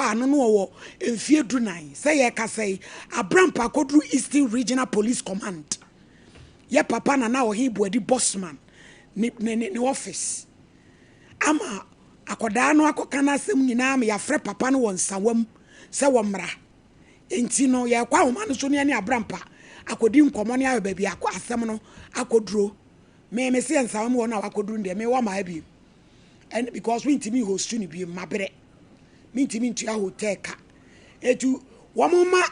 papa no no wo emfie dunan say ye ka say abrampa kodru Eastern Regional Police Command ye papa na Ohenini bossman ni office ama akoda no akoka na asem nyina me ya frɛ papa no won sawam se wo mra enti no ye kwa homa no so ne abrampa akodi nkomo ne ayo ba bi akọ asem no akoduro me se nsawam wo na akoduro ndie me wo ma abi and because we intimi host ni bi mabere me intimi ntua hotel ka etu wo mama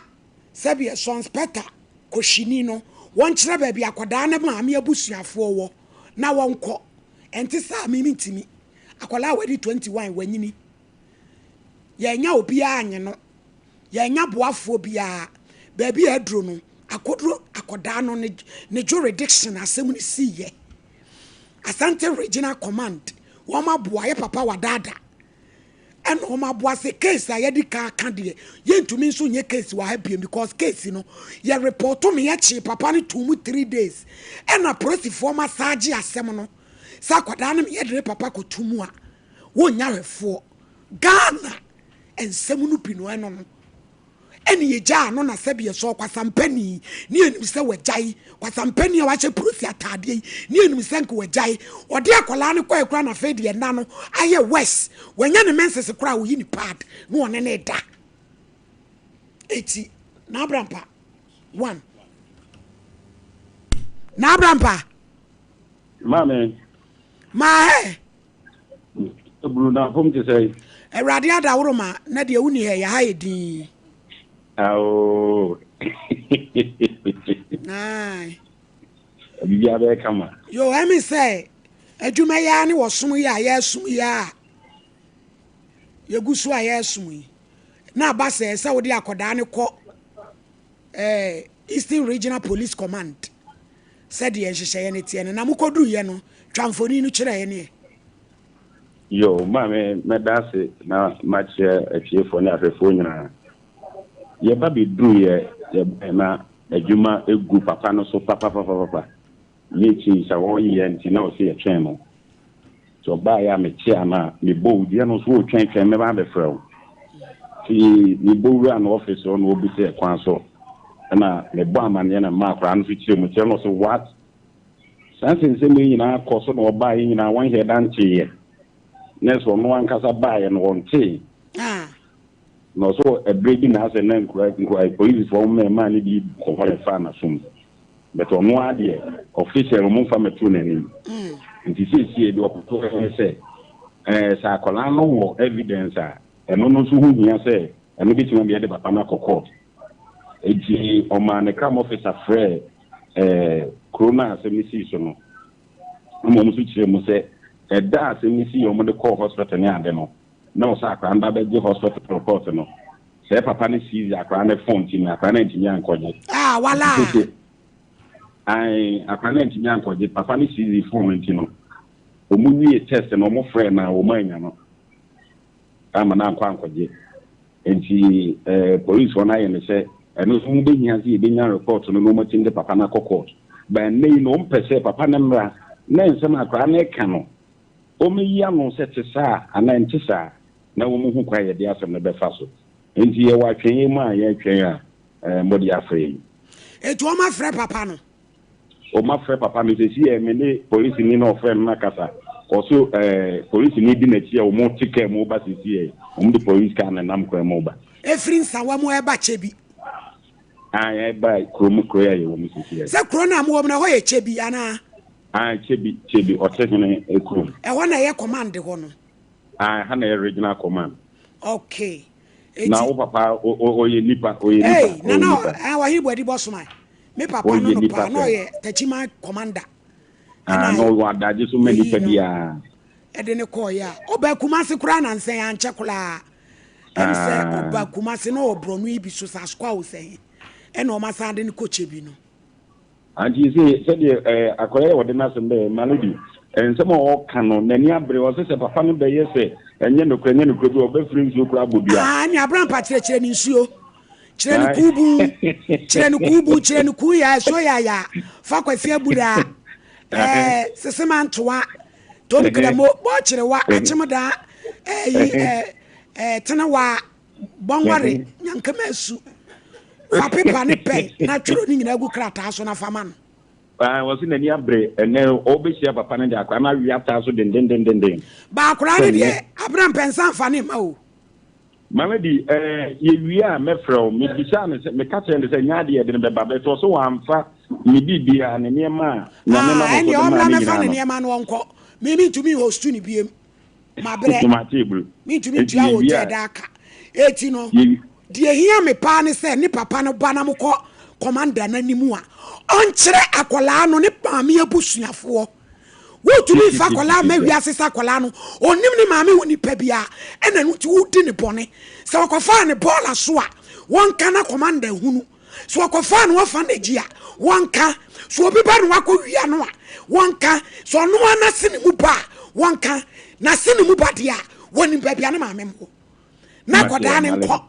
sabe so inspector koshini no won kire ba bi akoda ne ma me abusuafo wo na wonko enti sa me intimi akola wadi 21 wanyini ye nya obi anye no ye nya boafo bia ba bi aduro no akoduro akoda no ne jurisdiction asem ni siye Asante Regional Command woma boa ye papa wadada and woma boa se case a yedi ka de ye ntumi nso nye case wa ha biem because case no ye report to me ye chi papa ni 2-3 days and a police former sergeant asem no sa kwada no ye de papa ko tumu a wonya refo Ghana ensem no pino eno no eni ye ja no na sabe so kwasampani ni enim se wajai kwasampani a wache police atade ni enim se nko wajai ode akola ne kwa ekura na fedi na no aye west wanya ne menses kura wo yi ni pad no one ne da eti na abrampa 1 na abrampa mame ma Bruna home to say Erade adawroma na de wuni he ya ha edin oh ai bibia be kama yo emi say adwuma ya ne wosom ya ya sum ya yegusu a ya sum na ba say wo de akoda ne ko Eastern Regional Police Command said ye nhyehyeye ne tie na mukoduru ye no twamfoni no kire ye ne yo mame medase na match achiefo na afefo nyina ye ba be dru ye na adwuma egu papa no so papa ye chi sa wo ye nti na o se ye twen no so ba ya me chi ama me bo die no so o twen me ba be frɛ ti ni bo ru an office on obi se kwan so na me bo amane na ma kra no fi chi mu che no so what sanse se me nyina akɔ so na oba ye nyina wan he dan chi ye neso no wan kasa ba ye no won chi no so a breaking has a name correct police for me man ni ko fa fa na sum but ono ade official mo fa metu na ni nti see do to say sa kola no wo evidence a eno no so hu hia say eno bi ti ma be de papa na court eji o man crime officer frɛ corona semisi so no mo so kire mo say da semisi o mo de call hospital ni ade no na o sa akra nda be je hospital report no say papa ni seize akra na phone ti na akra na ntinya ankoje wala ai akra na ntinya ankoje papa ni seize phone ti no o mu wi test no mo frɛ na o manya no ama na ankoje enti police wona ye ne say eno so mu be hia se be nya report no mo tin de papa na court ba nei no mpese papa na mra na nsem akra na ka no o me ya no se te sa ana nti sa na wo mu hu kwa ye de asem na be fa so enti ye wa twen mu a ye twen a modi afre etu o ma frɛ papa no o ma frɛ papa me se si e me ne police ni no frɛ na kasa o so police ni di na chi e o mo tike mo ba se si e o mo de police ka na nam kwa mo ba efrin sawa mo e ba chebi ai ba kromo kroya ye wo mo se si e se krona mo na ho ye chebi ana chebi o te ne ekrom e ho na ye command ho no ha na regional command okay na o papa o ye nipa na wa hibo di boss man me papa no pa no ye tachima commander no wa daje so many pedia e de ne call ya oba kumase kura na nsen ya nche kula em se oba kumase no obronu ibi so sa skwa o sen e no ma sa de ne koche bi no anti se de akoye wo de na se be malodi ensem o ka no nani abre o se papa no be yese enye no kwenye no bi o be free nsuo kura bodua ni abrampa kire ni nsuo kire ni kubu kire ni ku ya so ya fa kwasi abuda sesema ntoa to de kala mo bo kire wa achimda tena wa bongware nyankama su fa pepa ne pen na tworo ni nyina gu krata so na fama no was in any abre and then obeshia papa na akwa na wi ata so den ba akura ne de abram pensan fa ne ma o mama di ye wi a mefro me bisa ne me ka tell say nya de de be ba be so so amfa me bibia ne niema na me na mo so de ma ne fa ne niema no onko me mi tumi host ni biem ma bre mi tumi tua o je da aka eti no de hia me pa ne say ni papa no ba na mo ko commander na nimu a onkyere akola no ne maame abusuafo wotumi fa akola ma wiase akola no onim ne maame woni pa bia ena no ti wodi ne bone se wakofa ne bola so a wonka na commander hunu so wakofa no wafa na gia wonka so obi ba no wakowia no a wonka so no ana sene mu ba wonka na sene mu ba dia woni pa bia ne maame mo na koda ne nko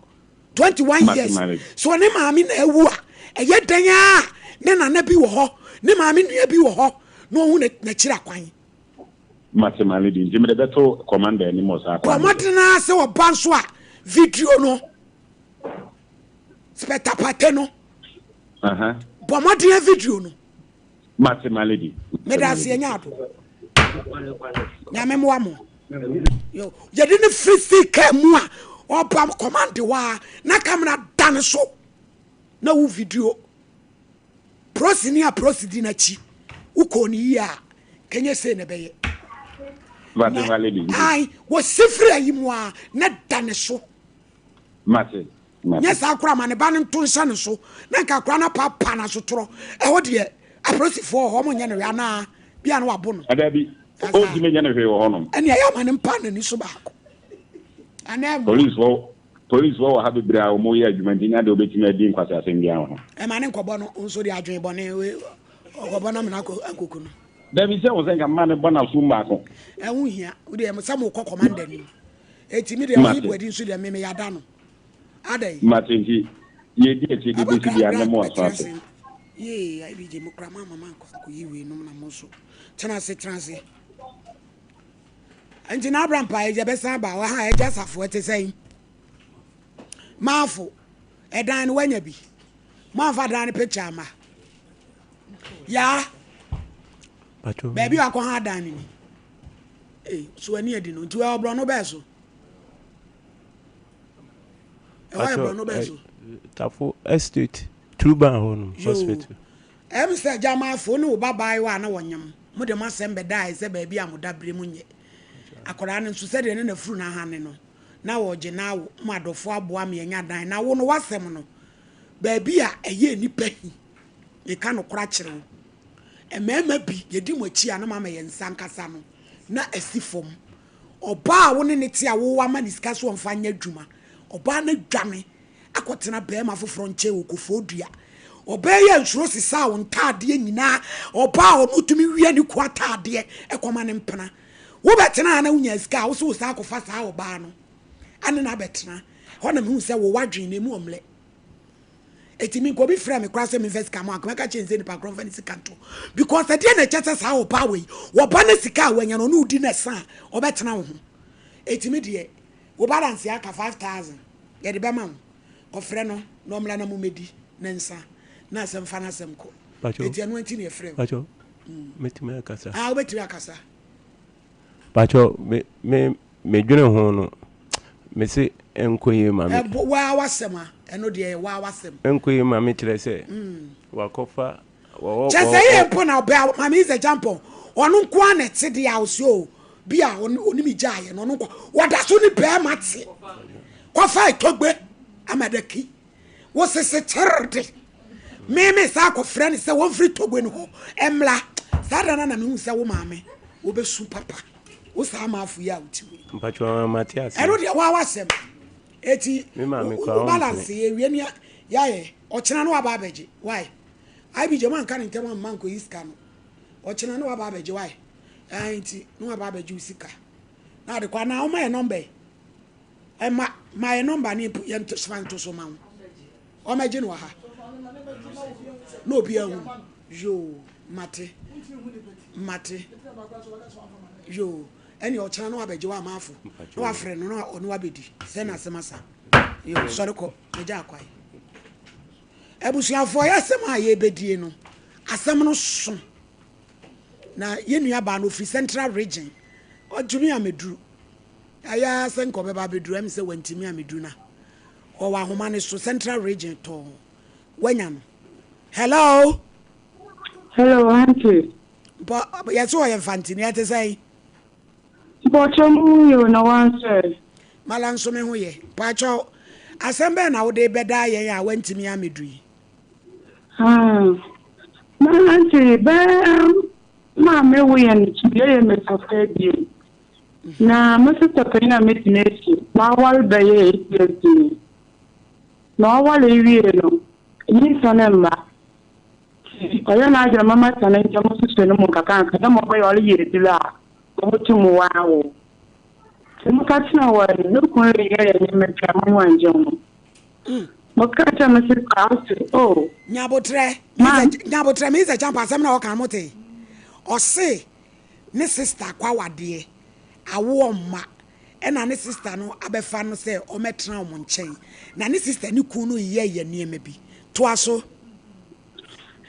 21 years so ne maame na ewu a eye dan a ne nana bi wo ho ne maame nua bi wo ho no hu na kira kwan matemali di jimede beto commander ni mo sa kwa modena se wo banso a video no spectacle no bo modena video no matemali di medasi enyaado nyame mo amo yo yedi ne physical mu a oba command wa na camera dan so na wo video prosidi na chi uko ni ya kenye se ne beye ai wo sifri ayimu a na dane so mate yes akura ma ne ba ne to nsa ne so na nka akura na papa na so toro e ho de aprosifo ho mo nya ne ya na bia na wabo no adabi o di me nya ne hwe ho no ene ya ma ne mpa na ni so ba ko ana police wo ha bebra o mo ye adwuma nya de obetimi adi nkwasa asem bia ho e ma ne nkobo no nso de adwen bone we okobo na me na akoku no David say was nga man bona so mbako hu hia wo de sam ko commander ni etimi de yi bodi nso de me yada no adai matenji ye di eti de be si dia na mo aso ye ai bi je mo kra mama ko yiwe no na mo so transe anti na abram pa je be san ba wa ha e jasafo ete sai mafu edan wanya bi mafa dan picture ma ya baby akọ ha dan ni so ani edi no nti wa obro no be so wa obro no be so tafo estate truban honu hospital say jama fo no babai wa na wonyam mo de masembe dai se baby amodabre mu nye akora ne nso se de ne na furu na hane no na wo je na wo madofo aboa me nya dan na wo no wasem no baby a eye nipa hi e ka no kora kire wo emema bi yedi mo chi a na mama ye nsankasa no na asifom oba wo ne ti a wo wa ma nisika so mfa nya dwuma oba na dwane akotena be ma foforo nche wo kofodua oba ye nsuro sisa wo ntade nyina oba wo mutumi wi ani ko atade ekoma ne mpena wo betena na unya sika wo so sa akofa sa oba no ane na betena ho na me hu se wo wadwen na mu omle etimi ko bi frame kwa se me first come aka chenze ni pa conference kanto because the na chete sa wo pa we wo ba na sika wanya no udi na sa obetena wo ho etimi de wo balance aka 5000 ye de be ma ko frɛ no no mla na mu medi na nsa na asem fa na asem ko eti anu anti na frɛ pacho metime akasa obetimi akasa pacho me dwene ho no me se enkoye ma me wa wasema eno de wa wasem enkoye ma me kire se wakofa wo chese ye mpo na oba ma me is a jumpo onu nko ana te de house o bia oni mi jaye no nko wada so ni be mate kofa itogbe amadaki wo sese tirde me sa ko friend se won free togbe no ho emla sa da na me hu se wo maame wo be su papa wo sa ma afu ya utiwe mpacho Matias eno de wa wasem eti me maame kwa balance ye wieni ya ye ochena no aba abeje why I be German kan ntem man ko iska no ochena no aba abeje why enti no aba abeje usika na de kwa na o my number my number ni ye to swan to so ma o meje no ha no bi ahu yo mate yo eni ochena no abeje wa mafu no afre no no abedi se na semasa Yo sorry ko meja akwai. Ebusuafo yasem a ye bedie no. Asem no so. Na ye nua ba no free central region. Ojumi ameduru. Aya senko beba beduru am se wantimi ameduru na. O wa homa ne so central region to. Wanya no. Hello. Hello, auntie. But yes, I am fancy. I say, but you no answer. Malan so me who ye. Pacho, assemble now de beda ye. I went to me amidri. My auntie, Mamma, we and today, Miss Afedi. Now, Mr. Tapina Mitnesi, now while they ate, now while you know, you son Oya na aja mama sana nja musu no mukaka kada mo boy oli yedila ko tumu wawo mukati wa no ko yeye ni metra mo wanje mo mukata masi kaasi oh nyabotre mi ze champa asem na o kan mote o se ne sister kwa wade awo ma e na ne sister no abefa no se o metra mo nchen na ne sister ni ku no yeye niema bi to aso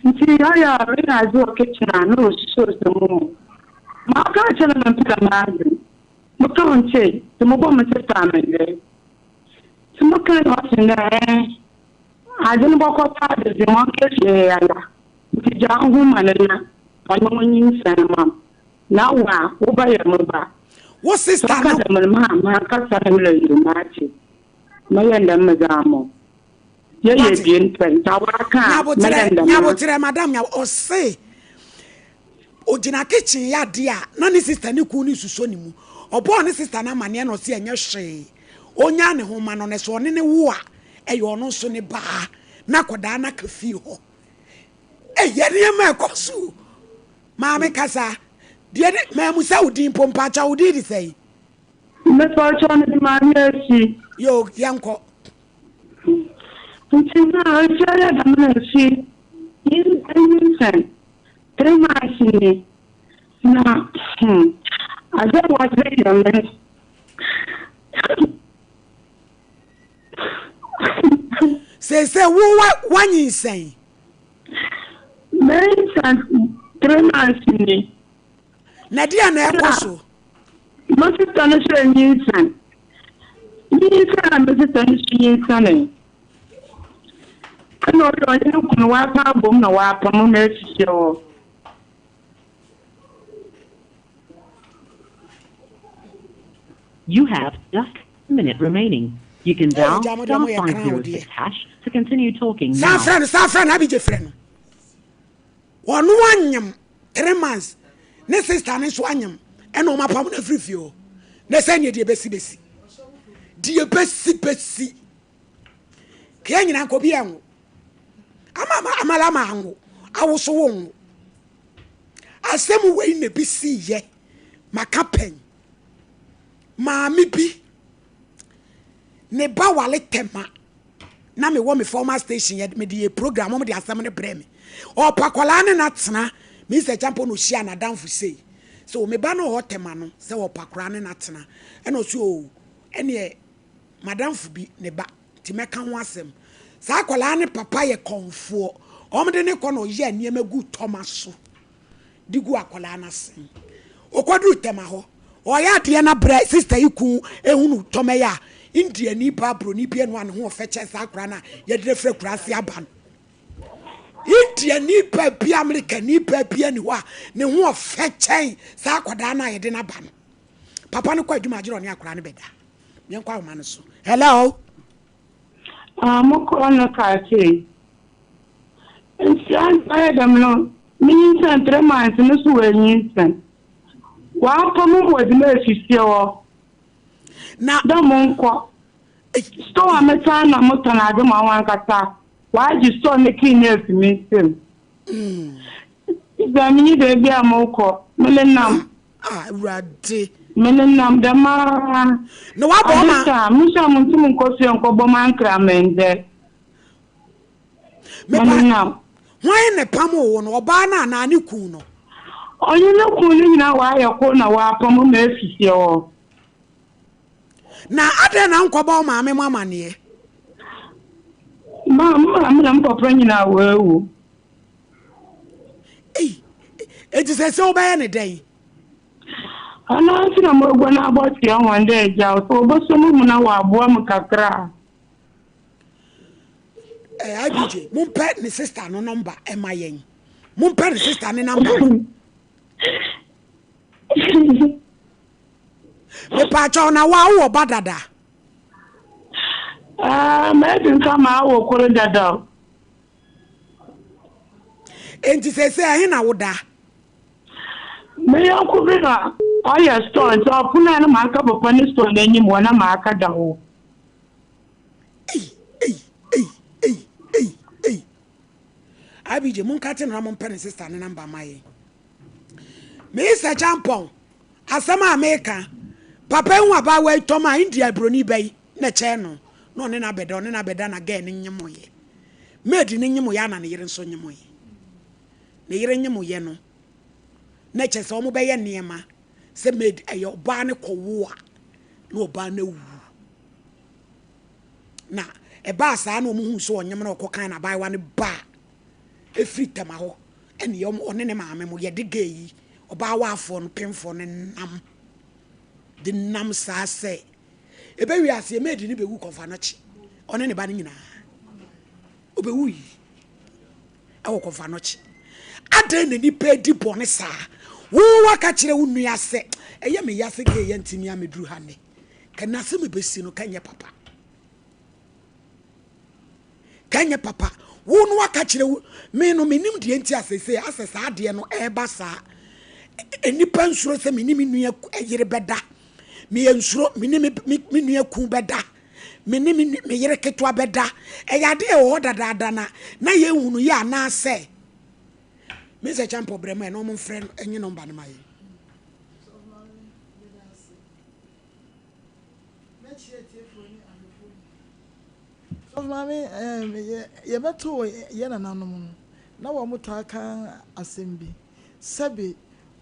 nti ya rina zo kitchen no so mo ma ka chana na pita mazi mo ka onche to mo bo mo sister amende to mo ka no sinda ajin bo ko ta de mo ke ye ala nti ja hu manana ono mo nyin sana na wa wo ba ya mo ba wo sister no ma ka sa na le yu ma chi ma yanda mazamo ye bien penta waka nyabotre madam nya o se o jina kitchen ya dia na ni sister ni ku ni suso ni mu obo ni sister na mane no se enye hwe onya ne ho ma no ne so ne wo a eyo no so ne ba na koda na kafi ho ye ne ma ekosu ma me kasa de ma mu sa udin pompa cha udi di sei me pa cha ne ma merci yo yanko Until I don't see in three months in me. Now, I don't want to be on this. Say, what one you say? Many 3 months in me. Nadia Nakoso. Most of the new son. You can Mrs. Sonny. No, I don't know what problem no weapon show. You have just a minute remaining. You can dial *506# to continue talking now. Safran, I be your friend. 1 year, 3 months. Ne sister ne swanyam. Eno ma pam na free fio. Ne sanye de besi. Die besi. Ke nyina ko bi anwo. Amala mango awoso won asem we na bi si ye makapen maami bi ne ba wale tema na me wo me former station ye me die program mo de asem ne bre me o pakwala ne na tena me se champo no hia na danfo sei so me ba no ho tema no se wo pakwala ne na tena e no so o ene madamfo bi ne ba ti meka ho asem sa akwala ne papa ye konfo omde ne kono ye niema gu tomaso digu akwala na sen okwadu tema ho oya de na bra sister iku ehunu tomeya india ni babro ni bia no an ho feche sa akwala na ye de frɛ kurase aban india ni pa bia america ni pa bia ni wa ne ho feche sa akwada na ye de na ban papa ne kwa adwuma agiro ne akwala ne beda me nkwa homa ne so hello Moko na kati. Nsian ayadam no. Minsan 3 months no so anyinsan. Wa pomo wodi na afifie wo. Na da monko. Sto ameta na moto na ade ma wan kata. Wa ji sto ne kin na afimi nsem. Izamini de bia moko. Melenam. Rade. Melenam da ma. No wa boma. Musa muntu nkosi nko boma nkra menze. Melenam. Why ne pamo wo no oba na na ne ku no. Onye ne ku ni na wa ya ko na wa pamo na afifie o. Na ade na nkoba o maame mama ne. I'm complaining now. It is a so by any day. And I think I'm going to about you one day, Joe. So, but some now are warm cacra. IBJ, Moon pet ni sister no number, MIN. Moon pet ni sister ni number. Me pacho na wa badada. Maybe come out or dada. And to say, I would da. May I could be all your stones or put on a mark up upon the stone and you want a marker down. IBJ Moon cutting Ramon Penny sister and number my. Mr. Champon, Asama America, Papa waba way Toma India Bruni Bay, ne channel, no nena bedon and abedan again in Yamoye. Made in Yamoyana and Yerin Sonyamoy. Nearing Yamoyeno. Nature Somo Bay and Niema, se made a your barnacle war, no barno. Na, a bass I know who saw Yamano Kokana buy one bar. A free tamaho, and yom on any mamma, ye de gay. Oba phone pin phone and nam the nam sa say e be wi ase made ni be wu kofa no chi on anybody nyina obe wu yi e wo kofa no chi adan na ni pe di bone sa wo waka kire wo nu ase e ye me yase ge ye ntimi ameduru ha ne kana se me besi no kanye papa wo nu waka kire me no menim de enti asese asesa ade no e ba sa enipa nsuro se menimi nua yire beda me nsuro menimi me nua ku beda menimi me yire ketwa beda e yade e wo dada na ye hunu ya na se me se champo brema no mo friend enyi number na mai so mami ye beto ye na nanom na wo mutaka asembi sabe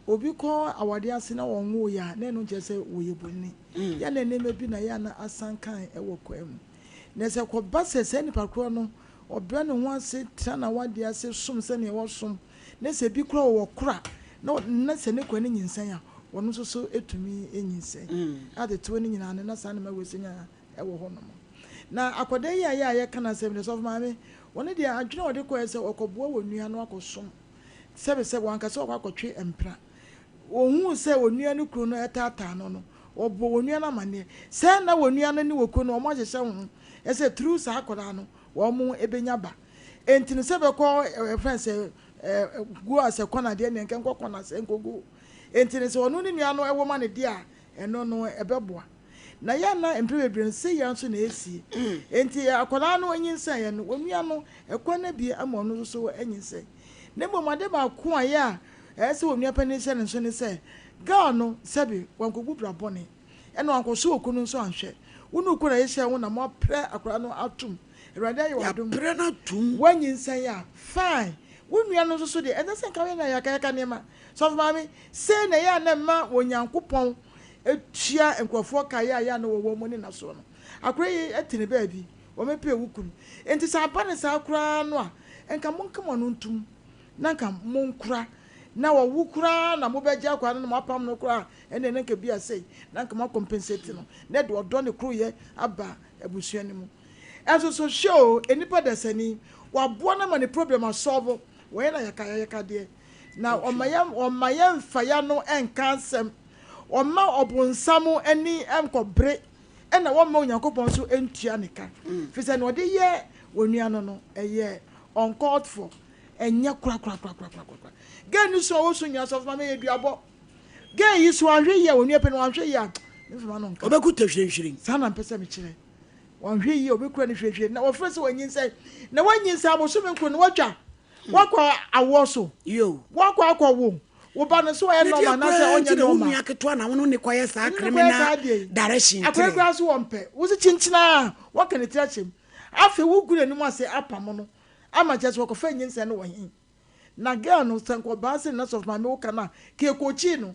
obi ko awade ase na wonwo ya na enu nche se woyeboni ya na eneme bi na ya na asankan ewo kwam na se ko base se ni pakro no obre ne ho ase tra na wade ase sum se ne wo sum na se bi kro wo kra na se ne ko ne nyinsan ya wono so etumi enyinsan ade to ne nyina na sa na ma wesenya ewo ho no na akodan ya kana se me so maame woni de adwene wode ko ese okoboa wonua no akosom sebe wanka se okakotwe empra ohun se onua no kru no etata no obo onua na mane se na onua no ni woku no omo hyehye ho ese true sa akoda no wo mu ebenya ba entini sebe ko friends go as a corner de nken ko corner se nkogu entini se onu ni nua no ewo ma ne de a eno no ebeboa na ya na emprebebren se ya nso na esi enti akoda no anyinsa ya no onua no ekwana bi ama no so anyinsa ne bomade ba ko aya ese onua pani se nso ne se ga no sebi wankogu brabone eno wankoso okunu nso anhwe wonu kura yehye wo na mo pre akora no atum erade ayo wadum pre na tum wanyinsa ya fine wonua no so de ense nka we na yakaya nema so mami se na ya na ma wonyankopon etua enkrofo kaya ya na wo mo ni na so no akora yi etini ba bi wo mepe wukunu enti sa bane sa akora no a enka monkamo no ntum nanka monkura na wo wukura na mo beje akwa no mo apam no kura ene ne nke bia sei nanka mo compensate no na de odo ne kru ye aba abusua ni mu enso so show enipa desani wa boa na ma ne problem solve wo ye na yaka de na omayam faya no enkansem oma obunsamu eni enkobre ena wo ma onyankopon so entua nika fi se no de ye onua no eye uncalled for enya kura gani so wo so nya so ma me eduabo gani yi so ahwe ye onua pe no ahwe ye mfama no nka obeku tehwehwiri sana mpesa me kire wanhwe ye obekura ne hwehwe na wo frese wanyinsa na wanyinsa aboso me nko no watwa wakwa awo so yo wakwa akwo wo ba no so e no ma na se onye no ma aketwa na wono ne kwaye sa criminal direction akwa so wo mpe wo se chinchina waka ne tiachem afi wo gure ni mo ase apam no ama just wo ko fa nyinsa no wo hin na girl no sanko ba se na so ma me wo kana ke kochi no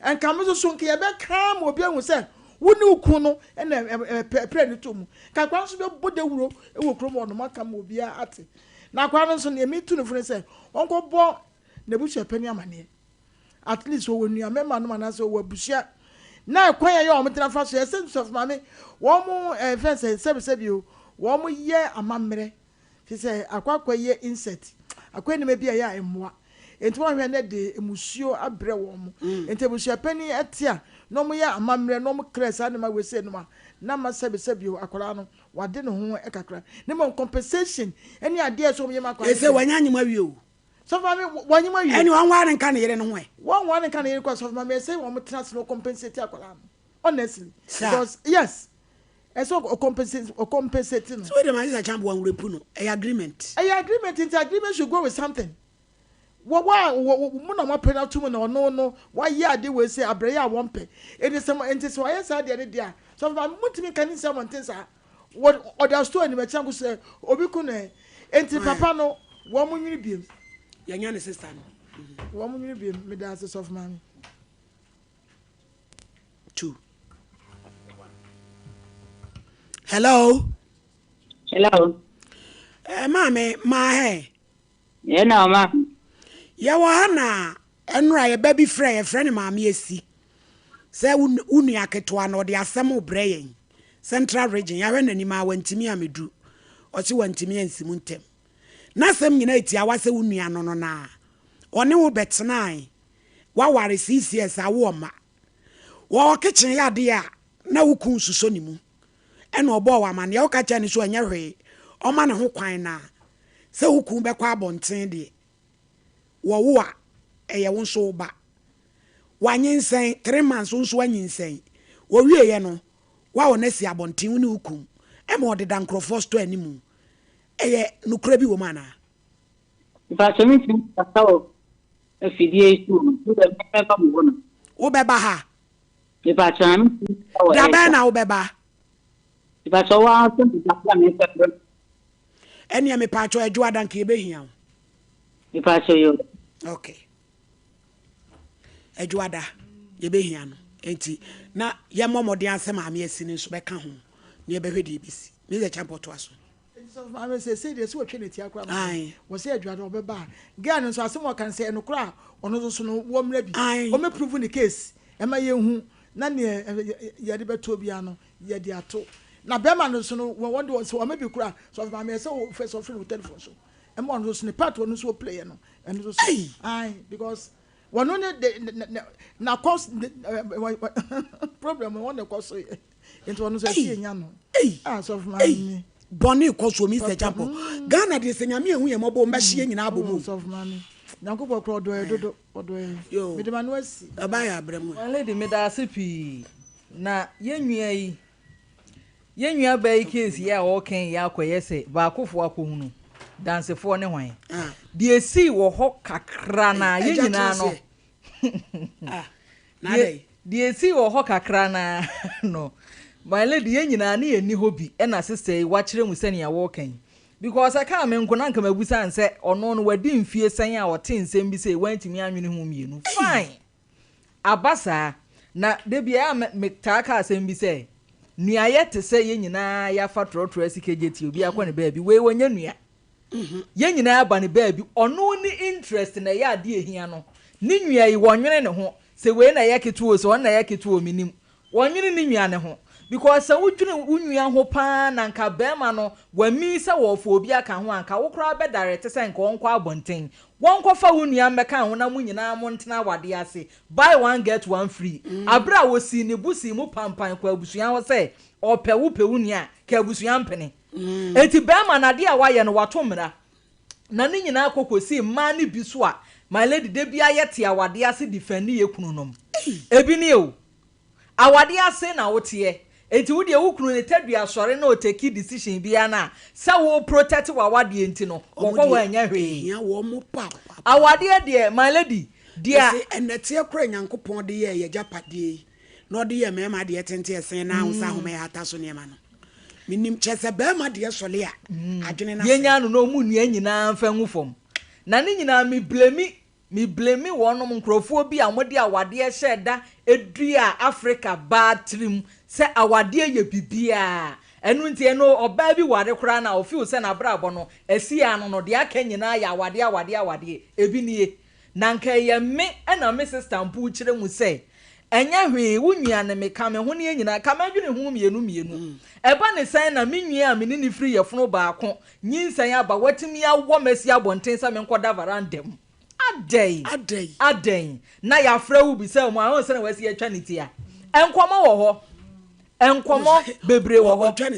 enka me so nke ye be kam obi ehun se woni ukun no na pere ni to mu ka kwa so be bode wuro e wo krom ono maka ma obi ate na kwa no so na emi tu no fune say onko bo na busu pani amane at least wo nua mema no manase wo busia na kwan ya o mtena fa so essence of mame wo mu fence sebi o wo mu ye amamre fi say akwa ye insect akwa ni me bia ya emmoa enti wo hwe na de emusuo abre wo mu enti busia pani atia no mu ya amamre no mu kresa na ma wese no ma na ma sebi o akwara no wade no ho ekakra ne mo compensation eni ade so mo ye makwa ese wanyanyima wi o so for me wanyima wi eni wan ware nka ne yere no ho one nka ne yere kwa so for me say wo mo trans no compensate akwara no honestly because yes eso compensate no so we dey man is champ wan repu no agreement into agreement should go with something wa mo na mo penalty mo na no wa ye ade we say abreye a won pe it is some enti so yes ade ne dia so for me mutimi kan say one thing sir what other story ni me changu say obi ku na enti papa no wo mo nwiri biem yanya ne sister no wo mo nwiri biem me da say of man 2 hello mama ma he ye na ma ya wa na enra ye baby friend mama esi say unu aketo na ode asem obreye central region ya hwe nanim a wantimi amedu ochi wantimi ansimu ntem na sem nyina eti awase unu ano no na one wo betnai wa ware CCS awo ma wo kitchen ya de a na wukun suso nimu ena obo wa man ya o ka cha ni so anya hwe o ma ne ho kwan na se wukun be kwa abonten de wo wo a eye wo so ba wanyinsen 3 months so wanyinsen wo wie ye no wa wo na si abonten ni wukun e ma odeda nkrofo sto animu eye nukura bi wo mana ba so mi tin ta o e fidie su o be ba mo no wo be ba ha ba cham da ba na wo be ba so wa so ti ta me pe eni me pa cho eju adan ke be hia ba so yo okay eju ada ye be hia no enti na ye momode asem ame asini so be ka ho ne ye be hwede bisi me ze champo to aso so mama say dey so twenty akwa ma wo say adwada obeba girl no so asem o kan say enokra ono so no wo mra bi o me prove the case e ma ye hu na ne ye de beto bia no ye de ato na bema no so no won de so o me bi kura so mama say o first of telephone so e mo no so ne part no so play no and so because one only na cause problem one the cause into one so see nya no so mama boni koso mi se champo Ghana de senyame ehu ye mobo mba hie nyina abomu so mama nyankopo kro do me de manu asi abaya abremu lady me da sipi na yenwia ba yi case ya o ken ya akoyese ba akofo akohunu dansefo ne hwan de esi wo ho kakra na yenyina no na dai de esi wo ho kakra na no my lady yenyina ne yeni hobi e na sister wa kire mu sene ya wo ken because I can't me nkona nka mabusa nse ono no wadi mfie san a wote nsem bi se wantimi anwene hu mienu fine abasa na de bia metaka asem bi se nua yete se yenyina ya fa trotro asikejeti obi akwa ne baabi we wonya nua yenyina aba ne baabi ono ni interest na ya de ehia no ni nua yi wonwene ne ho se we na yaketuo so na yaketuo minim wonwene ni nua ne ho because wudwene unua ho pa na nka bema no wami se wo fo obi aka ho anka wo kra be direct se nka wonko abonten wonko fa unua mmeka ho na munyina mo ntena wade ase buy one get one free abra wo si ne busi mu pampan kwa abusuan wo se ope wo pe unua ka abusuan mpene enti bema na de a waye no watomra na ne nyina akokosi ma ne bi so a my lady de bia yete awade ase defend ye kunu nom ebi ne o awade ase na wote enti wo de wukunu ne tadua sore na o take decision bia na sa wo protect wa wade enti no kokko wa anya hwe ya wo mo pa awade de my lady dia enete akra nyankopon de ye japade no de ye mema de tente esen na usa homa ya taso ne ma no minim chese be ma de sole a adwene na yenya no mu nua nyina mfa nwufom na ne nyina me blame wonom nkrofo bi a mode awade hye da edua Africa ba trim se awade ye bibia enu ntie no oba bi ware kora na ofi se na brabo no esi ano no de aka nyina ya awade ebi nie na nka ye me na me sister mpu kire mu se enya hwe wunua ne me ka me ho ne nyina ka ma dwene ho mienu eba ne san na me nua me ni free ye fono baako nyinsan aba watimi awo masi abonten sa me nkoda varandem adai na ya fra wu bi se mo ahon se na wasi atwa ne tia enkomo wo ho enkomo bebre wo ho watwa ne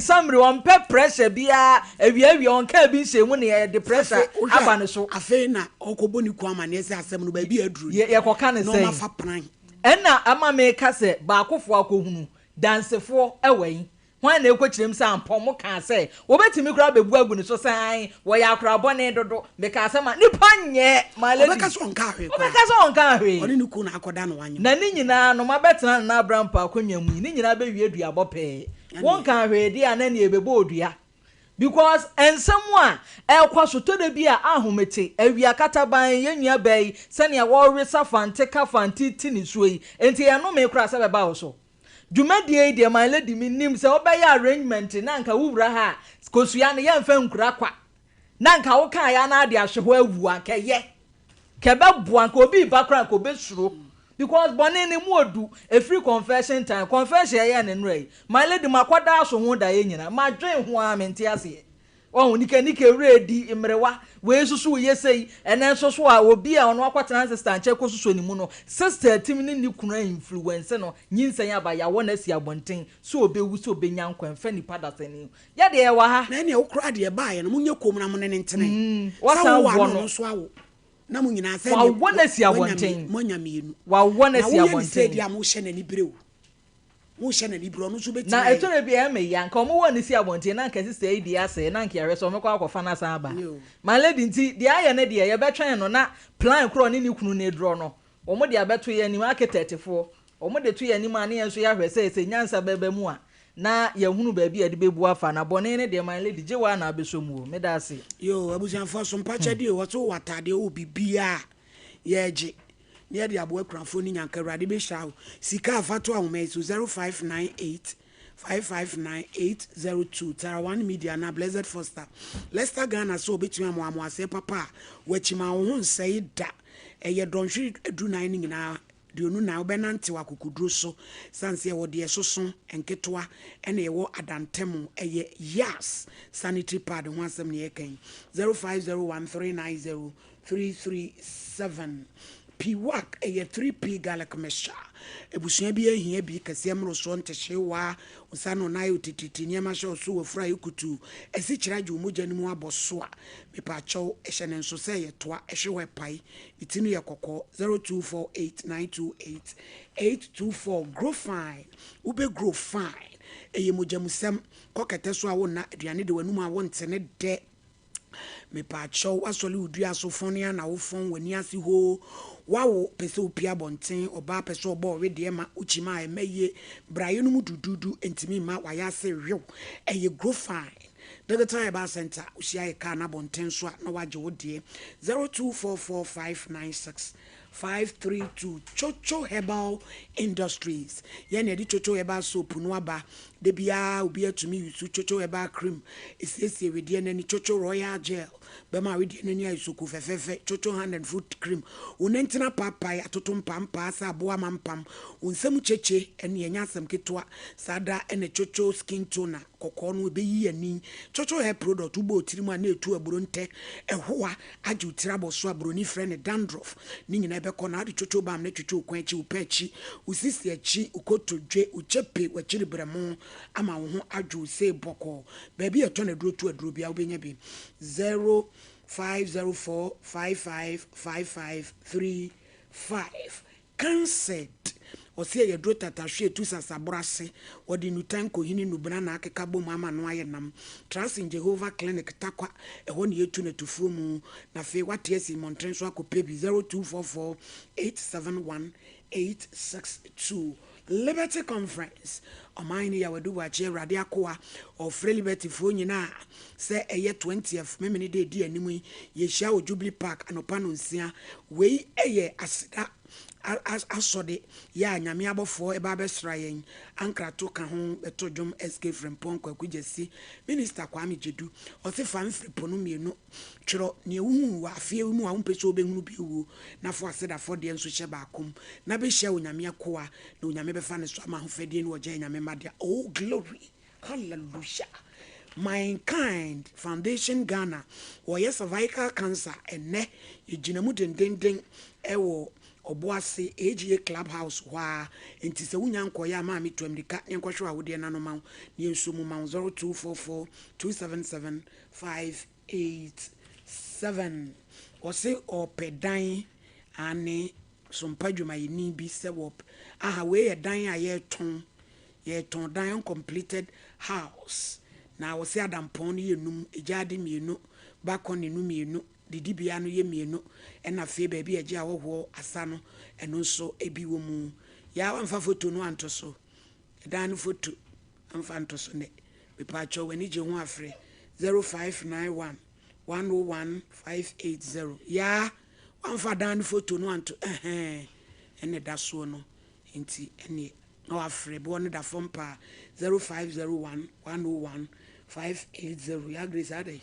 samri on pe pressure bia awia on ka bi nse mu ne de pressure aba ne so afi na okobo ni kwa mane se asem no ba bi aduru ye koka ne sei no ma fa pran enna ama me ka se ba akofo akohunu dansefo ewen hwan na ekwochirem se ampom ka se wobetimi kura bebu agu ne so san wo ya kura bone dodo me ka se ma nipa nye ma lady obeka so nka hwe oni nuku na akoda no wanyo na ni nyina no mabetena na abrampa akonwa mu ni nyina be wie dua bope won ka hwe di anani ebebo odua because ensemu a ekwaso to de bia ahomete awia kataban yenua bai se ne wo resa fante ka fanti tini suoi enti ye no me kura se beba wo so Jumadie de my lady nim se obey arrangement na nka wura ha kosua ne yemfa nkura kwa na nka wo kan ya na ade ahweho awu anka ye kebe bu anka obi bakra anka obesuro because bone ne mu odu a free confession time confession ye ne nrai my lady makwada aso ho da ye nyina ma dwen ho a mente ase oh nike ready imrewa we susu ye sei enen soso a obi a ono akwatena sister anche kosusu ni mu no sister tim ni ni kuna influence no nyinsan aba ya wona si abonten so obewu so obenya nkwan fa ni padasani ya de e wa ha na ne okura de ba ye no munye kom na mo ne ntene wasa wo no so awo na mo nyina se wa wona si abonten mo nyamienu wa wona si abonten na wo se dia mo hye na ni brewu mo hye na ni bro no so beti na etore bi e me ya nka mo wona si abonten na nka sister e di ase na nka yare so me kwa akwafa na san ba my lady nti de aye ne de ye betwen no na plan kro ni kunu ne dro no omo de abeto ye ni architect fo omo de to ye ni ma ne enso ya hwese se nyansa beba mu a na ye hunu ba bi ade bebu afa na bone ne de my lady jewa na abesomu me da ase yo abusian fo so mpacha de wo to watade o bibia ye je ne de abo akranfo ni nyanka rade be shawo sika afato ahoma so 0598 559802 Tarawan Media na Blessed Foster Lester Ghana so betumi amwa ase papa wachima wo hu nsei da eye donhwe edu nan nyina de onu na obenante wakukuduro so sanse wo de soso enketoa ene ye wo adantem eye yas sanitary pad ho asem ne yekan 0501390337 Piwak eye 3P garlic mesha ebusua bi ehia bi kase mro so ntehyewa usano na yotititi nyema sho so wofra yekutu esi kiraju umujanimu aboso a mepa chaw ehye ne nso se ye toa ehwe pai itinu ye kokko 0248928824 grow fine ube grow fine eye mojamusem kokete so a wona aduane de wanum a wontene de mepa chaw asole udua so fonia na wo fon wani ase ho wawo pese opia bonten oba pese obo we ma uchima emeye brayo no mudududu entimi ma waya se hwew eye grow fine the time ba center usia ye ka na bonten so na waje wo de 0244596532 Chocho Herbal Industries ye na di Chocho Herbal soap no aba de bia obi atumi yusu Chocho Herbal cream esiesie we de na ni Chocho Royal Gel bema we de na ni isuku fefefe Chocho hand and foot cream unentina papai atotom pampa sa boa mampam unsem cheche ene enya asem ketwa sada ene Chocho skin toner kokko no be yi ani Chocho hair product ubo tirima na etu abronte ehoa aju tirabo so abroni friend dandruff ni nyina be kona ade Chocho bam na Chocho kwan chi upachi usisi achi ukotodwe uchepe wachiri bramo ama wo ho aju se boko baby eto na duro tu aduro bia obenya bi 0504555535 cancelled osie ye duro tatahwe tu sasabrase odi nutanko hini nubana na akeka bom ama no aye nam Trust in Jehovah Clinic takwa eho ne yetu na tufuo mu na fe wate esi montren so akopebi 0244871862 Liberty Conference omaini ya wadu wache rade akoa of Liberty fo nyina se eye 20th memene de di animu ye hia o Jubilee Park anopa no nsia we eye asida asode ya nyame abofo eba besra yen ankra to ka ho beto dwom escape from ponko akujesi minister Kwame Jedu o se fa mfiri pono mienu twero ne hu wa afie mu a umpese obehunu bi wu na fo aseda fo de enso hye baakom na be hye onyame akoa na onyame be fa ne so ama ho fedie ne oje nyame madia. Oh glory, hallelujah. Mankind Foundation Ghana or yes cervical cancer and ne yiginamu dendenden ewo oboase AGA clubhouse wa enti se wunya nkoya ma mi twamdika enkohwe awode na no ma ne ensumu ma 0244 277 587 ose opedan ane Sompa Nkomo bi se wop aha we ye dan a ye ton dan uncompleted house. Na wo se adampon ne yenum ejade mienu bakon ne nu mienu didibia no ye mienu ena fe ba bi eje awoho asa no eno so ebi wo mu ya amfa foto no anto so dan foto amfa anto so ne we pa cho weni je ho afre 0591 101 580 ya amfa dan foto no anto ene da so no enti ene no afre bo ne da fompa 0501 101 580 ya grace ade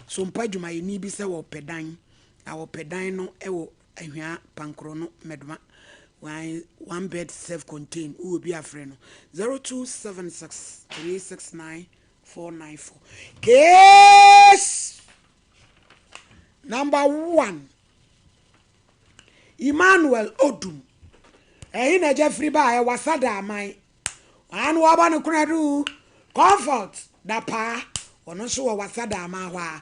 Sompa Nkomo bi se wo pedan na wo pedan no ewo ahwa pankro no medma one bed self contained who will be a friend 0276 369 494 case number 1 Emmanuel Odum na Jeffrey ba e wasada amai anu aba no kunadu comfort da pa ono so wasada ama hwa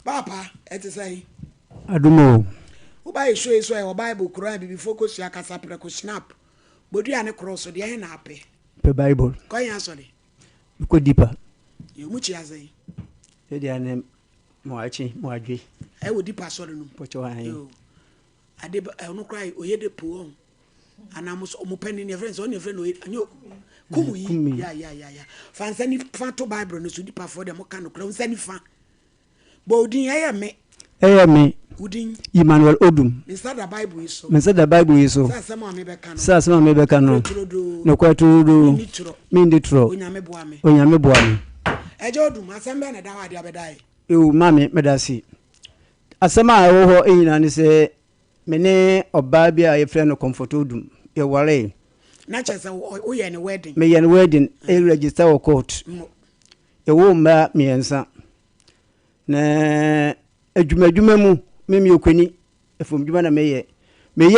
papa eti say adumo uba e show so e bible kura bibi focus ya kasa preko snap bodu ane cross de he na ape pe bible ko yan so de ko dipa you muchi azai e de ane mo adwe e wo dipa so de no pocho han ade ono cry oyede po anamus omupeni ne friends on your friend anyo kumu yi ya fansani fato bible no so dipa for dem kan no kra nsani fa bodin me udin Emmanuel Odum inside the bible is so sa sama me beka no no kwaturudu minditro onyame boame eje Odum asembe na dawa de abedai mami medasi asema wo ho enyina ne se mene oba bia ye frɛ no Comfort Odum ye ware na chese wo ye ne wedding me ye ne wedding e register wo court ye wo mba miensa na adwuma mu me okweni efom dwuma na me ye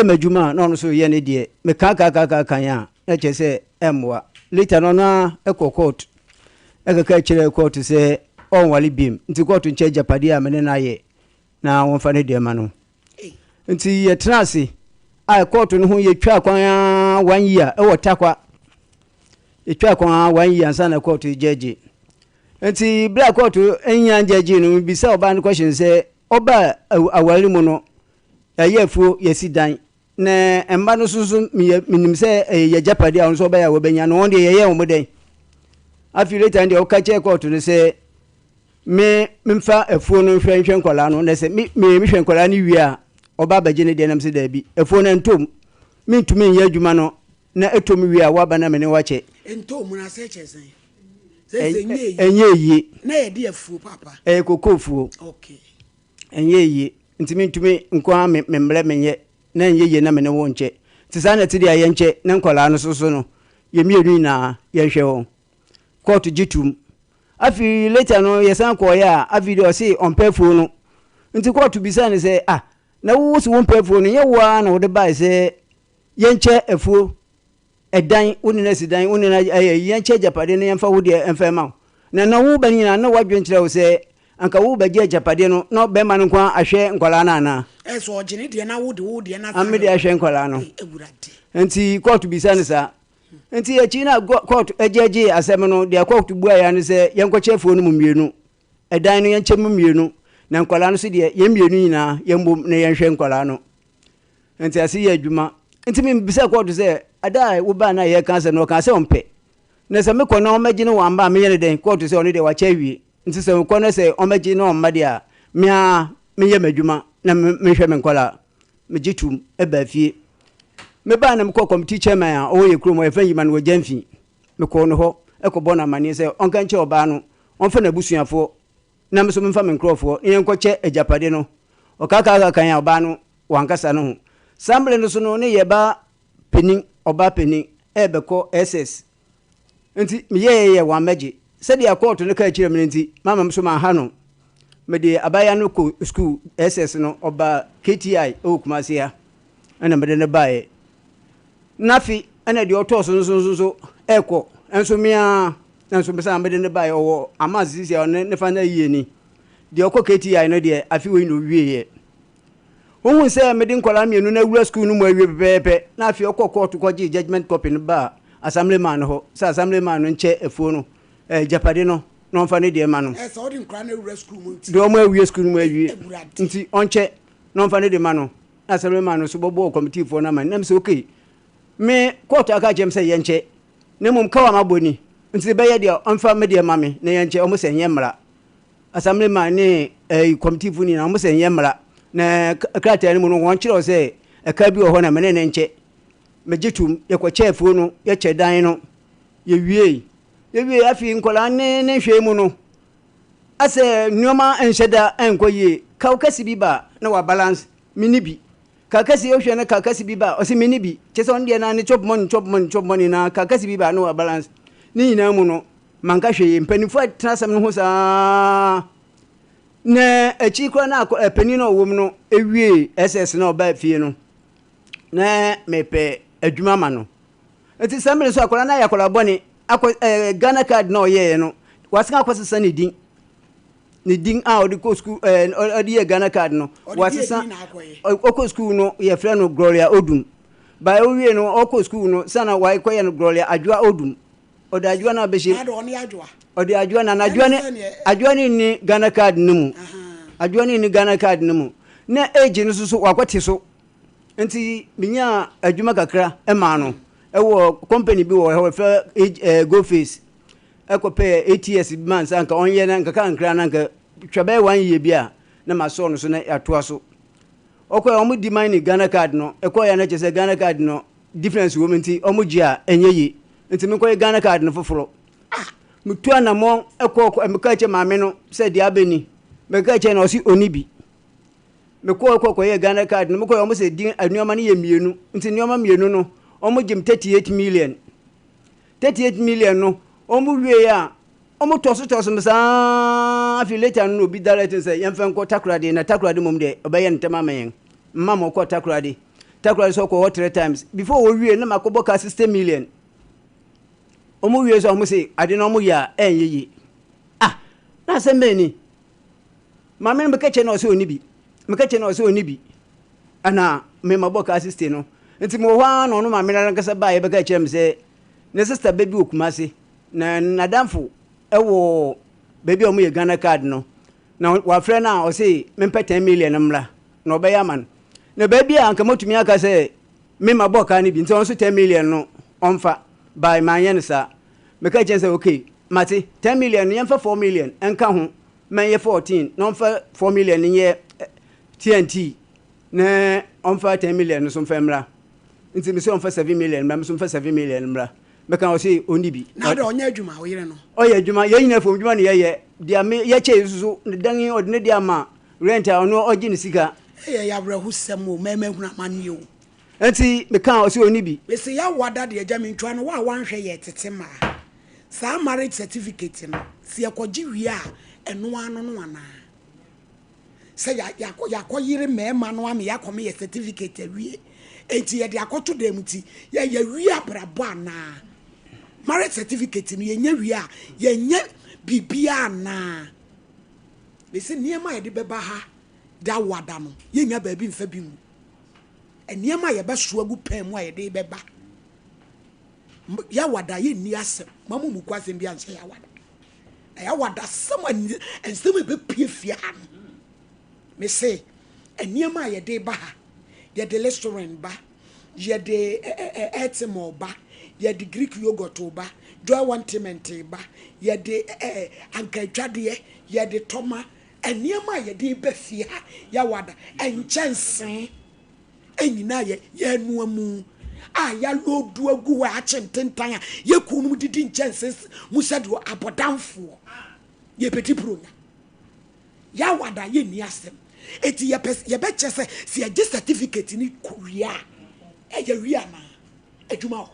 madwuma na ono so ye ne de me kan ya na chese emwa later no na ekɔ court ekaka kire court se on wali bim nti court nche japade a me na ye na won fa ne de ma no nti ye trase a court no ho ye twa kwan 1 year e wotakwa ye twa kwan 1 year ansa na court judge nti bra court enya judge no bi se oba no question se oba awali mu no ayefuo yesidan na emba no susu minim se ye japade a so oba ya wobenya no won de ye wo den affiliate and o ka che court no se me mfa afuo no hwenhwen kwala no na se me hwen kwala ni wi a oba baje ne de nam se da bi afuo na ntom me ntumi ye adwuma no na etom wi a waba na me ne wache ntom na se chesen enye yi na ye de afuo papa kokofuo okay enye yi ntumi ntumi nkwa me mre menye na enye yi na me ne wo nche tisa na ti de aye nche na nkwala no soso no ye mienu na ye hwe wo court jitum afi later no yesan ko ya afi do si on pefuo no nti court bisa ne se na wo so on pefuo no ye wa na wo de ba se ye nche afuo edan woni na sidan woni na ye nche japade ne yemfa wo de emfa ma na wo bani na wo adwenkyere wo se anka wo baje japade no na be ma no kwa ahwe nkola na na so ogene de na wo de na amede ahwe nkola no nti court bisa ne sa nti ya china court ejeje asem no de court bua ya ne se yenkɔchefuo no mumienu edan no yenche mumienu na nkola no so de ye mienu nyina yembom na yenhwe nkola no nti ase ye adwuma nti me bisa court se ada wo ba na ye kanse no kanse ompe na se me kono omagine wamba me ye den court se oni de wacha wie nti se kono se omagine no omade a me ye madwuma na mehwɛ me nkwala megye tum eba fie meba na mekɔ committee chairman a ɔyɛ kurom ɔyɛ fan yima no wɔgya mfi mekɔ no hɔ ɛkɔbɔ na amane sɛ ɔnka nkyɛ ɔbaa no ɔmfa na busuafoɔ na me so memfa me nkurɔfoɔ ne yɛnkɔkyɛ agyapade no ɔkaka kan a ɔbaa no wankasa no ho samble no so no ne yɛba penin ɔbaa penin ɛbɛkɔ ss nti meyɛyɛ wamagye sɛdeɛ akɔɔto no ka akyerɛ me nti mama m so maha no mede abaya no kɔ school ss no ɔba kti ɛwɔ kumase ha ɛna mede ne baeɛ nafi ɛna deɛ ɔtɔɔ so ɛkɔ ɛnso mea ɛnso bɛsa mede ne baeɛ ɔwɔ ama sisi a ne fa na yie ni deɛ ɔkɔ kti no deɛ afi wei no wieɛ wohu sɛ mede nkɔla mmienu na awura school no mu awie pɛpɛɛpɛ na afi ɔkɔ kɔɔto kɔgye judgment copy no ba assemblyman no hɔ sɛ assemblyman no nkyɛ afuo no japade no na ɔmfa ne deɛ ma no deɛ ɔmo awie school no mu awie nti ɔnkyɛ na ɔmfa ne deɛ ma no na assemblyman no so bɔbɔɔ committee foɔ no ama nam sɛ okay me kɔɔto aka kyɛm sɛ yɛnkyɛ na mmom kawa mabɔ ni nti bɛyɛ deɛ ɔmfa me deɛ ma me na yɛnkyɛ ɔmo sɛ nyɛ mmara assemblyman ne committee foɔ ni na ɔmo sɛ nyɛ mmara na krataa no mu no wɔn kyerɛw sɛ ɛka bi wɔ hɔ na mene ne nkyɛ megye tum yɛkɔkyɛ afuo no yɛkyɛ dan no yɛwie afi nkɔlaa ne hwɛ mu no asɛ nneɔma nhyɛ da ɛnkɔ yie kaw kɛse bi ba na wa balance mini bi ka kɛse yɛhwɛ no ka kɛse bi ba ɔsɛ mini bi kyɛ sɛ ɔno deɛ na ne chop money na ka kɛse bi ba na wa balance ne nyinaa mu no manka hwɛ yie mpanimfoɔ a tena asɛm no ho saa na akyi kora na panin no ɔwɔ mu no ewie ss na ɔba fie no na mepɛ adwuma ma no nti sɛ mmere so akɔla na yɛ akɔla bɔne akɔ Ghana card na ɔyɛɛ no wasen akɔsesa ne din a ɔde kɔ school ɔde yɛ Ghana card no wasesa ɔkɔ school no yɛfrɛ no Gloria Odum ba owie no ɔkɔ school no sana waekɔyɛ no Gloria Adwoa Odum ɔde adwoa na bɛhyɛ ɔde adwoa na adwoa ne ni Ghana card no mu adwoa ne ni Ghana card no mu na age no so wakɔte so nti minya adwuma kakra ɛma no ɛwɔ company bi wɔ hɔ fɛ go face ɛkɔpɛ ATS bi man sanka ɔnyɛ na nkaka nkra na nka twabɛ 1 year bi a na maso no so na atoa so ɔkɔ ɔmo di man ni Ghana card no ɛkɔ ya na kyɛ sɛ Ghana card no difference wɔ mu nti ɔmo gye a ɛnyɛ yi nti mekɔ Ghana card no foforo mutu anamɔ ɛkɔ meka kyɛ maame no sɛ deɛ abɛni meka kyɛ na ɔsi oni bi mekɔ yɛ Ghana card no mekɔ ɔmo sɛ din anuama no yɛ mienu nti nuama mienu no ɔmo gyem 38 million no ɔmo wie a ɔmo tɔso me saa afi later no obi direct sɛ yɛmfa nkɔ takorade na takorade mom de ɔbɛyɛ ntɛm ama yɛn mma mo kɔ takorade so kɔ 3 times before wo wie na makɔbɔ ka 60 million ɔmo wie so ɔmo sɛ ade na ɔmo yɛ a ɛnyɛ yi na asɛm bɛn ni maame no meka kyɛ na ɔsɛ oni bi ana me mabɔ ka 60 no nti mo hɔ na ɔno maame no nkasa ba yɛbɛka kyerɛ me sɛ ne sister baby okumase na nadamfo ɛwɔ baby ɔmo yɛ Ghana card no na wafrɛ na ɔsɛ mempɛ 10 million mmra na ɔbɛyɛ ama no na baby a anka motumi aka sɛ me mabɔ ka ne bi nti ɔno so 10 million no ɔmfa by manyɛ no saa meka kyerɛ sɛ okay mate 10 million no yɛmfa 4 million ɛnka ho mɛnyɛ 14 na ɔmfa 4 million no yɛ TNT na ɔmfa 10 million no so mfa mmra nti me sɛ ɔmfa 7 million mmra me so mfa 7 million mmra meka ɔsɛ ɔni bi na de ɔnyɛ adwuma ɔyere no ɔyɛ adwuma yɛ nyina fom adwuma ne yɛyɛ deɛ me yɛkyɛ so ne dan ɔde ne deɛ ama rent a ɔno ɔgye ne sika ɛyɛ yɛawerɛho sɛm o mɛma hunu amanneɛ o nti meka ɔsɛ ɔni bi bɛsɛ yɛawada deɛ agya mentwa no wo a woanhwɛ yɛ tete maa saa marriage certificate no sɛ yɛkɔgye wie a ɛnoa no no anaa sɛ yɛakɔyere mmarima no ama yɛakɔme yɛ certificate awie enti yɛde akɔto dɛm ti yɛwie abrabɔ anaa marriage certificate no yɛnya wie a yɛnyɛ bibia anaa bɛsɛ nneɛma a yɛde bɛba ha da wada no yɛnya baabi mfa bi mu nneɛma a yɛbɛsoa gu pɛn mu a yɛde bɛba yɛawada yɛnni asɛm mamu mu kɔ asɛm bi anhyɛ yɛawada na yɛawada nsɛm a ɛbɛpie fie ha no me say nneɛma a yɛde ba ha yɛde restaurant ba yɛde etimo ba yɛde Greek yogurt ba joy wantiment ba yɛde ankadwadeɛ yɛde toma eniema ye de be fie ha ya wada enchense enyina ye nuamu ya lodu agu wa achententan a ye kunu didi enchense musadu abodamfo ye petit bronya ya wada ye ni asem eti ye be chese si ye certificate ni kuria ye wi ama adwuma ho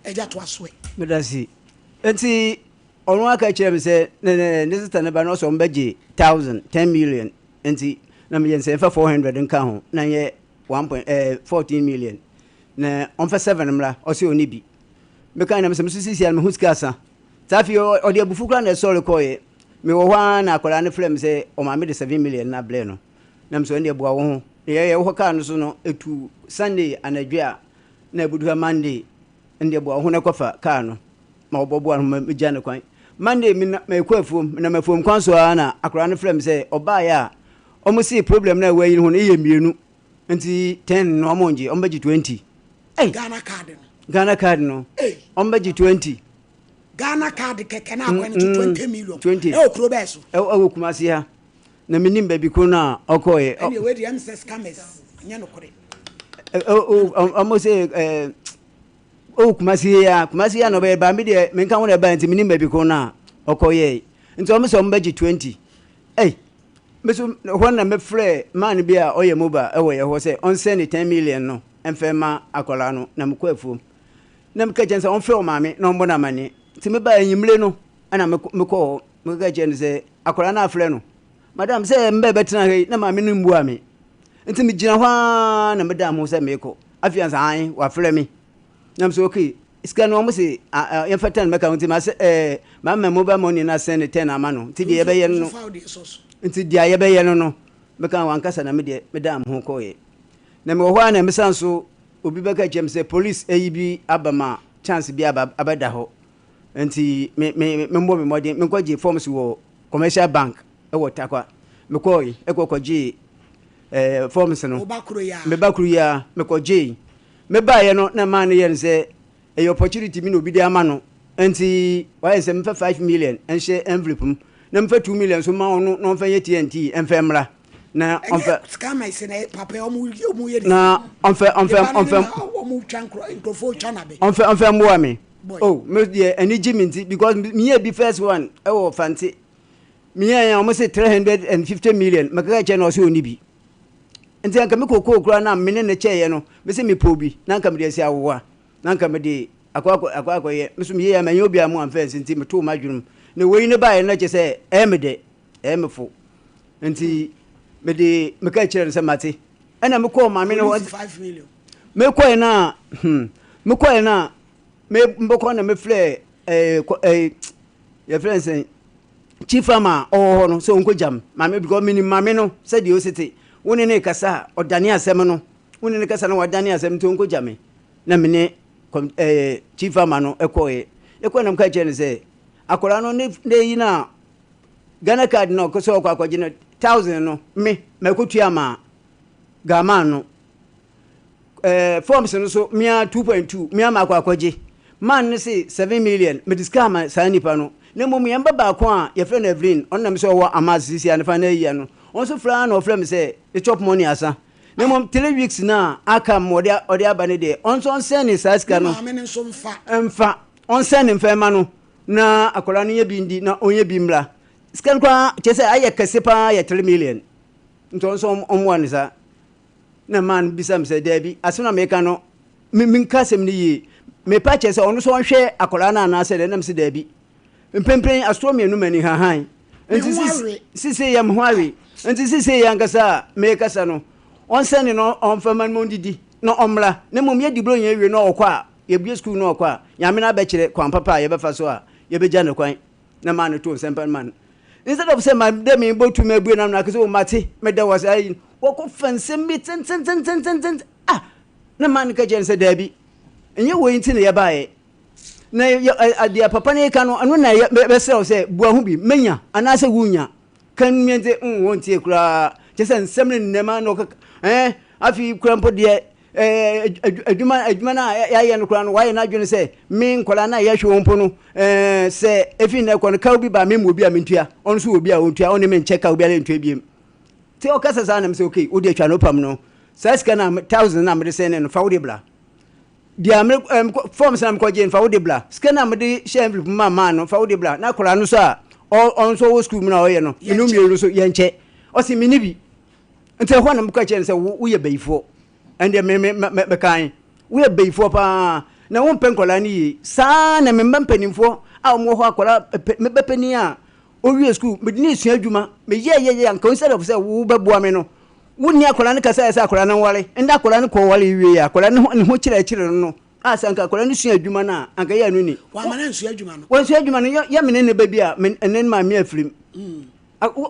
eja to asoe medasi enti onu aka kire me se ne sister ne ba no so mbeji 10 million enti na me yense fa 400 nka ho na ye 1.14 million na on fa 7 mra o se oni bi me kan na me se sisi ya me huska asa tafi o de abufu kra na so rekoye me wo hwa na akola ne frem se o ma me de 7 million na ble no na me so ne bua wo ho ye wo ka no so no etu Sunday anadwa na ebudu Monday ndi bua ho na kofa ka no ma obobo an ma jane kwan Monday me kwafuom na mafuom kwan so na akola ne frem se oba ya o mo see problem na we yi ho no ye mienu nti 10 no mo nji o mbaji 20 Ghana card no o mbaji 20 Ghana card keke na akwa ni 20 million e okro be so e kumasi ha na minim ba bi ko na okoye any we the MSS scammers nya no kore almost kumasi ya no be ba mi de me kan wona ba nti minim ba bi ko na okoye nti o mo so mbaji 20 meso honna me frɛ man bia oye moba ewo ye ho se on send 10 million no emfema akola no na mkwafuom na mkajensa on frɛ o maame na ombo na mane ti me ba enyimle no ana mekɔ mkajen se akola na frɛ no madam se mbe betena hei na maame no mbu ame nti me gina hwa na medam ho se meko afia sa an wa frɛ me na mso okay iska no mo se ye fatan meka nti ma se maame moba money na send 10 amano nti de ye be ye no nti dia ye be ye no meka wankasa na me dam ho koye na me ho na me sanso obi beka chem se police eyibi abama chance bi abada ho nti me mbo me modin me kwaje forms wo commercial bank e wo takwa me koye e kokwaje forms no me bakuru ya me kwaje me ba ye no na man ye nse e opportunity mi no bi de ama no nti wa ye se me 5 million en share envelope na mfa 2 million so ma ono no mfa ye TNT emfa mra na omfa scam ise na papa omu ye na omfa omu chankro intofo chanabe omfa mwa me oh me de ani jiminti because me ye be first one e wo fanti me ye omo se 350 million makaka che no so oni bi nti anka me kokko kura na me ne che ye no me se me pobi na anka me de sia awowa na anka me de akwa ye me so me ye ya manyo bi amu amfa nti me to madwunum ne we ne ba ye na che se emede emefo nti me de me ka kire se mate ena me ko ma me no 5 million me ko na me mboko na me fle ye friends chief farmer oh no so onko jam ma me because mini ma me no said you city woni ne kasa odane asem no woni ne kasa na wadane asem to onko jam na me ne chief farmer no ekọ na mka kire se akola no ne yi na Ghana card no ko so kwa gina 1000 no me makotua ma gama no forms no so mia 2.2 mia ma kwa kwaje man ne say 7 million me discount ma sanipa no ne mom yamba ba ko a ye friend Evelyn on na me so wo amazisi an fa na yi no on so fra na ofra me say the chop money asa ne mom 3 weeks na aka mode abane de on so on send saska no mfa on send mfa ma no na akola no ye bindi na onye bi mra scan kwa chese aye kasepa ya 3 million nto so omwan sa na man bisam se dabi asuna meka no min kasem ni yi me pa chese onu so hwe akola na na se de nam se dabi mpempren astronomy enu mani ha han nti sisi ya mhwari nti sisi ya ngasa me kasa no on send no on faman mondidi no omla ne mom ye dibro yen ewe no okwa ye bie school no okwa ya me na be kire kwan papa ye be fa so a ye be jane kwan na man to sempan man instead of say my dem in botu mebu na na kese o mate me da was ai wo ko fanse mi ten na man ka jen se dabi enye wo yin ti na ye baaye na adia papa ne ka no anu na be se o se bua hu bi menya ana se wunya kan miente won tie kura je se nsem ne nema no afi kura mpo de adwuma na ya no kura no why na adwene say me nkola na ya hwe wompo no say efi na ekọ no ka obi ba me mo obi a mentua on so obi a ontua on me nche ka obi a ntua biem te o kasa sa na me say okay wo de atwa no pam no sa sika na 1000 na me de say no fa wo de bla dia me forms na me ko je fa wo de bla sika na me de share envelope ma no fa wo de bla na kora no so a on so wo school na o ye no enu mienu so ye nche o si me ni bi nte ho na me ko che say wo ye bayifo ande me kan we beifo pa na won penkola ni sa na me mpanimfo a mo ho akola me bepani a o wie school me ni sua adwuma me ye anka instead of say wo beboa me no wo ni akola ne kasa esa akola ne wale nda akola ne ko wale wie ya akola ne ho kire no asa anka akola ne sua adwuma na anka ya no ni wa ma na sua adwuma no wo sua adwuma no ya me ne ba bia enen ma me afirim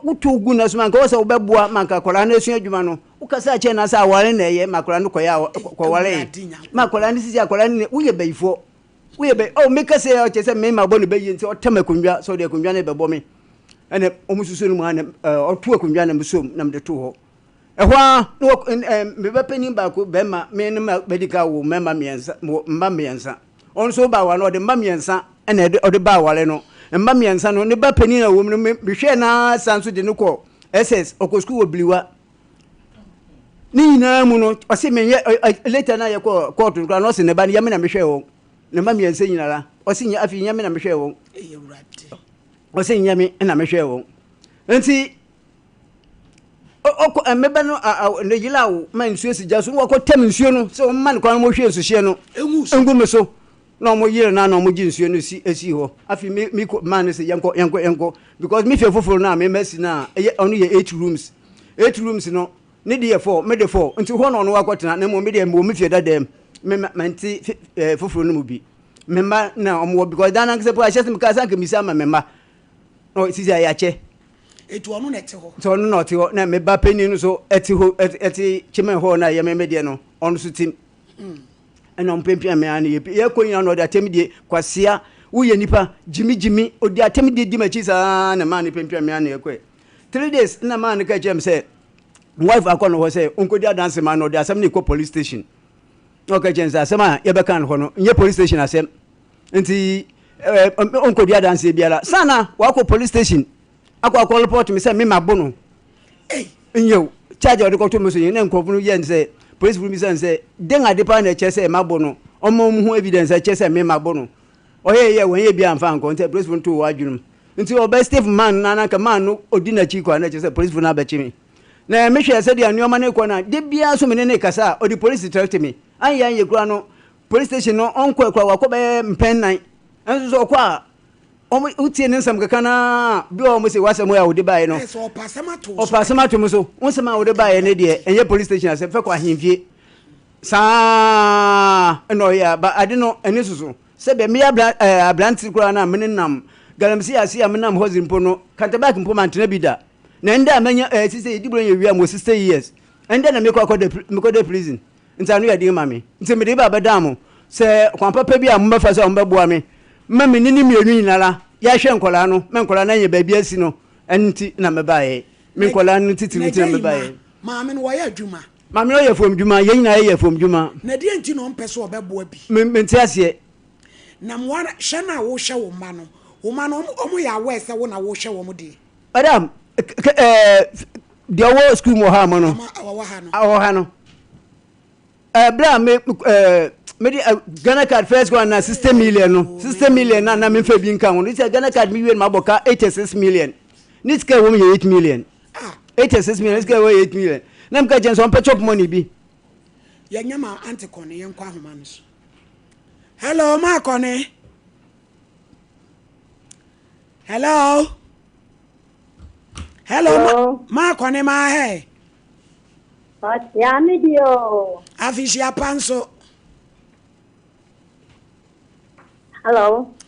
wutu gu na suma nka wo se wo beboa manka akola ne sua adwuma no ukasa che na sa wale na ye makola no koya ko wale makola ni sisi akola ni uye beifo uye be o me kase o che se me ma bo no be yin se o tama kunwa so de kunwa na be bo me ene o mususu no mu ana o tu kunwa na musom na me to ho ehwa no me be panin ba ko be ma me ne medical wo me ma miensa mba miensa on so ba wa no de mba miensa ene o de ba wale no mba miensa no ne ba panin na wo me hwe na sanso de no ko ss okosku wo bliwa ni na mu no o se me later na ye ko court no no se ne ba ne yame na me hwe wo ne ma miensa nyina la o se nya afi yame na me hwe wo o se nyame na me hwe wo enti o mebe no ne yila wo man nsuo si jaso wo ko tem nsuo no se o man ko mo hwe nsuo no engu me so na mo yire na na mo gi nsuo no si esi ho afi mi man se yenko because me fe foforo na me mesi na onu ye 8 rooms no ne de 4 me de 4 nti ho no no wakotena na mo me de mo me fie dadam me manti foforo no mu bi memba na omo because dan an se po a chese me ka san ke misa ma memba no sisi ya che etu onu na te ho so onu na te ho na me ba pani no so eti ho eti chimen ho na ye me de no onu so tim ena mpempia me an ye konya no de atem die kwasea wo ye nipa jimi odi atem die di machi sa na man pempia me an ye kwe 3 days na man ka chem say wife akọ no ho say onko dia dance man no de asem ni ko police station okay chem say asem a ye be kan ho no nye police station asem nti onko dia dance biara sana wa ko police station akọ report me say me mabono nyo charge o de ko to me so yen na nkofu no yen say police for me say den adepa na che say mabono omo mu evidence che say me mabono oye won ye bia amfa nko nti police for to wa dwunum nti o best man na ka man no odina chi kwa na che say police for na ba chi me na me hwe say dia nyoma na ko na de bia so me ne kasa o di police direct me an yan ye kura no police station no onko ekura wa ko be mpen nan enso so kwa o utie ne nsam kaka na bi o mo se wasem ya odi bae no so opasama to mo so onsema odi bae ne de enye police station ase fe kwa himfie sa no ya ba ade no ene susu se be me abranti kura na me nam galamsi ase ya me nam hozimpo no kantabak mpo mantena bida na nda amanya sise edibro ye wi am 60 years nda na me ko de prison nta no ya di mame nti me de ba badam se kwan papa bi am bafa se on beboa me mame nini mienu nyinala ya hwe nkola no me nkola na nye baabi asi no enti na me bae me nkola no titiri na me bae mame no ya adwuma mame no ye fom dwuma ye nyina ye fom dwuma na die enti no mpese obeboa bi me ntiase na mwana hwana wo hwe wo ma no omo ya we se wo na wo hwe wo mo de madam the wo school mo ha mo no awo ha no bra me di Ghana card first one na 60 million no 60 million na me fa bi nkan ho this Ghana card me wen maboka 86 million this guy wo me 8 million 86 million this guy wo 8 million na mka jen so on chop money bi ya nyama antikone yen kwa homa no so hello ma kone hello ma kone ma he ya mi dio afisia panso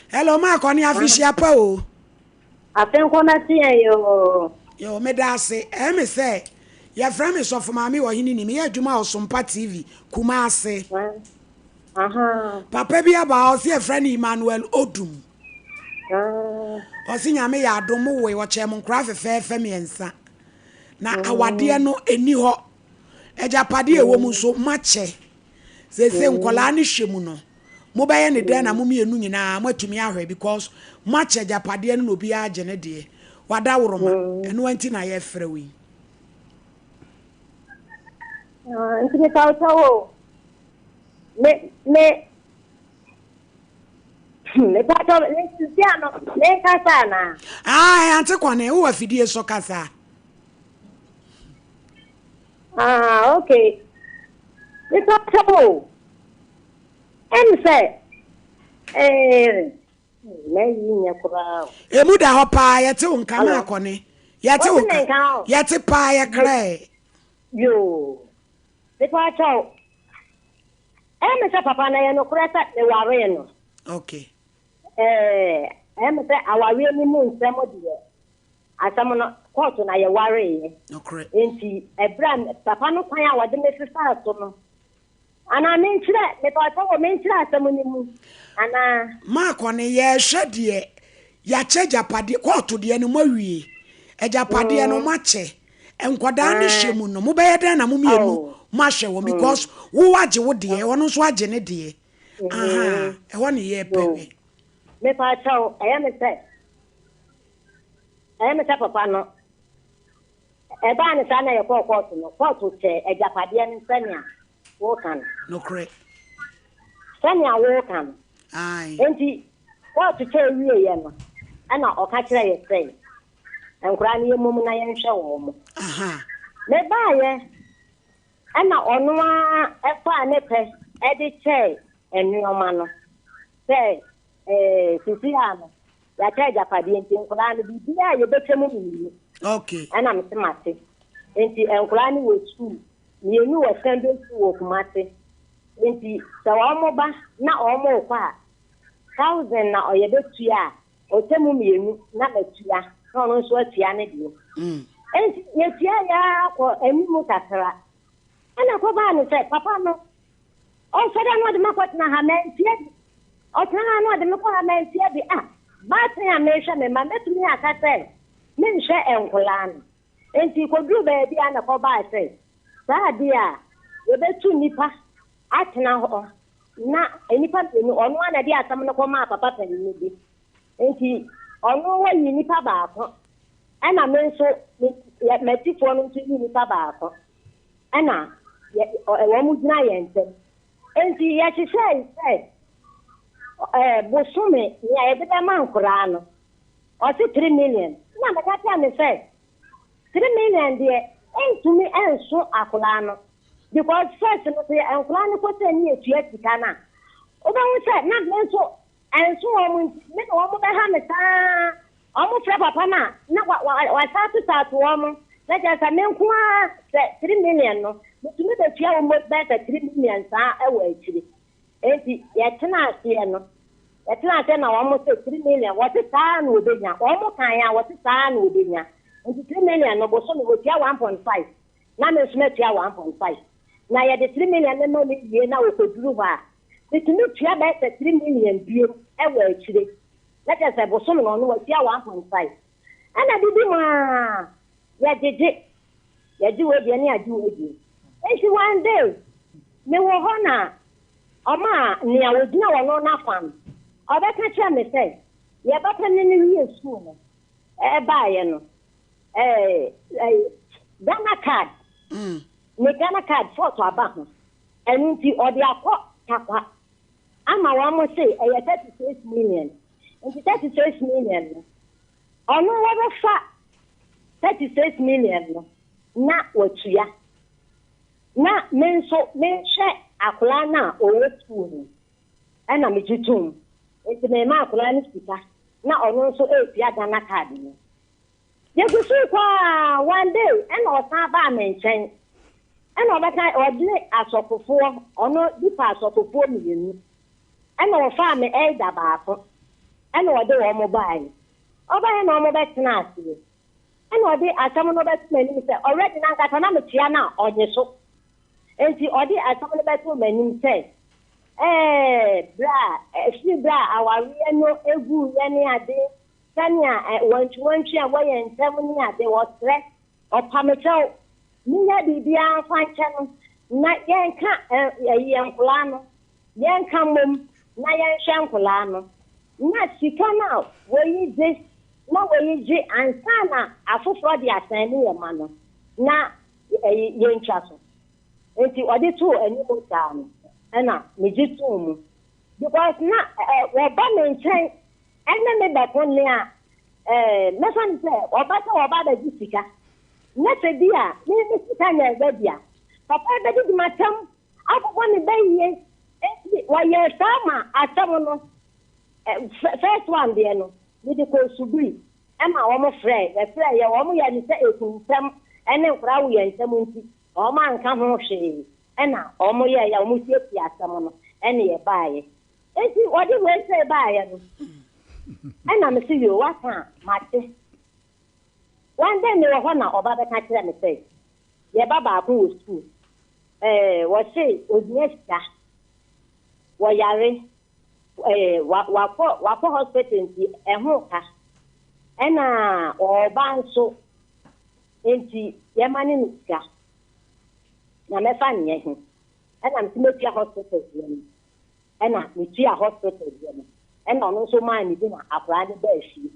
hello ma kone afisia pa o afen ko na tie yo me da se me say ya fra me so for ma me Ohenini me adwuma o Sompa TV kuma ase papa bi aba o se fra ni Emmanuel Odum o se nyame ya adom we wo chem nkra fefe miensa na awade no eni ho ejapade ewo mu so mache Say nkola ni hwemu no. Mo baye ne den na mo mienu nyina matumi ahwe because match ajapade no obi agye ne de. Wada woroma. Eno anti na ye frɛ wi. Ntimi tawo. Me pato le siano le kasa na. Ante kwane wo afidie so kasa. Okay. Me pato. Say me kura. Emu da ho pa yete unka na akone. Yete unka. Yete pa ya krai. Yo. Me pato. Me say papa na ye no kura ta le ware no. Okay. Me say aware ni mu nsemo de. Asamo no court na ye ware ye. Okay. Enti ebra papa no kwan a wode me sisa so no. Ana menchira me papa wo menchira asamo ni mu. Ana ma kone ye hwede ya che japade court de no mawie. Ejapade no mache. Enkoda ne hwemu no mo beye den na mo mienu ma hwe wo because wo wage wo de wono so age ne de. Aha, e ho ne ye pewe. Me pa chao, me say papa no. E ba ne sa na ye court no. Court che ejapade ne sania wo kan. No correct. Sania wo kan. Ai. Enti court che wie ye no. Ana o ka kire ye say. Enkura ne mum na ye nhwe wo mo. Aha. Me ba ye. Ana ono a efa ne pe e di che enuoma no. Say sisi ano. Ya che japade enti enkura ne bibia ye betemu mi. Okay. Ana mtemate. Enti enkura ne wo school. Mienu wo Sunday school wo kumate. Enti sa wo mo ba na o mo kwa 1000 na oyebetua otemu mienu na betua na ono so atua ne de. Enti yetua ya ko enimu kakra. Ana ko ba ne se papa no o se da no de makot na ha mentie. O tana no de makot ha mentie bi ba tin a me hwe me ma metumi akase. Me nhwe enkola no. Enti ko dru ba bi ana ko ba se. Sa dia we betu nipa atena ho na enipa ni ono ana dia asam no ko ma papa pani bi. Enti ono wa yi nipa ba ko. Ana me nso metifo no nso yi nipa ba ko. Ana wo mu gina ye ntem. Enti ya chise bosume ya ebe ba man kura no. O si 3 million. Na me ka tia me say 3 million de entumi enso akola no. Because first no say akola no ko say ni etua tika na. Oba hu say na me nso enso wo mu me no wo be ha me ta. Omo fra papa na wa start wo mu. Na just me nko a 3 million no. Mutumi be tua wo mo be 3 million sa e wa akiri. Enti ya tena ase no. Ya tena ase na wo mo say 3 million wo ti ta na obenya. Wo mo kan ya wo ti ta na obenya. Enti 3 million no bo so me go tua 1.5. Na me so me tua 1.5. Na ya de 3 million na no me die na wo koduru ho a. Mutumi tua be 3 million bio e wa akiri. Let us say bo so me no wo tua 1.5. Ana bibi ma ya jeje. Ya ji we bi ani aji we bi. Enti one day me wo ho na Oma ni awodina wono na fam. Obeka chia me say, ye bata ni wie school no. Ba ye no. Ghana card. Me Ghana card photo aba ho. Enti odi akọ takwa. Ama wa mo say 36 million. Enti 36 million no. Ono wo be fa 36 million no. Na wotua. Na menso menhwe akola na owo school na me jitum enti me ma akola ni sika na ono nso efia Ghana card ni ye gusu kwa one day na osan ba me nchen na obeka odle asokofo ono dipa asokofo mienu na ofa me elda baako na ode wo mo bai oba na mo betena ase na ode asam no betena ni se already na nkata na me tia na onye so enti odi asamle beto manim say bra awari no egu ye ne ade tania wanchi a waye ntem ni ade wo stress o pamecho ni ya bibia fanche no na yɛnka yɛnkola no yɛnka mom na yɛnhwɛ nkola no na sika no wɔyi gye na wɔyi gye ansa na afoforɔ de asan ne yɛ ma no na yɛntwa so nti ɔde too anim saa no ɛna megye too mu because na wɔba me nkyɛn ɛne me bɛko ne a mɛfa no sɛ wɔba bɛgye sika na sɛ bi a me sika na ɛbɛ bia papa bɛde de matam akokɔ ne bɛyie nti wɔyɛ saa ma atam no first one deɛ no mede kɔ subiri ɛma wɔn frɛ yɛ wɔn yɛ ne sɛ ekunsɛm ɛne nkora wo yɛ nsɛm nti wɔn anka ho hwee ɛna wɔn yɛ wɔn siesie asɛm no ɛne yɛ baayɛ nti wɔde wɔn sɛ baayɛ no ɛna me si yɛ waka mate one day ne wɔ hɔ na ɔba bɛka kyerɛ me sɛ yɛba baako wɔ sukuu wɔse odia sika wɔyare wakɔ hospital nti ɛho ka ɛna ɔba nso nti yɛma ne no sika na mɛfa neɛ ho ɛna mete mɛtua hospital deɛ no ɛna metua hospital deɛ no ɛna ɔno nso maa ne bi na akwaraa ne baa fie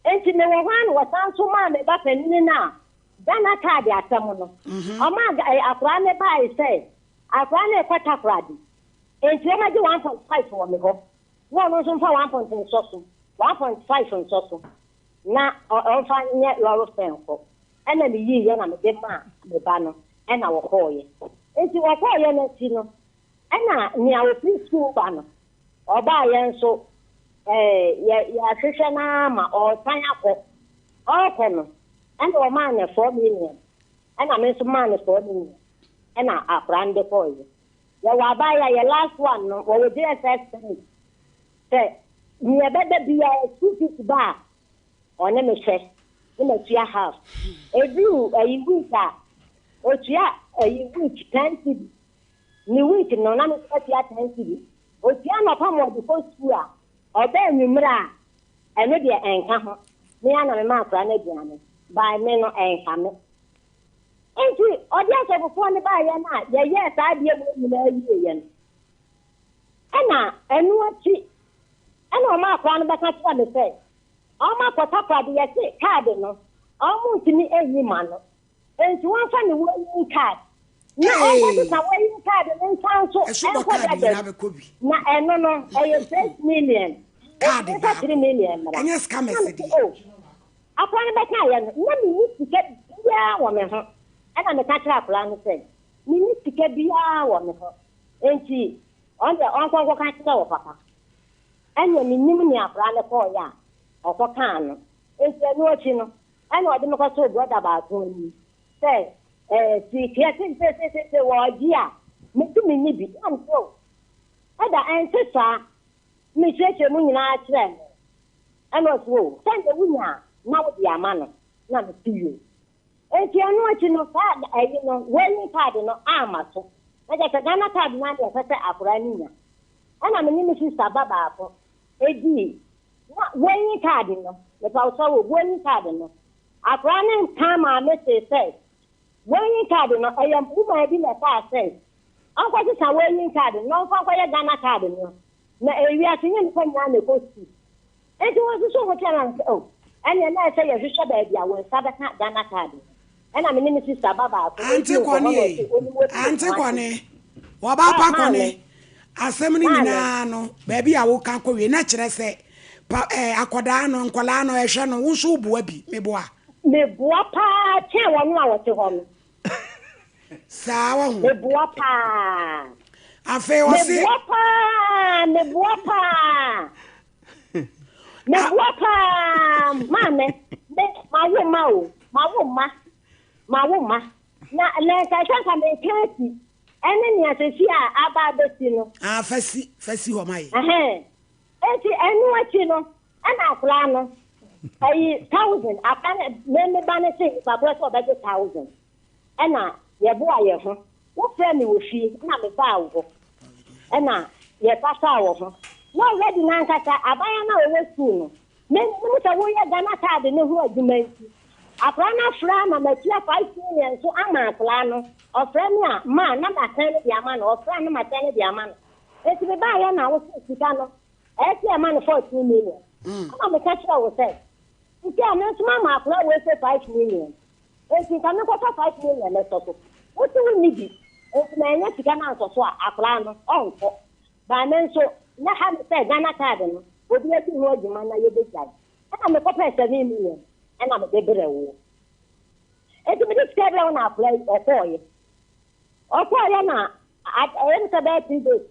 nti mewɔ hɔ a na wɔsan nso maa me ba panini no a Ghana card asɛm no ɔma akwaraa ne baa sɛ akwaraa ne ɛkɔta korade nti ɛmagye 1.5 wɔ me hɔ na ɔno nso mfa 1.5 nsɔ so na ɔmfa nyɛ lɔre fɛn kɔ ɛna meyiyɛ na mede maa me ba no ɛna wɔkɔɔyɛ nti wɔkɔɔyɛ no akyi no ɛna nea wɔfiri sukuu ba no ɔbaayɛ nso yɛahwehwɛ no ama ɔsan ɔkɔ no ɛna ɔmaa ne 4 million ɛna me nso maa ne 4 million ɛna akora no de kɔɔyɛ yɛwɔ abaayɛ yɛ last one no wɔwɔ DSS 3 sɛ nea ɛbɛda biara 250 ba a ɔne me hwɛ ne matua half ɛduru week a otua week 10 cedi ne week no na metua 10 cedi otua nɔpa ma ɔde kɔ sukuu a ɔbɛɛ nwummerɛ a ɛno deɛ ɛnka ho me ana me ma akora no aduane baa me no ɛnka me nti ɔde asɔfofoɔ no baayɛ no a yɛyɛɛ saa deɛ mu nyinaa yieɛ no ɛna ɛno akyi ɛna ɔma akora no bɛka kyerɛ me sɛ ɔma akɔta prade yɛse kaade no ɔmo ntumi ɛyi ma no nti wɔmfa ne wɔyi card na ɔnkɔte sa wɔyi card ne nsa nso ɛnkɔ dada na ɛno no ɛyɛ 6 million card 3 million mmara ɛnyɛ scammers di akora no bɛka yɛ no na menni sika biara wɔ me ho ɛna meka kyerɛ akora no sɛ menni sika biara wɔ me ho nti ɔnkɔnkɔ ka kyerɛ wɔ papa ɛnyɛ mennim ne akora no kɔɔyɛ a ɔkɔkaa no nti ɛno akyi no ɛna ɔde me kɔtoo brɔda baako ani sɛ sikia sɛ wɔgye a metumi nni bi amso ɛda ɛnse saa mekyerɛkyerɛ mu nyinaa kyerɛ me ɛna ɔso o sɛnde wonya a na wode ama no na metuyo nti ɛno akyi no saa ɛyi no wɔyi card no ama so na kyɛ sɛ Ghana card no adeɛ ɛsɛ sɛ akora no nya ɛna mene me sista ba baako ɛdii na wɔyi card no mepa wo sɛ wo wɔyi card no akora ne nka maa mese sɛ wɔyi card no ɛyɛ mpoma bi na ɛfa sɛ ɔnkɔ sesa wɔyi card no ɔmfa nkɔyɛ Ghana card no na ewiase nye nipa nyinaa na ɛkɔ si nti wɔn nso wɔn kyerɛ na sɛ o ɛnna na ɛsɛ yɛhwehwɛ baabi a wɔn nsa bɛka Ghana card ɛna mene me sista ba baako ante kɔne wɔba pa kɔne asɛm no nyinaa no baabi a woka kɔwie na kyerɛ sɛ akɔdaa no nkɔlaa no ɛhwɛ no wo nso woboa bi meboa paa kyɛn wɔn a wɔte hɔ no saa wɔ ho meboa paa afei wɔse meboa paa maame mawo ma na lɛnkasanka mekasi ɛne neasɛsi a aba abɛsi no fasi hɔ ma yɛ enti ɛno akyi no ɛna akora no ayi 1000 aka meme ba ne se paporɛ sɛ ɔbɛgye 1000 ɛna yɛboa yɛ ho wofrɛ me wɔ fie na mebaa wo hɔ ɛna yɛkasa wɔ ho na ɔrɛdi nankasa abaya na ɔwɔ sukuu no memu sɛ woyɛ Ghana card ne ho adwuma nti Akrana frama matia 5 million so ama akrano. Ofrani a ma na matene di ama no ofrani matene di ama no. Eti be ba ya na wo sika no. Eti ama no 14 million. Ama me catch wo say. Iti ama so ma akra we say 5 million. Eti kan ko 5 million le so so. What do we need? Eti na nya sika na so so akra no onko. Ba men so na ha say Ghana card no. Obi eti no adwuma na ye be jai. Ama me ko pay 7 million. Ana me debere wo. Eti me dis kebra na apply e Okoye na I say that 3 days.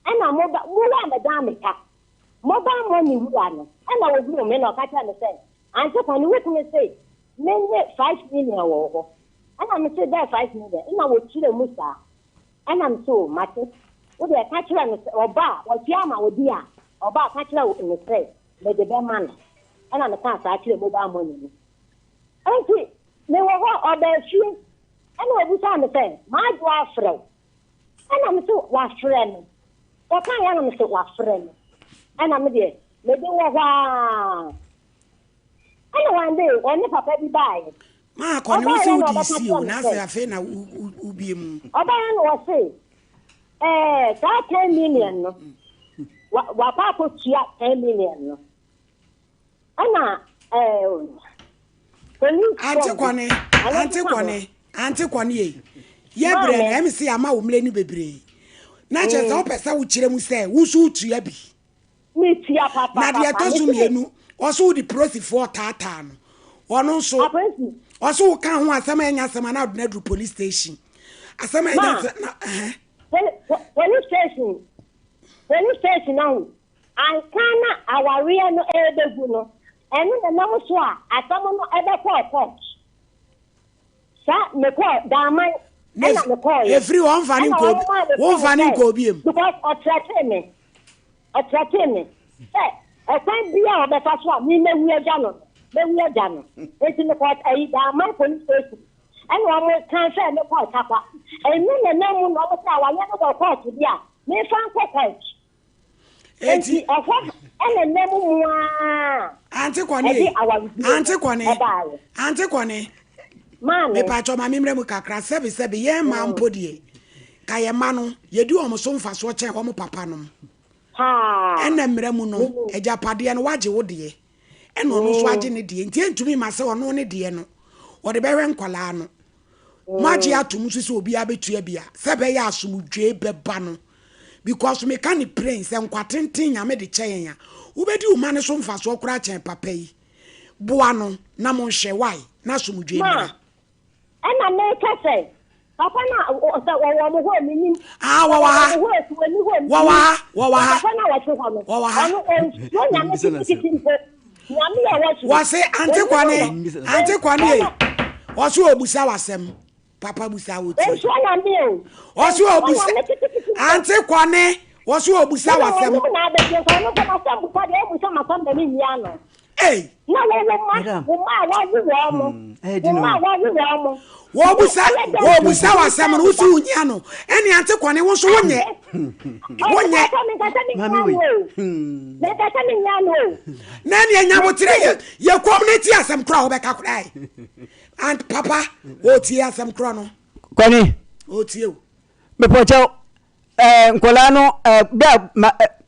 Ana mo wa me da me ka. Mo ba mo ni wura no. Ana wo bi me no ka tell me say. Anti ko ni wait me say. Me 5 million wo ho. Ana me say that 5 million. Ina wo chire musa. Ana me so mate. Wo de ka chire no oba, wo tia ma wo dia. Oba ka chire wo me say. Me de be man. Ana me ka sa chire mo ba mo ni. Anti me wo ho oba fi. Ana wo busa me say, "Ma do afro." Ana me so wa frɛ. O kan ya na me so wa frɛ. Ana me de wo wa. Ana one day, when papa bi buy. Ma ko ni wo se wo di si o na se afi na ubi mu. Oba ya no wo se. That 10 million no. Wa pa ko tia 10 million no. Ana Ante kwani ye bre na MC ama wo mle ni bebre na che se opesa wo kire mu se wo su tua bi ni tia papa na de to so mienu wo so di prosi for tata no wono so wo so kan ho asema enya asema na do na do police station asema enya na police station now an kana aware no ebegu no enu na nam so a asama no ebe court sa me ko da man na me ko every one vanning ko biem because o threaten me say e kan bia o be fa so a mi me wu eja no eti me ko ai da man police station and one more can say me ko takwa enu na namu no o say wa ye no ko court bia me fan ko court eti ofo ene namu mua ante kwani me pacho ma mimre mu kakra sebe ye ma mpodie ka ye ma no ye di omo so mfa so che omo papa no ena mre mu no ejapade no waje wo de ena ono so age ne de nti entumi ma se ono ne de no wo de behwe nkwala no maji atum so obi abetua bia sebe ya asomdwe beba no because me kan prince enkwatenten nya me de chen ya wo bedi o ma ne so mfa so kura chen papa yi boa no na mo hwe wai na asomdwe bia ana me ka say papa na wo mo ho mi nim wa papa na wa ho no no nya me tikitin ko nya me ya wa say ante kwane wo so obusa wasem papa busa wo ti so na me wo so obusa ante kwane wo so obusa wasem na be je so no ko ma sam ko de obusa ma sam de mi ya no na wo wo busa wasem no so unya no ene ante kwane wo so wonye na ne nya botre ye community asem kra wo be ka kra and papa wo tie asem kra no kwani o tie me pocho nkola no bia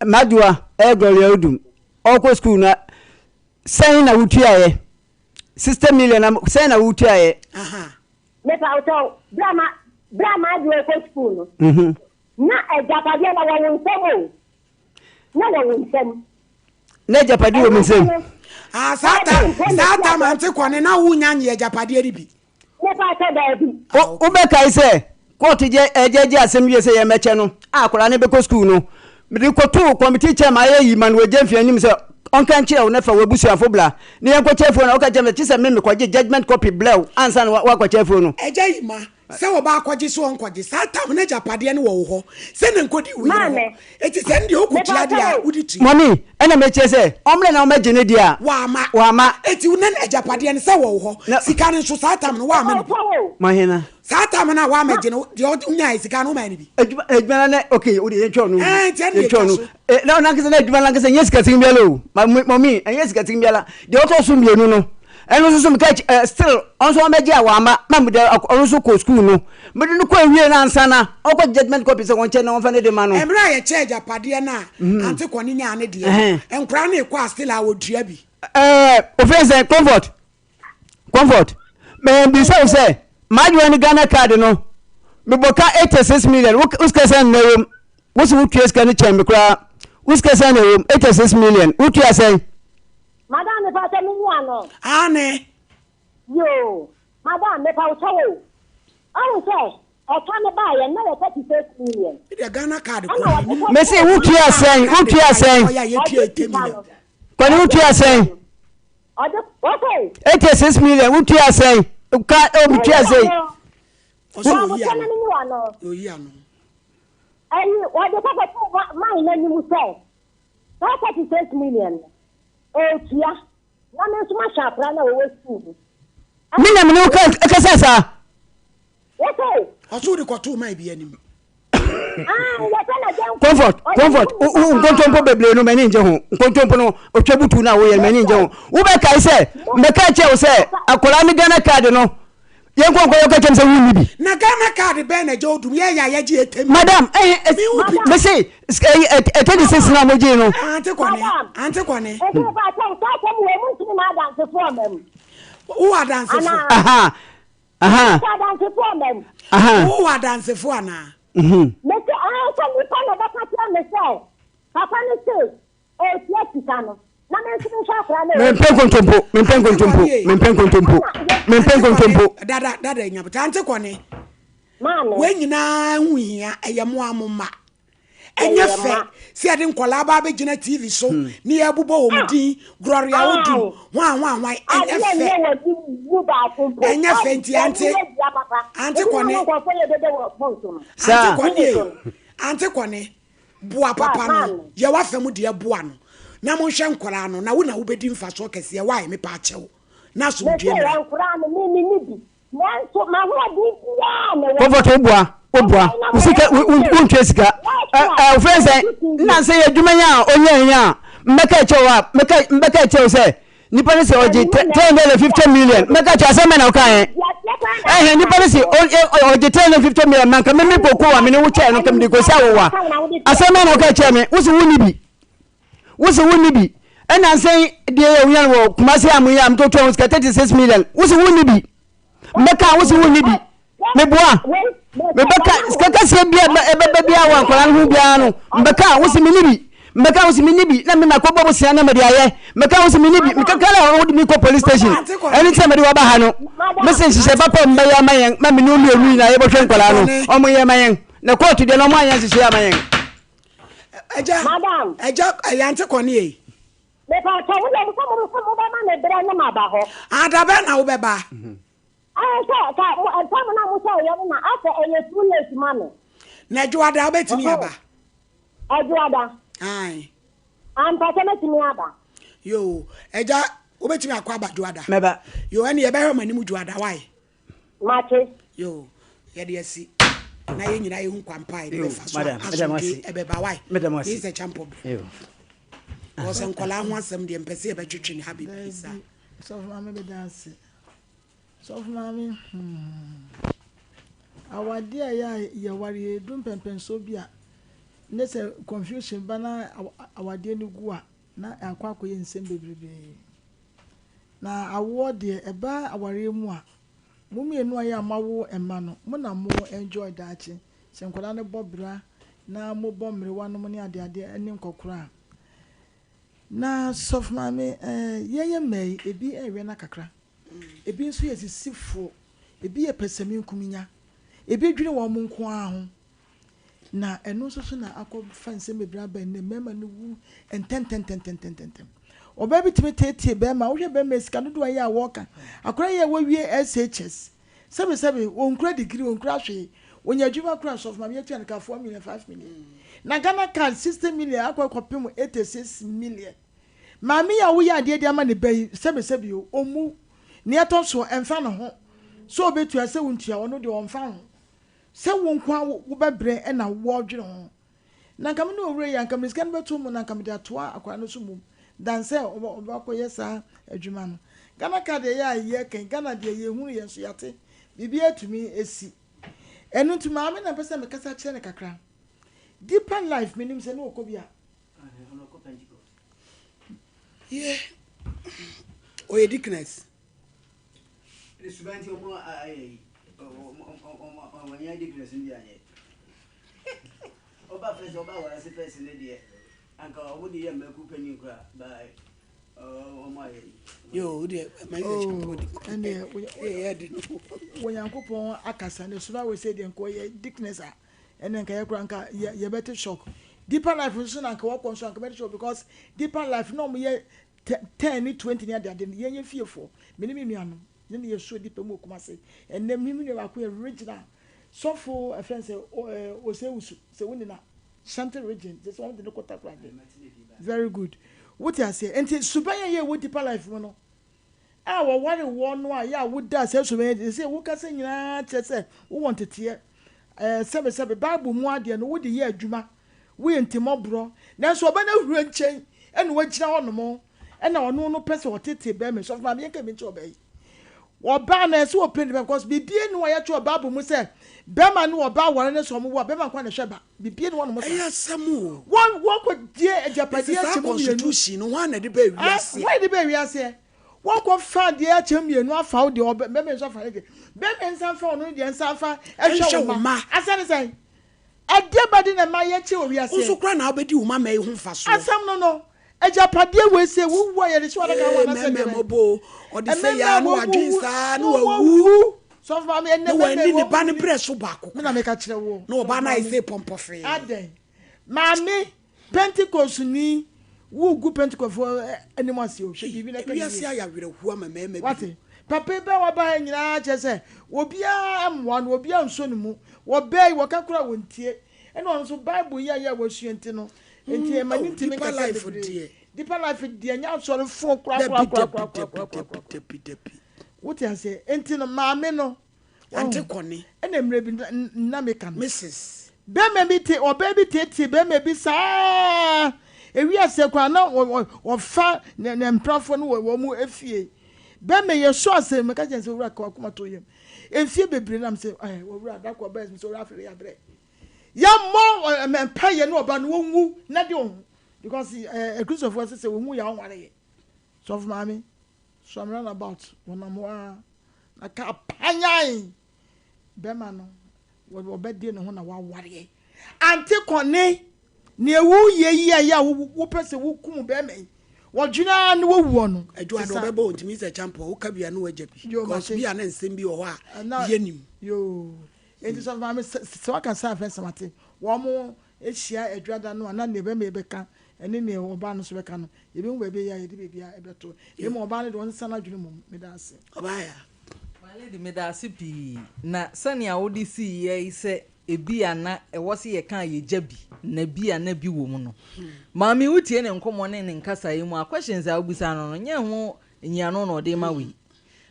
madua gloria odum oko school na sen na wutuaye 60 million sen na wutuaye me pa auto brama do oko school no na ejapade na wo nsemo na wo nsem na ejapade wo nsem sata mante kwane na wunya nye ejapade ribi me pa ta da bi o be kai se court je asem wie se ye meche no akora ne be ko school no me ko to committee chairman ayi man we je mfianim se onkan kire na fa wabusuafo bla ne yanko chefo na okaje me tise me kwaje judgment copy blow ansa na wakwa chefo no eja yima se wo ba kwaje so onkwaje satam na japade ne wo ho se ne nkodi wi eti se ndi okutia dia uditi mami ena me che se omre na o meje ne dia wa ma eti unen ejapade ne se wo ho sika ne so satam no wa ma mahina satam na wa meje no de unya sika no ma ni bi ejuma na okay o de yencho no na na nkese na ejuma na nkese nyesika timbialo mami anyesika timbiala de o to so mienu no eno so me catch still onso meje awama mamuda onso ko school no me do ko awie na ansa na okọ judgment copy se wonche na wonfa ne de ma no emra ye charge apade na ante kwani nya ne de enkra na ekwa still awodua bi offense comfort me be say majo ni Ghana card no me boka 86 million uska say na wom wosi wutu eska ne chem kra uska say na wom 86 million wutu asay madam me pa se mi ano ane yo madam me pa uchawo awu say o kan ba ye na 36 million the Ghana card me say wutu asay oya ye tu 8 million kwani wutu asay okay 86 million wutu asay ka o wutu asay oyi ano ayi o de papa to mai na ni mu say 36 million tia na me so ma shapra na wo school mina me no ka sasa okay oso de kwato mai bi anim comfort nkontompo bebre no mani nje ho nkontompo no otwabutu na wo ye mani nje ho wo be kai se me ka che wo se akola ni Ghana card no ye nkonko yo ka chem se wuni bi na Ghana card be na jodum ye ya ji etem madam me say 36 na moji no ante kwane e ko ba ta mo mu ntini ma dance for mem who dance for dance for mem who dance for ana me say so mi pa na ba ka me say papa ni say o tia tikano na me ntini sha fra na me penko ntompo dada nya but ante kwane mama we nyina hu hia eyemo amoma enye fe si ade nkola ba be gina TV so ni ebubo wo mudin gloria odum hwan enye fe nti ante kone bua papa no ye wa fa mu de bua no na mo hwe nkola no na wo na wo bedi mfa so kese ye wa me pa achewo na so dwe obua usika untwe sika friends na say adwuma nya onye nya mbeka chewa say nipa ne say oje 350 million mbeka chewa say na okan nipa ne say oje 350 million manka me poku wa me ne wo che no kam de ko sa wo wa asema na okan che me wusi wuni bi ena say de ye wo kumase amuya am to 36 million wusi wuni bi mbeka wusi wuni bi meboa mebeka skaka se bia ebebe bia wa nkola hu bia no mbeka wo se minibi na me makobo bo sia na me de aye mbeka wo se minibi mekakala wo de mi ko police station anytime me de wa ba ha no message se papa mba ya mayen ma me no lu na ye bo hwe nkola no omo ye mayen na court de no mo ayan se ya mayen eja ayante kone e me pa to wo de ko mo ba ma me bra na ma ba ho adabe na wo be ba na mo so yo na ase eye too late mama na juada obetimi aba ajuada ai am pa se metimi aba yo eja obetimi akwa aba juada meba yo ene ye be hwe mani mu juada why mache yo ye de asi na ye nyina ye hu kwampa e be fa so madam e be ba why madam is a champion yo o se nkola ho asem de mpese e be twetwe ni habi bisa so mama be dance so mama awade ya wari dum pempen so bia ne se confusion bana awade ni gu a na akwa akoye nsem bebrebe na awode eba aware mu a mumienu ayi amawo ema no mo na mo enjoy daachi se nkola ne bobra na mo bomre wanom ne ade ene nkokora na sof mame yeye mai ebi ewe na kakra ebi nso ye sisifo ebi ye pesami nkuminya ebi dwine wo nko aho na eno so na akọ fanse mebra ba ne mema ne wu enten oba bitime tete be ma wo hwe be mesika no do ayi a woka akora ye wawie SHS sebe wonkura degree wonkura hwe wonya adwuma kura sof mame yetu an ka 4 million 5 million na Ghana card 60 million akọ kopem 86 million mami ya wo ya ade ama ne bai sebe omu ne eto so emfa no ho so obetu ase wontua wono de wonfa ho se wonkwa wo bebre e na wo dwene ho na kam no owre ya kam sika no betu mu na kam de atoa akwa no so mu dan say obakoye sa adwuma no Ghana card ye ken Ghana de ye hunu ye so yate bibi atumi esi enu tuma ame na pese me kasa kire ne kakra deeper life minim se no okobia yeah oye dickness the subanti omo wanya dickness ndi anye oba first oba wala se first ne de anka wodi ye maku panyin kra by yo de my and when yankopon akasa ne suba we say de nko ye dickness a ene nka ye kra nka ye better shock deeper life so na nka work on so nka better shock because deeper life no ye 10 20 ne ade ye fiefo minimi nuano ne ye so deeper mu kumase ene mimi ne ba ko original so for a friend say o say usu say wonina Shanty region this one the kota kra very good what you say enti subanya ye wo deeper life mo no a wo ware wo no a ya wo da say subanya say wo ka say nyina che say wo want tie sebe bible mu ade no wo de ye adwuma wo ntimo bro na so oba na huru nchen ene wo gina ho no mo ene ono no pese otete be me so ma me nke me nche oba yi oba na so open because bibie no ya che bible mu say bema no oba ware ne so mo wo bema kwa na hweba bibie no no mo say asamu wo ko die ejapade achemu constitution no wan na de ba wiase why de ba wiase wo ko fa de achemu no afa wo de bema so afa de bema nsan fa no de nsan fa ehwe wo ma asane say ade bade na ma ye che wo wiase so kra na obedi wo ma mai hu fa so asam no ejapade we say wo wo ye de so da ka wa na say de mobo o de say ya no adwin sa no awu so for me enne me ni ba ne presso ba ko me na me ka kire wo no ba na say pompo fe aden mami Pentecost ni wo gu Pentecost for animasi o hwe bibi na ka bi ase ya were hu ama me what papa be wa ba nyina che se obia amwa no obia nso ne mu wo be wo ka kura wontie ene on so bible ya wo suente no enti e mani ntimi ka life die deeper life die nya so fo kura what you say enti no maame no ante koni ene mre bi na me kan Mrs. be me bi te o be bi te be me bi sa ewi ase kwa na o fa ne mprafo no wo mu efie be me ye so ase me ka jense wura ka kuma to yem efie bebre na me say wo wura da ko be me so wura afere ya bre ya mo me pa ye no oba no wonwu na de on because a Christopher say wonwu ya onware ye so of mami so I'm run about when I'm na ka panyan be ma no wo be de no ho na wa ware ante kone ne wu ye ya wo pese wo kum be me wo dwuna no wo wu no adwa do be bo ntimi se champo wo ka bia no wajabi because bia na nsem bi wo ho a yenim yo enti so mami so aka sa fe samate wo mo ehia adwada no na ne be me be ka ene ne oba no so be ka no ye be hu be ya ye de be bia e beto e mo oba ne do nsa na dwene mum me da ase oba ya lady me da ase pi na sania wo di si ye se ebi ana e wo se ye kan ye jabi na bi ana bi wo mu no maami wutie ne nkomo ne nkasa yi mu a questions a obisa no nye ho nyia no no de ma wi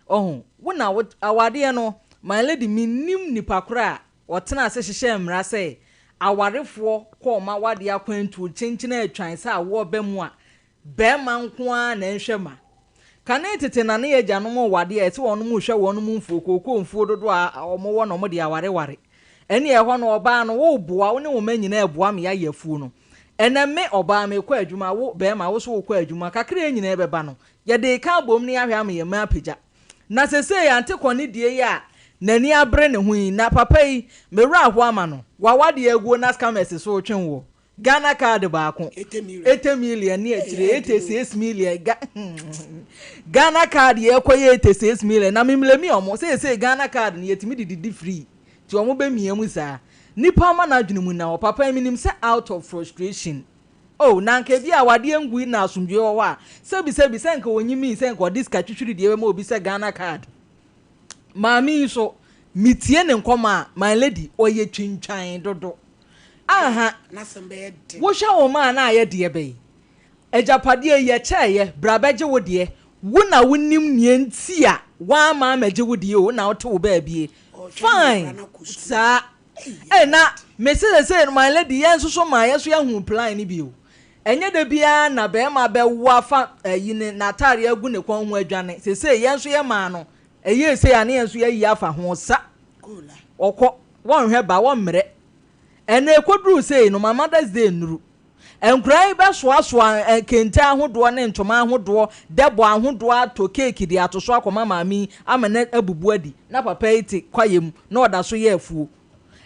ohun wo na awade no my lady minim nipa kora wotena ase hyehyɛ mmra sɛ awarefo kɔ ma wade akwantu chenchina atwan sɛ awo ba mu a bɛma nko a na nhwɛ ma kane tete na ne ye gyanom wade a ɛte wɔn mu hwɛ wɔn mu mfuo kokoo mfuo dodo a ɔmo wɔ no mo de awareware ɛne ɛhɔ no ɔbaa no wo boa wo ne wo manyina ɛboa me ya yafuo no ɛna me ɔbaa me kɔ adwuma wo bɛma wo so wo kɔ adwuma kakra nyina ɛbɛba no yɛde ka bom ne ahwɛ ama yɛ ma apagya na sese yɛ ante kɔne die yi a nani abre ne hu yi na papa yi mewura ho ama no wawade aguo na scammers so twin wo Ghana card baako 80 million ne atire 86 million Ghana card ye koye 86 million na memlemi omo say Ghana card ne yetimi didi free ti omo be miamu saa nipa ma na adwene mu na papa eminim say out of frustration oh na nka bi awade ngui na asomdwe wo a sebi se nka onyimi se nka diska twitwiri de ma obi say Ghana card maami so mitie ne nkoma my lady oye twintwan dodo aha na sembe de wo hwa wo ma na aye de be ejapade ye cheye brabeje wo de wo na wonim nie nti a wa ma maje wo de o na wo to wo ba bie fine sa na me say my lady yen so ma yeso ya hu plan ni bio enye de bia na be ma be wa fa yine na tare agu ne kon ho adwane sese yenso ye ma no eye se ya ne yenso ye yi afa ho sa okọ won hwe ba won mre ene ekoduru se no mama das de nuru enkrai be soasoa kenta ahodo ne ntoma ahodo debo ahodo ato cake di atoso akoma maami amene abubu adi na papa iti kwayem na oda so ye afuo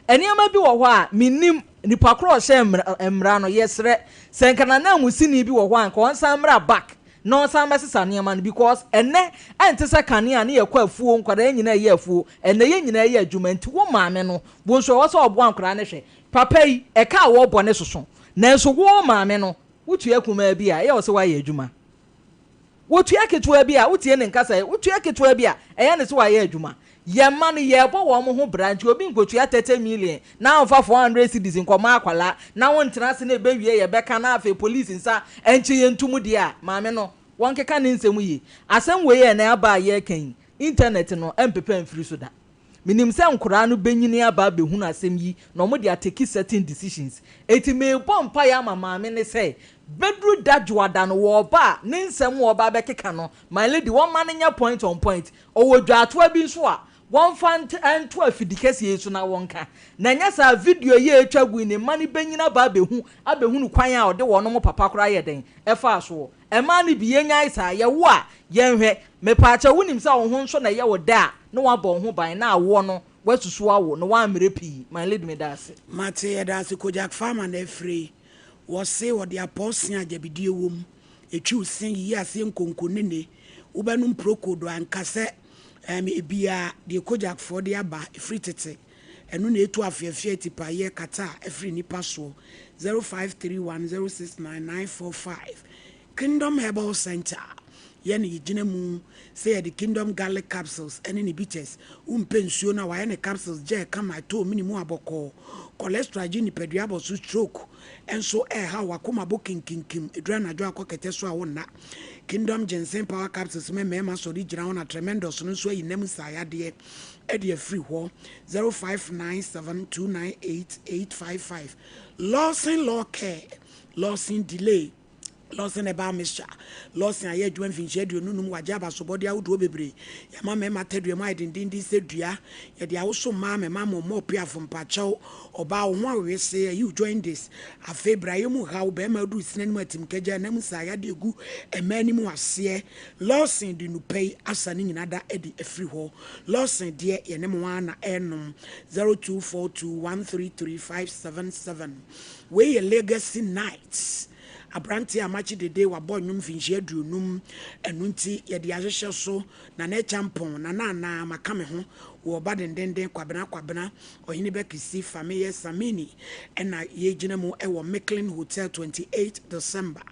eniama bi wo ho a minim nipa kro hye emra no yesre senkana na musini bi wo ho an ko nsan mra back no san mesesa niama no because ene ente se kane a ne yakwa afuo nkwara nyina ye afuo ene ye nyina ye adwuma nti wo maame no bo nso wo so obo ankra ne hwe papa yi eka wo bo ne soso nanso wo maame no wotu akuma bi a ye wo se wa ye adwuma wotu aketua bi a wotie ne nkasa wotu aketua bi a eye ne se wa ye adwuma ye ma no ye bo wo mo ho branch obi nkotua 30 million na ofa 400 cedis nkoma akwala na won tenase na ebewie ye beka na afa police nsa enchi ye ntumu de a maame no won keka ne nsemu yi asem we ye na aba ye kan internet no empepa mfiri so da minim se nkura no benyini aba behunu asem yi no mo de ateki certain decisions eti me bompa ya maame ne se bedru dadwada no wo ba ne nsem wo ba bekeka no my lady one man nya point on point owo dwaatoa bi nso a one fan and to afidikesi yesu na wonka na nya sa video ye etwagu ni mani benyina ba abehunu kwan a ode wono mo papa kora ye den efa so e ma ni bi yenya isa ye wo a yenhwe me pa acha wunim sa wo ho nso na ye wo da na wa bo ho ban na awo no wasusu awo no wa mre pi my lady me dase mate ye dase kojak farmer na free wo se wo de aposia agabidie wom etwi usin yi ase nkonkonene wo banum prokodo ankase ebia de kojak for de aba free tete enu na etu afefie tipa ye kata free nipa so 0531069945 Kingdom Herbal Center ye ne yigina mu say the Kingdom Garlic Capsules ene ni bitters pensuo na wa ne capsules je kama to minimum aboko cholesterol gini pediabo su stroke enso ha wakoma bo kinkinkim edura na jo akokete so a wona Kingdom Ginseng Power Capsules me so di gira na tremendous no so yinam sayade e de free ho 0597298855 Lawson Law Care Lawson Delay Lawson eba misha Lawson aye dwan finche du nunum wajaba so body awdo bebre ya mama matadua ma dindindi sedua ya de awoso mama mo pia from pacho oba ho awese you join this afebra yemu ha oba ma du sinani matim kaja nam sa ya de gu emani mu ase Lawson di nu pay asani nyina da edi afri ho Lawson de ye ne mo ana enom 0242133577 we ye legacy nights Abranti amachi de day wa boy num finje adunum enunti ye de ahwehwe so na na champon na na makame ho wo ba dendenden kwabena ohini bekisi family samini ena ye gina mu e wo Micklin Hotel 28 December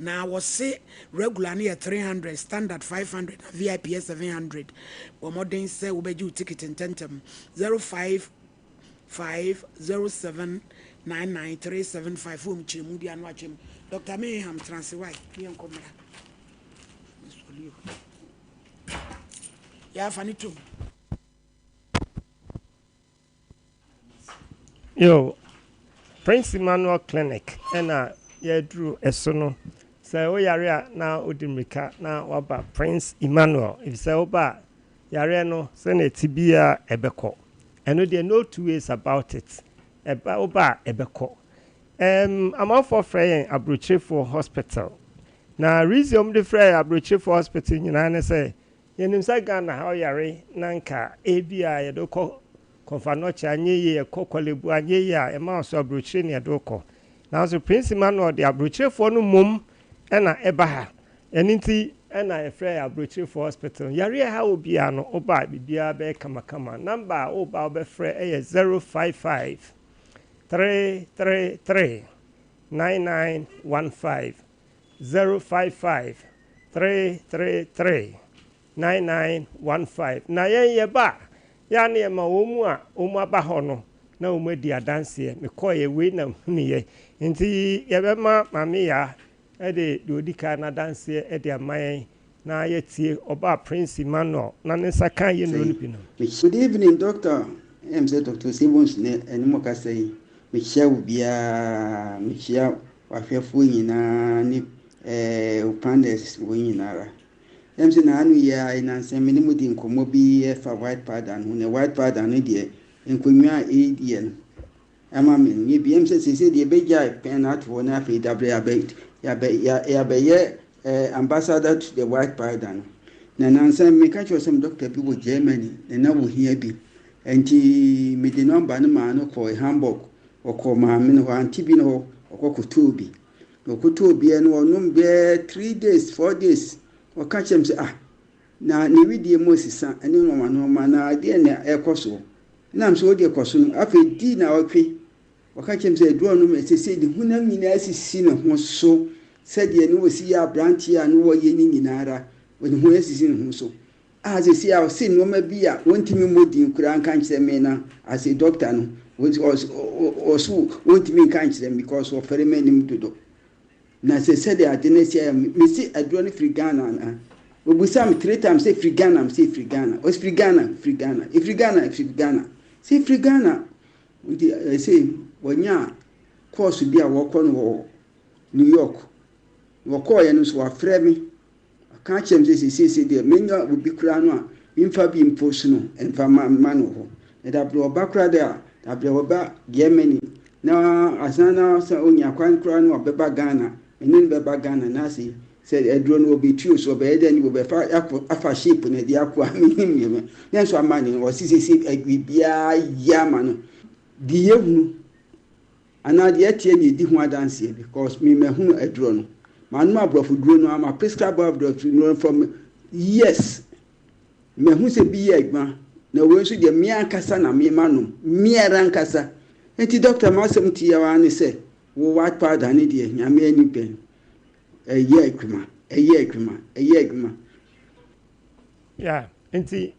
na wo se regular na 300 standard 500 VIP 700 wo modern say wo beji ticket intentem 0550799375 chemu di anu achem Dr. Mayhem Transway, Nian Comra. Miss Olio. Ya funny too. Yo, Prince Emmanuel Clinic, and ye drew a sono. So, Yaria now Udimika now waba Prince Emmanuel. If so, ba Yariano, send a tibia ebeko. And there are no two ways about it. Oba ebeko. I'm out for Frey Abrochefo Hospital. Now, resume the Frey Abrochefo Hospital in United say, Yenimsa Ghana, how yare, Nanka, ABI, a doko, Confanocha, ye, a cocolebu, and ye, a mouse of Abrochenia doko. Now, the Prince Emmanuel, the Abrochefo no mum, and a ebaha, and inti, and I Frey Abrochefo Hospital. Yare, how be an oba, be a bear kama, number oba be Frey 055. 333-9915 055-333-9915 na ye ba ya na ma omu a omu aba ho no na omu di adanse me ko ye we na huniye nti ye be ma mame ya e de odika na danse e de aman na ye tie oba Prince Emmanuel na nsa kan ye no lupi no. Good evening, Doctor. I'm Dr. Simmons ne enimo ka say Michia ubia Michia wahwɛfoɔ nyinaa ne pandas wɔ nyinara ɛm sɛ naano yɛ a nansɛm me ne mu di nkɔmmɔ bi ɛfa white powder no ho na white powder no deɛ nkonnwa a ɛdiɛ no ɛma me no yɛ bi ɛm sɛ sɛsɛ deɛ ɛbɛgya pɛn no atoɔ no afei dabrɛ yɛabɛyɛ ambassador to the white powder no na nansɛm meka kyerɛ sɛ doctor bi wɔ Germany na wɔ hia bi nti mede nɔmba no maa no kɔɔ Hamburg ɔkɔ maame no hɔ ante bi no hɔ ɔkɔkɔtɔɔ bi ɔkɔtɔɔ biɛ no ɔnom bɛɛ 3 days 4 days ɔka kyerɛm sɛ na ne widie mu asisa ɛne nɔma na adeɛ na ɛkɔ so nam sɛ wode kɔ so no afei di na ɔtwe ɔka kyerɛm sɛ aduro no ɛsɛsɛ de honam nyinaa asisi ne ho so sɛdeɛ ne wɔsi yɛ aberanteɛ a ne wɔyɛ ne nyinaara wɔne ho asisi ne ho so sɛsi a ɔse nneɔma bi a wɔntumi mmɔ din koraa nka nkyerɛ me na ase doctor no ɔso wɔntumi nka nkyerɛ me because ɔfɛre ma anim dodo na sɛ sɛdeɛ ade no asi ayɛ mesi aduro no firi Ghana anaa obusa me 3 times say free Ghana say free Ghana o free Ghana free Ghana free Ghana say free Ghana we say wonya course bi a wo kɔ no New York wo kɔ ye no so afrɛ me aka chem say dey menya obi kura no a imfa bi impose no emfa ma no ho e da bro ba kura there da bro ba Germany na asana sa onya kwan kura no obeba Ghana enu beba Ghana na say said edro no be true so be then you be afa shape na dia kwa me then so amani was see agbibia yama no di yehunu ana de etie ni di ho adanse because me hunu edro no manu abrofo duro no ama prescribe abrofo no from yes me hu se bi egba na we so de mia kasa na me manom mia ran kasa enti doctor masem ti ya wa ne se wo white powder ne de nyame ani pen a year kuma. Yeah, nti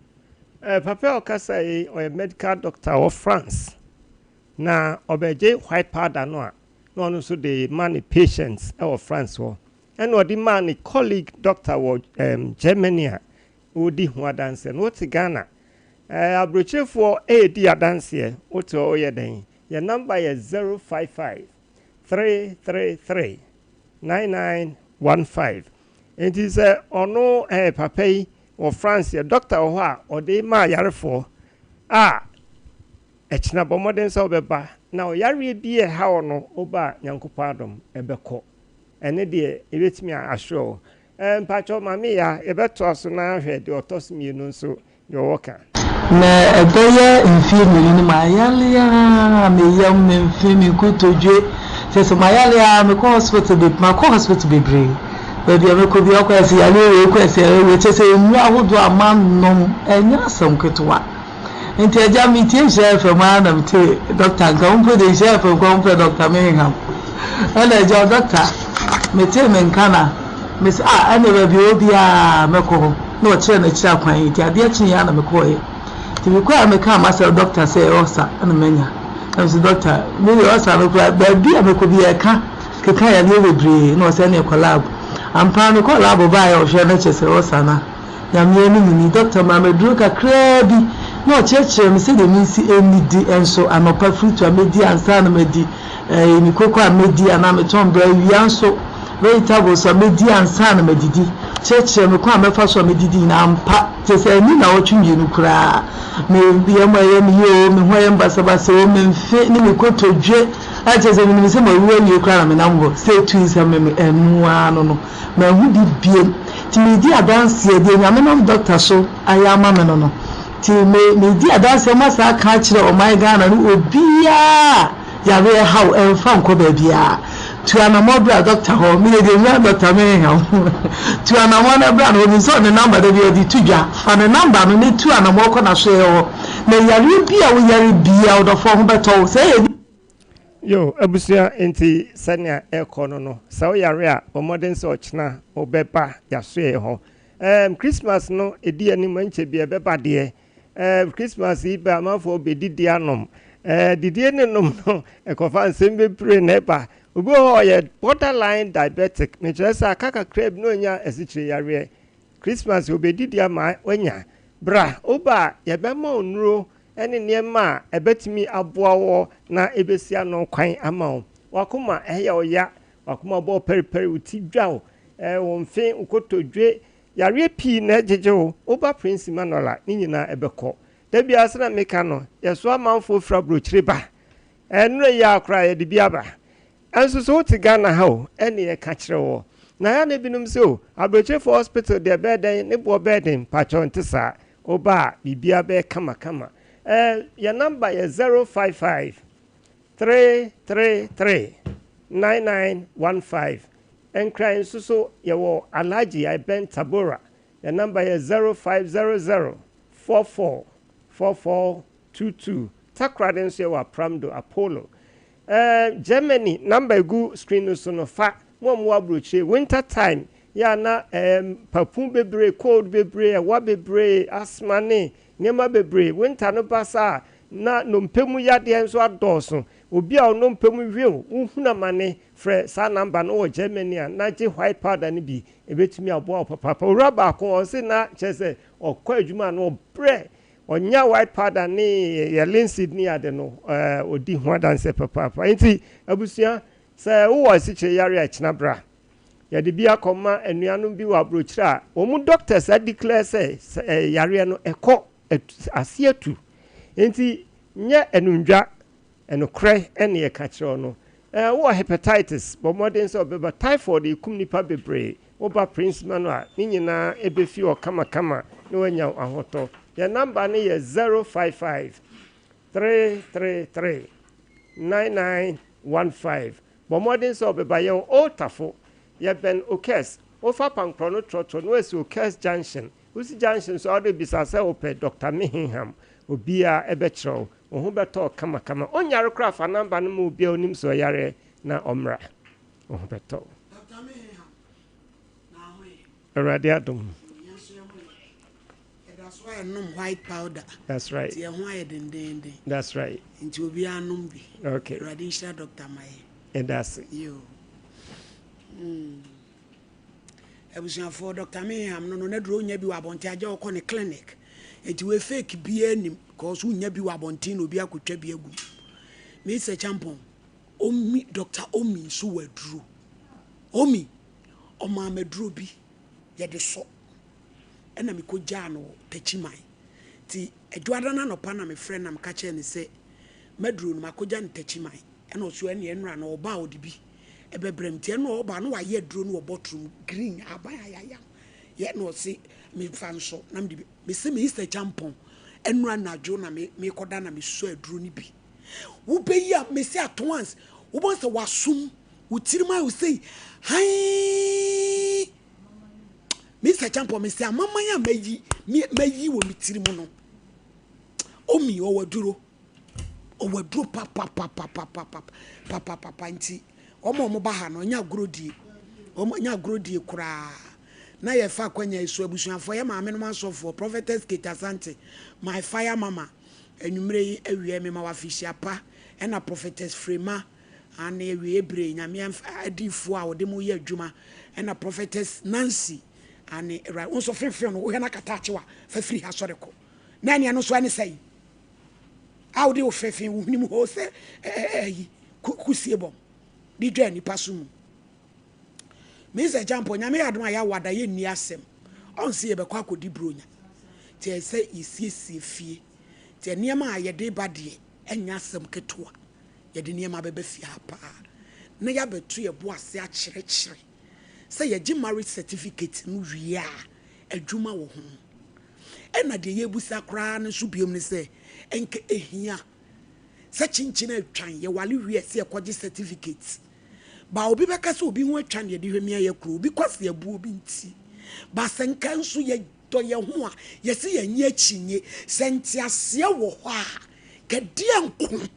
papa okasa yi o medical doctor of France na obeje white powder no a no no so the man patients of France wo and o the man colleague doctor wo Germany a o di ho adanse no ti Ghana abrochefo di adanse o to o ye den your number is 055 333 9915. It is ono papa yi of France doctor ho a o de ma yarefo echina bomoden so beba na o yare die ha ono oba nyankopadom ebeko ene de ebetimi ahwe mpacho mami ya ebeto aso na ahwe de otosmi no so yo woka na ebeye infirmary ni mayale ya me yam me mfimi kutodwe se mayale ya me ko hospital be bring baby ameko bi akwasi ya le kwasi we chese nyu ahodo amannom enya asam ketwa nti aja mi tie chef ma na mi tie doctor ga unpo de chef ko unpo doctor Mengham ana ja doctor mi tie men kana mi say ana baby obi a meko no chere na kira kwan yi ti ade chin ya na meko ye ti mi kwa ameka ma say doctor say osa ana menya am say doctor mi osa no kwa baby ameko bi e ka keka ya le bebre no say na collab ampa no collab ba ya o hwe na chese osa na ya mi ni doctor ma medru kakra bi no church me say the minsi enidi enso anopa fruit amedi ansa na medi mi koko amedi ana me ton bra wi anso vegetables amedi ansa na medidi church me kwa mefa so medidi na ampa chese ni na otwunje nu kra me bia mo ye mi yo me ho ye mbasabasa o me mfe ni me kotodwe a chese ni me se mo wi ni kra na me nambo say twins me enu ano no ma hu di biem ti me di adanse de nyame no doctor so ayama me no ti me di adanse ma sa ka kire o my Ghana no obia ya be how emfa nko ba bia tu anamodra doctor ho me de nya doctor Mengham tu anamona bra no so ne number de bi di tudwa fa ne number no ne tu anamoko na so ho na yare bia wo yare bia wo do fo ho beto say yo abusia enti sania ekono no sa yare a omodern so china obeba ya so ho Christmas no edi ani manche bia beba de Christmas ibe amafo bedidi anom didie ne nom no ekofa nsembe pre neba obo ho ye borderline diabetic me chesa kaka crab no nya esichire yare Christmas obedidi ama onya bra oba ye be ma onuro ene niema ebetimi aboawo na ebesia no kwan ama wakoma eya oya akoma bo periperi uti dwa wonfe ukotodwe yare pi na jeje oba Prince Emmanuel ni nyina ebekọ da bia se na meka no yeso amanfo fra brochire ba enure ya akra ye de biaba enso so ti Ghana ha o ene ye ka kire wo na ya na binum se o abrochire for hospital de beden ne bo beden pacho ntisa oba bibia be kama your number is 055 333 9915 and crying so your Alaji I Ben Tabora. Your number is 0500 444422. Takradin sewa Pramdo Apollo. Germany number go screen so no fa mom wabruche winter time ya na papum bebre cold bebre wa bebre asmane nema bebre winter no basa na no mpemu yade enso adoso obi a no mpemu wieo uhuna mane fre sa number no Germany na je white powder ni bi ebetumi abo papa raba ko o se na chese okọ adwuma no bre onya white powder ni ye linseed ni ade no odi ho adanse papa enti abusua se wo siche yare a chinabra ya de bia koma anuanom bi wa brochira o mu doctors a declare say yare no ekọ asiatu enti nya enundwa enokre ene ye ka kire no wo hepatitis but modern so be typhoid ikum nipa bebre oba Prince Emmanuel ni nyina ebefi o kama no wanya ahoto your number ni ye 055 333 9915 but modern so be by your otafo ye ben okes ofa pankro no trotro no esi okes junction usi junction so ade bisase ope Dr. Mihinham obia ebechro ohu beto kama onyare kra fa number no mu bia onim so yare na omra ohu beto Dr. Mihinham na hoye Radiadum. That's why I know white powder. That's right. That's right. Into be a numbi. Okay. Radisha Dr. Mai. And that's it. You. I was for Dr. Mayhem, no drew nebi wabontaja or con a clinic. It will fake be any cause who nebi wabontino be a could be a good. Mr. Champon, Omi, Dr. Omi, so were drew. Omi, O Mamma drew be, yet the so. And I'm a jano, techimai. Ti a Juadana no pana, my friend, I'm catching and say, Medroon, Makojan techimai, and also any enran or bow de be. Ebe bremti no ba no aye dro no bottom green abaya yet no see me fan so nam de me se me Easter champon enra na jo na me koda na me so adro ni bi wo be ya me se at once wo bon se wasum wo tirima wo say hi Mr. Champon me se amama ya meyi wo me tirimu no omi o waduro papa nti omo baha no nya grodi kura na ye fa kwanya isu abusuafo ye maame no masofo prophetess Ketasante my fire mama enumre yi awie me ma wafishia pa na prophetess Frema ana ewie bre nyame adifo a wode mo ye adwuma na prophetess Nancy ana right unso frefre no wo na katachewa fa free ha soreko na ania no so ani sei awde wo frefre wo nim ho se kusiebom di dwa ni pasumu Mr. Jampo nyame adom ya wada ye ni asem onse ye bekwa akodi bronya te se isiesie fie te niema ye de bade enya asem ketoa ye de niema bebe fie apa na ya betu ye bo ase a kire se ye gi marriage certificate no wia adwuma wo ho ena de ye busa kra no so biom ni se enke ehia se chinchina atwan ye wale wie se ekogi certificate ba obi beka se obi ho atwan ye de hwemia ye kro obi kwase abu obi nti ba senka nso ye do ye ho a ye se ye nya chinye sentiase wo ho a kede enko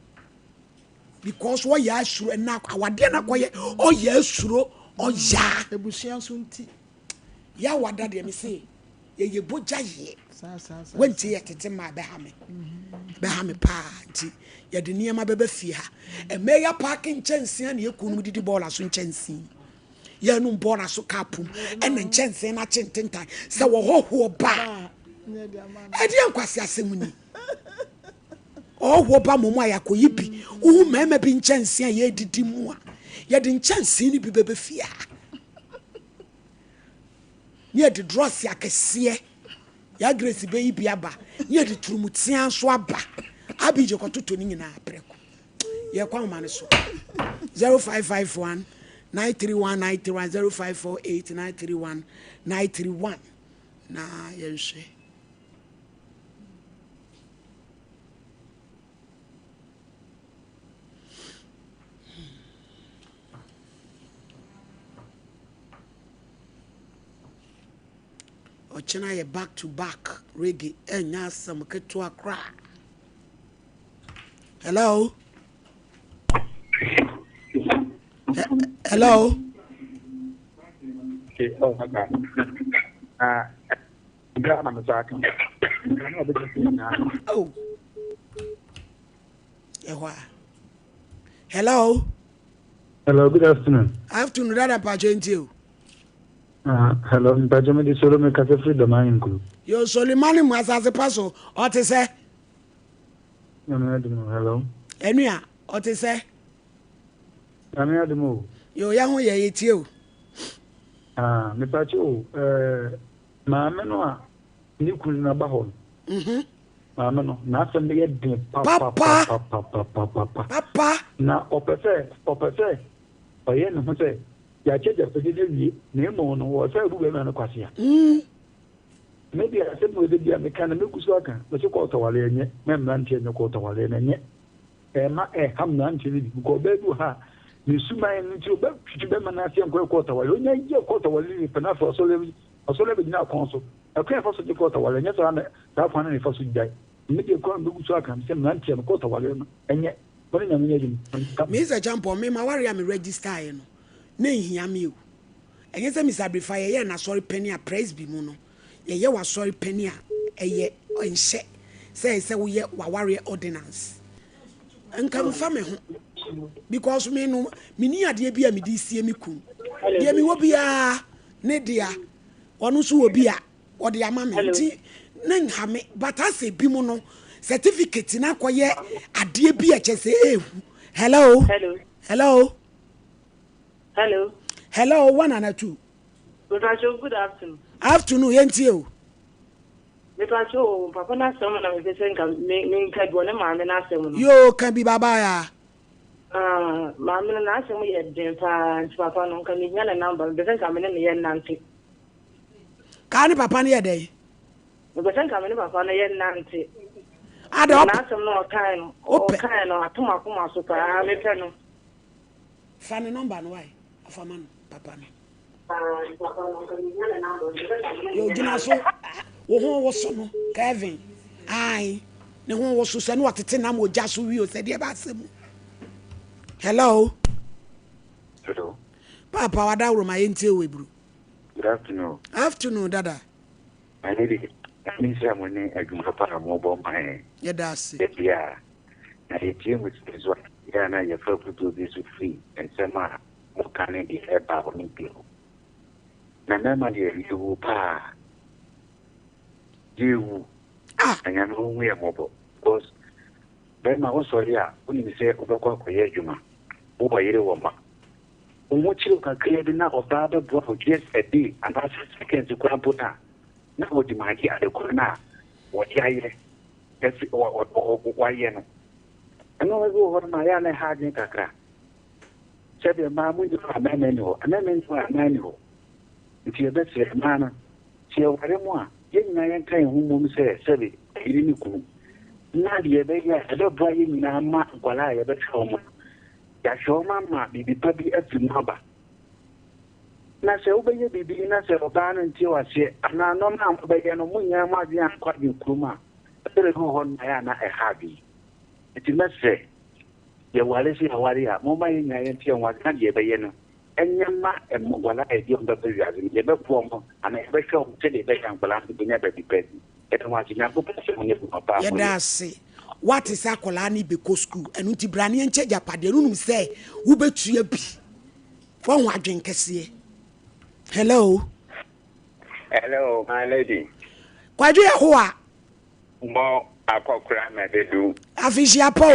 because wo ya asuro na awade na koye o ya asuro o ya ebusuan so nti ya wada de me se ye boja ye wenti ye tete ma be ha me pa nti ye de niema bebe fie ha e me ya parking chense na ye kunu didi bola so chense ye nu bola so kapum e na chense na chententan se wo hoho ba e de ankwase asem ni ho ba momo ayakoyi bi wo mema bi chense ye didi mu a ye de nchansi ni bi bebe fia ye de dross yakese ya grace be ibi aba ye de turumutia so aba abije kototo ni nyina preko ye kwa ma ne so 0551 931 931 0548 931 931 na yenhwe Ochina ye back to back reggae enya some ketua kra. Hello. Hello. Okay, oh my God. Oh. Hello. Hello, good afternoon. Afternoon, Dada Pachentio. Hello, Pajama di Solo make a free domain group. Yo, Solimani was as a puzzle, or to say? Hello. Enya, or to say? I'm here to move. Yo, young way, it's you. Me Pacho, Mamma, you could not bahon. Mamma, nothing to get Papa. Now, opposite, or yen, who say, Yacha, President, Nemo, or several women of Quasia. Maybe I said with the mechanical worker, but you call Tawale, Memlanti and the Kotawale, and yet, Emma, Hamnan, go back to her. You suma into Bemanasi and Kotawale, your Kotawale, Penaf or Solevi now council. A care for such a Kotawale, and yes, I'm that one for such day. Maybe a corn book worker, and some Lanti and Kotawale, and yet, what in a million. Mr. Jump on me, my worry, I'm a register, you know. Nay, hear you. And yes, Miss Abrifier, and I sorry penny a praise be mono. Ye was sorry penny a ye in share. Say, we yet warrior ordinance. And come from me because me no, me near dear be a midisi me coon. Dear me will be a nedia, one who will be a or the amamenti. Nang hame, but I say bimono certificate in acquire a dear BHS. Hello, hello, hello, hello, hello, 1 and 2. Good afternoon. Afternoon, ain't you? Papa, not someone of the same can one of my men. You can be Babaya. Mamma and I say we had been Papa, no can be a number, doesn't come in the end, Nancy. Can't Papa near day. Doesn't come in Papa, Nancy. I don't have some more time, or kind or Tomacuma super, I'm a penal. Funny number, why? Of a man, Papa. Yo, Ginaso, who was so Kevin? Aye, no one was so send what it's in. I'm just who you said about him. Hello, hello, Papa. What are my interview, bro? Good afternoon. Afternoon, Dada. I need someone a good papa mobile my. Yeah, that's it. Yeah, I came with this one. Yeah, now you're to do this with free and some more can be about me people. Na mema you pa you and I'm only a mobile because then I was sorry when you say over Juma over a woman. What you can create enough of other for just a day and that's seconds to Krampota. Now what you might hear the corner what that's why you know. I know what my aunt had in Kakra. Said your mom with a manual, and then for a manual. If you're better, man, see what I want. Getting I am trying whom say, Savvy, he didn't come. Nadia, baby, I don't buy him now, while I ever home. That's your mamma, be puppy at the mother. Now, say, obey your baby, not a ban until I say, and I know now, but I know when you're my young quite in Kuma. Better go on, I am a happy. It is not say, your wallet is a warrior, Moma in I am telling what not yet by you. And your ma and Mola is young the period, never form, and I ever show tell it back and Balan to never be present. And watching a good person on your papa. Yeah, that's say. What is Akolani because school and Uti Brani and Cheja Paderunum say, who bet you be? From what drink hello. Hello, my lady. Why do you hoa? More, I call crime, I do. Afisha Po.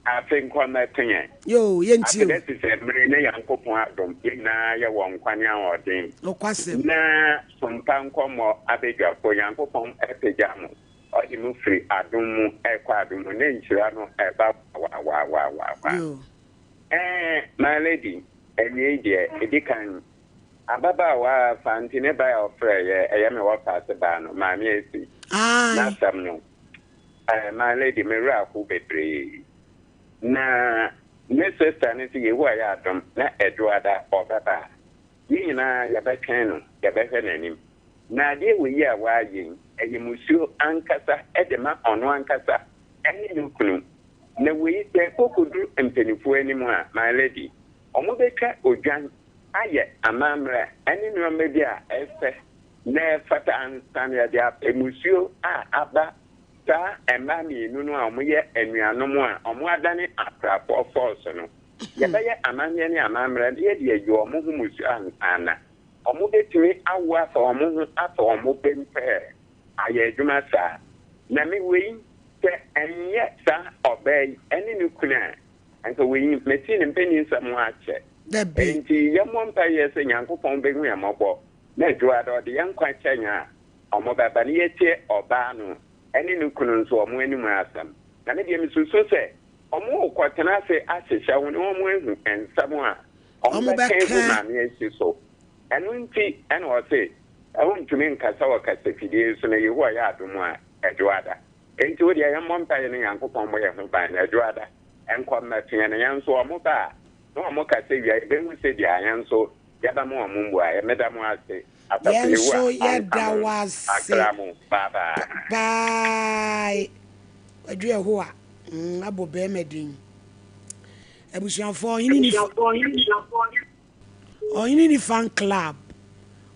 I think on that thing. Yo, yenchi. That is a very uncle Adam. Na ya won kwanya odin. No kwasem. Na Sompa Nkomo abega for yanko pon epejamo. Or you free adumu ekwadumu nenchira no eba wa. Yo. My lady, any idea, edikan. Ababa wa fantine by our prayer, I am a walk past the ban, my mercy. Not some no. My lady, Mira, who be na Mrs. Stanley, who I am, not Edward or Papa. You know, Yabakan, Yabakan. Now, dear, we are wying, and you monsieur Ancasa, Edema on one casa, any new clue. No, we take Cocodu and Penny for anymore, my lady. Omobeka or Jan. Aye, amamra, any no media, Esther, ne fata and Sanya dia, a monsieur, abba, ta, and mammy, no, amuye, and we are no more, or more than it, after for false, no. Yabaya, amani, amamra, dear, you are moving monsieur and Anna. Or move it to me, I was or moving up or moving fair. Aye, do not say. Nami wing, and yet, sir, obey any new cunner. And so we met in pennies some watch. Enti yamon pa yese nyankopon be hu yamobọ na eduado de yankwa kyanya omobaba ne yete oba no ene ne kunu nso omo animu asam na ne de misuso se omo kwatena se asehya wo ne omo ehu ensam a omo ba kan ma ne esi so enu nti ene o se ehu ntumi nkasa wa kasafidie so na yehu ya adomu a eduada enti wo de yamon pa ye ne nyankopon mo ye hu ba na eduada enkom ma tiene ne yanso omo ba no mo ka se wi be mu se dia yan so ya ba mo mu a meda mo ase yan so ya da was akramu baba bye adu ho a abo be medin ebusuafo yini ni fan club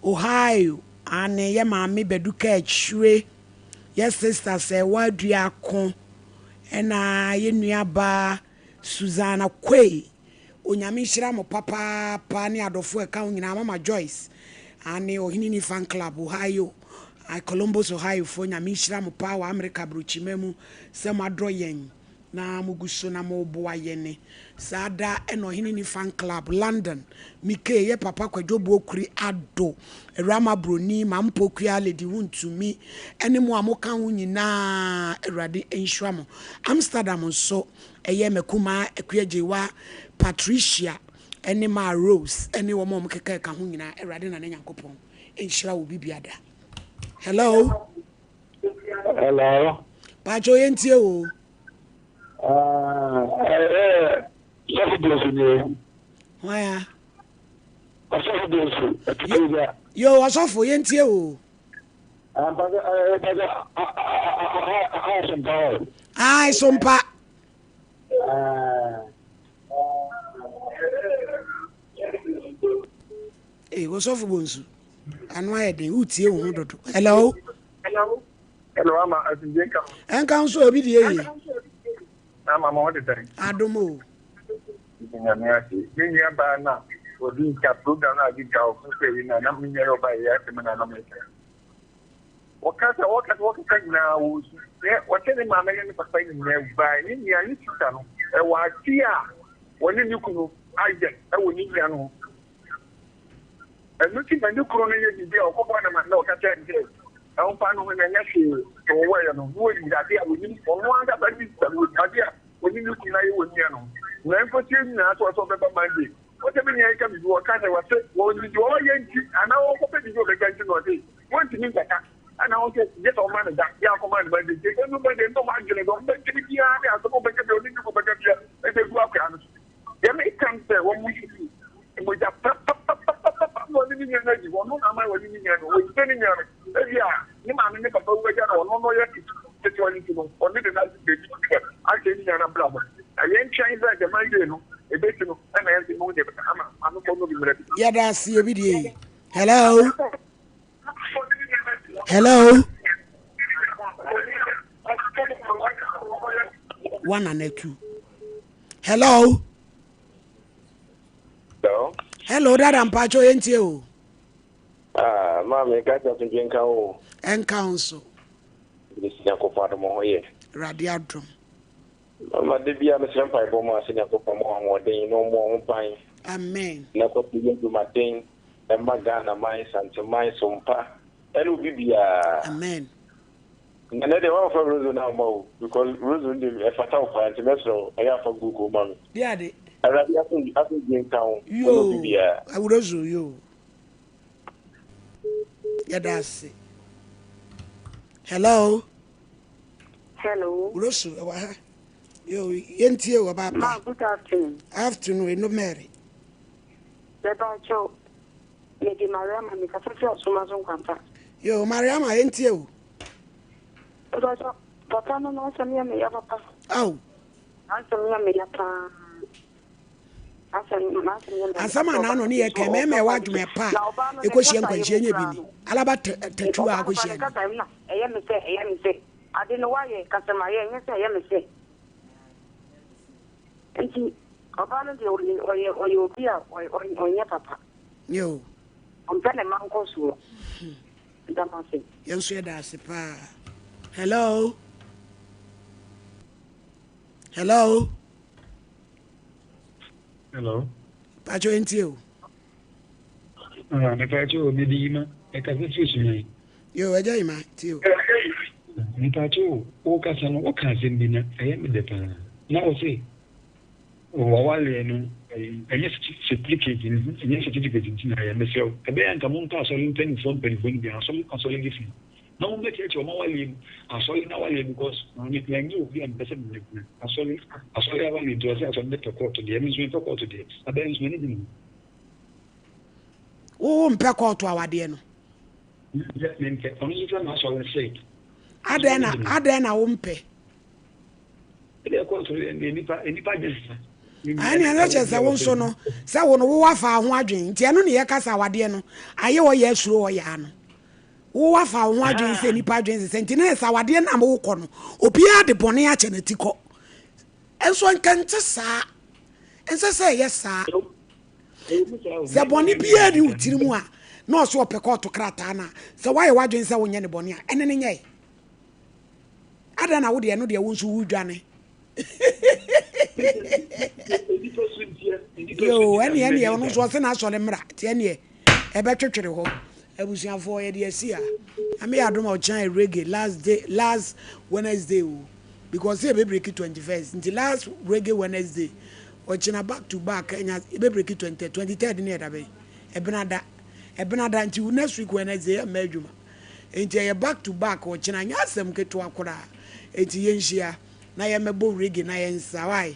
Ohio ane ye maami beduka achwe ye sister say wadua ko ena ye nuaba Susanna Kwei onyame hira mo papa ne adofo eka nyina mama Joyce ane Ohenini fan club Ohio Columbus Ohio fo nyame hira mo pa wa America brochimemu se madro yen na muguso na mo boa yene sada eno Ohenini fan club London mike ye papa kwadwobo okuri ado rama broni mampokua lady wuntumi ene mo amoka hu nyina erade enhwamo Amsterdam so eye mekuma ekuajewa Patricia ene ma Rose ene wo mom keka ka hu nyina erade na nyankopon enhira wo bibiada. Hello Pacho yentie o waya yo asofo yentie o ai Sompa wasofo bonsu anu ayede utie wo hododo. Hello ama asinjenka enka nso obi die yi mama what the adomo nyanya ba na odi ka program na gi ka o se na minya yo ba ya te na me wakati na o wakati mama ni papa ni ne ba ni ya ni tuta no e wa ti a woni ni kunu aje e woni ni anu e no ti na ni kunu ni ye di o ko ba na na o ka ta ndi e pa no na nya shi to wa ya no wo ni da dia woni o no anga ba ni ta wo dia woni ni kunu na ye woni anu na mfo ti na so be ba mande o te bi ni ka bi wo ka na wa se wo ni do ye nti ana wo ko pe di do be ga nti no de won ti ni ka ana o ke je to man da ya ko man ba de je no ba de no ma jele do be ti bi ya ya so ko be ke do ni ko be ke ya e be gua ka no ya me kan se wo mu shi mo ja no ni ni na ji wo no na ma wo ni ni no wo ti ni nya e ya ni ma ni ka ba wo ja no no ya ti ti to ni no o ni de na de ji a ke ni na bla ba ayen change that the mind no e be ti no na ya ti mo de ba ama anu ko no bi mre ya da si obi die. Hello one and two. Hello Dad Ampacho yentie o mama ka ta tinka o en council ni sia ko fa mo hoye radiadrum Mama de bia me sempa ibo mo ase na ko mo amodin no mo ban. Amen. Na ko pije du maden e magana mai sante mai sompa. Elu bibia. Amen. Na de wa fa rozo na mo because rozo de e fata o pa nti meso e ya fa gugu ma. Dia de. Ara bia aso gen town. Yo. Bibia. I would also yo. Yeah, that's it. Hello. Hello. Rosso, yo, yentie wa baba. Ma, good afternoon. Afternoon, no Mary. The bacho. Lady Mariama, me ka fafi osuma kwanta. Yo, Mariama, yentie o. Ojo, papa no no samia me ya papa. Au. Samia me ya pa. Asama na no ne ye ke me wa dwume pa. Ekohie nkwanhie nya bi ni. Alaba tatu a akohie. Eye me se. Ade no wa ye kasema ye nya se eye me se. Enti obano de oye obia oye papa. Yo. Ompele manko so. Ndamase. Yenso ye da se pa. Hello. Hello. Hello. Pacho entio. Me pacho me dima e ka fisu mi. Yo aja ima tio. Me pacho o ka sano o ka zembina e me de pa. Na o se. O wale no enye certificate na ya me se o. E be an ka mon ka so limpen phone bi aso mo gifi. Na mo be che o ma wale aso na wale because ni plan you bi am pese me ku. Aso ya wale do se aso me to court de me so to court de. Aben so ni di. O mpe court awade no. Ya me nke onu so na aso say. Adena wo mpe. Ele court ni pa just. Ani anache se wo nso no se wo no wo wafa ho adwen nti eno ne ye kasa awade no aye wo ye asuro wo ya no. Wo wafa ho adwen se nipa adwen se nti na sa wade na mo kɔ no obia de bɔne a kyɛ na ti kɔ enso nkante saa ense se ye saa se bɔne bia ni utiri mu a na ɔso opɛ kɔ to krata na se waye wadwen se wo nye ne bɔne a ene ne nye ada na wo de no de wo nso wo dwane yo ene ono so se na so le mra ti ene ebe twetwere ho abusuafo ye de asia ame adom o chan reggae last Wednesday because e be break 21st until last reggae Wednesday o china back to back enya e be break 23rd ne da be ebenada until next week Wednesday ma adwuma enti ye back to back o china nya asem keto akora enti ye nhia na ye mebo reggae na ye nsawai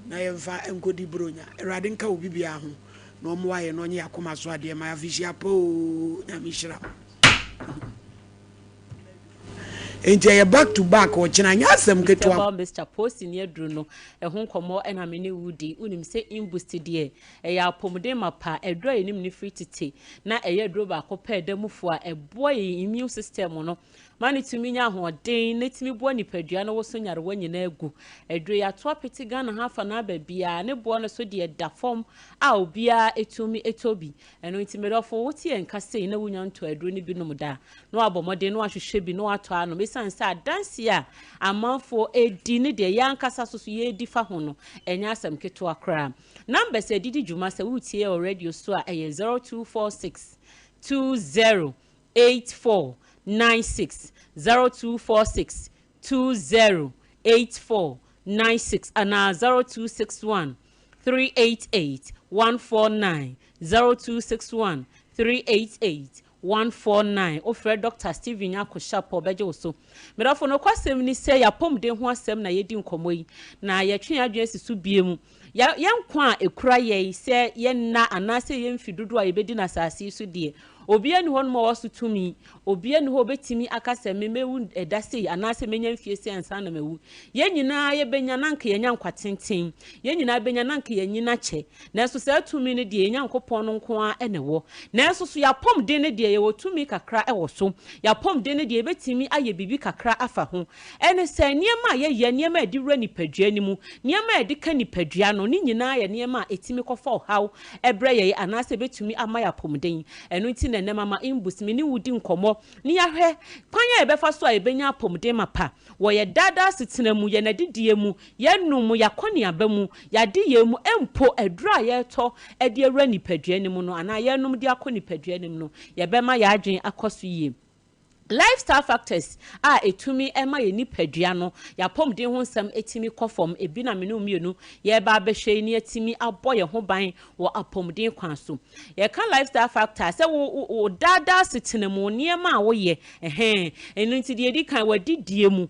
na ye mfa enkodi bronya erade nka obi bia ho no mo waye no nya akoma so ade ma afishia po na mishira enti ye back to back o china nya asem keto Mr. Post in yedru no ehun komo ena me ne wudi unim se imboost de ya apomde mapa edro enim ni free tete na eyedro ba kopa edamufo a eboy immune system no mani tumi nya hoden netimi bo nipadua no wo so nyare wanyina agu edro ya to apeti Ghana hafa na ba bia ne bo no so de da form a obia etumi etobi eno ntimerofo woti enkase na wunya nto edro ni binom da no abomode no ahwehwe bi no ato ano mesan sa dance a amanfo edi ne de yankasa so so ye di fa ho no enya asem keto akra number se didi djuma se wutie o radio so a 0246 208496 0246 208496 and 0261 388 149 0261 388 149 ofre Dr. Steven Yakoshapo beje oso merafo no kwasem ni se ya pomde ho asem na yedi nkomo yi na ya twen adwen sisu biemu ya nkwa ekura ye se ye na anase ye mfidudu a yebedi na asase su de obia ni hon mo wasu tumi obia ni ho betimi akasa memewu edase anase menya mfie se ansa na mewu ye nyina ye benya nanka ye nya nkwatenten ye nyina benya nanka ye nyina che na so se tumi ne de ye nya nkopon no nko a enewo na so so ya pom de ne de ye wotumi kakra ewo so ya pom de ne de ye betimi aye bibi kakra afa ho ene se niema ye niema edi wura nipadua ni mu niema edi ka nipadua no ni nyina ye niema etimi kofa haw ebre ye anase betumi ama ya pom den eno nti na ene mama imbus me ni wudi nkomo ni ahwe kwanya ebefa so a ebenya apomden mapa wo ye dada sitena mu ye na didie mu ye num ya kone aba mu ya de ye mu empo edura ye to ede awura nipadua ni mu no ana ye num de akọ nipadua ni mu no ye bema ya adwen akoso yie lifestyle factors etumi ema ye nipadua no ya pomden ho nsam etimi kofom ebi na menu mienu ye ba behwe ni etimi abo ye ho ban wo apomden kwan so ye kan lifestyle factors se wo dada sitenemu niema wo ye enu nti de edi kan wadidie mu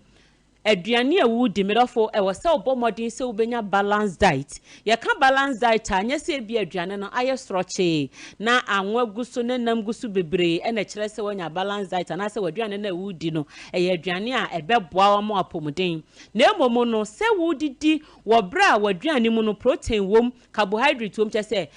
aduane a wudi medofo ewo se obomodin se ubenya balanced diet ye ka balanced diet anya se bi aduane no aye sroche na anwa guso ne nam guso bebre e na kire se wanya balanced diet na se waduane na wudi no eye aduane a ebeboa wa mo apomden na emomo no se wudidi wo bra waduane mu no protein wom carbohydrate wom che se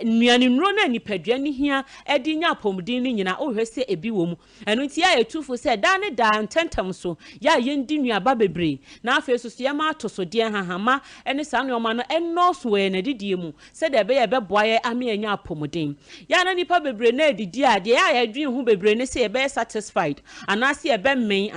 nnuane nro na nipaduane hia edi nya apomden ni nyina o hwese ebi wom enu nti ya etufo se da ne da ntentam so ya yendi nua bebre na afeso so yema atosode hahama ene sanu yoma no enoso we na didie mu se de be ye beboaye ame anya apomden ya na nipa bebre na didie ade ya adwen hu bebre ne se ye be satisfied anase ye be men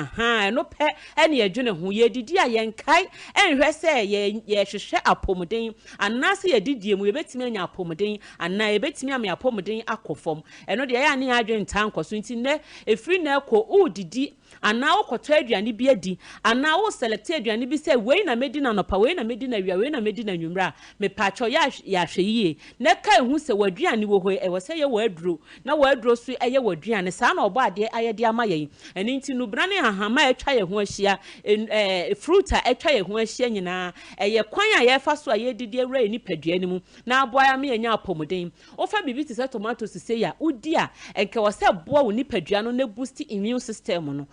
no pe ene ye dwene hu ye didie ye nkai enhwe se ye hwehwe apomden anase ye didie mu ye betimi anya apomden ana ye betimi ame apomden akofom eno de ya ne adwen tankoso nti ne efri na ekọ udidi ana okoto aduane bi adi ana wo select aduane bi say we na medi na nopa we na medi na wia we na medi na nwumra me pacho ya hweyie na kai hu se waduane wo ho e wo say ye waduro na waduro so eye waduane sa na obo ade ayede amaye eni nti no brane ahama etwa ye ho ahia fruit a etwa ye ho ahia nyina eye kwan a ye fa so aye didi awura ni paduane mu na aboa me enya apomden ofa bibi ti se tomatoes se ya udi a enke wo se boa wo ni paduane na boost immune system no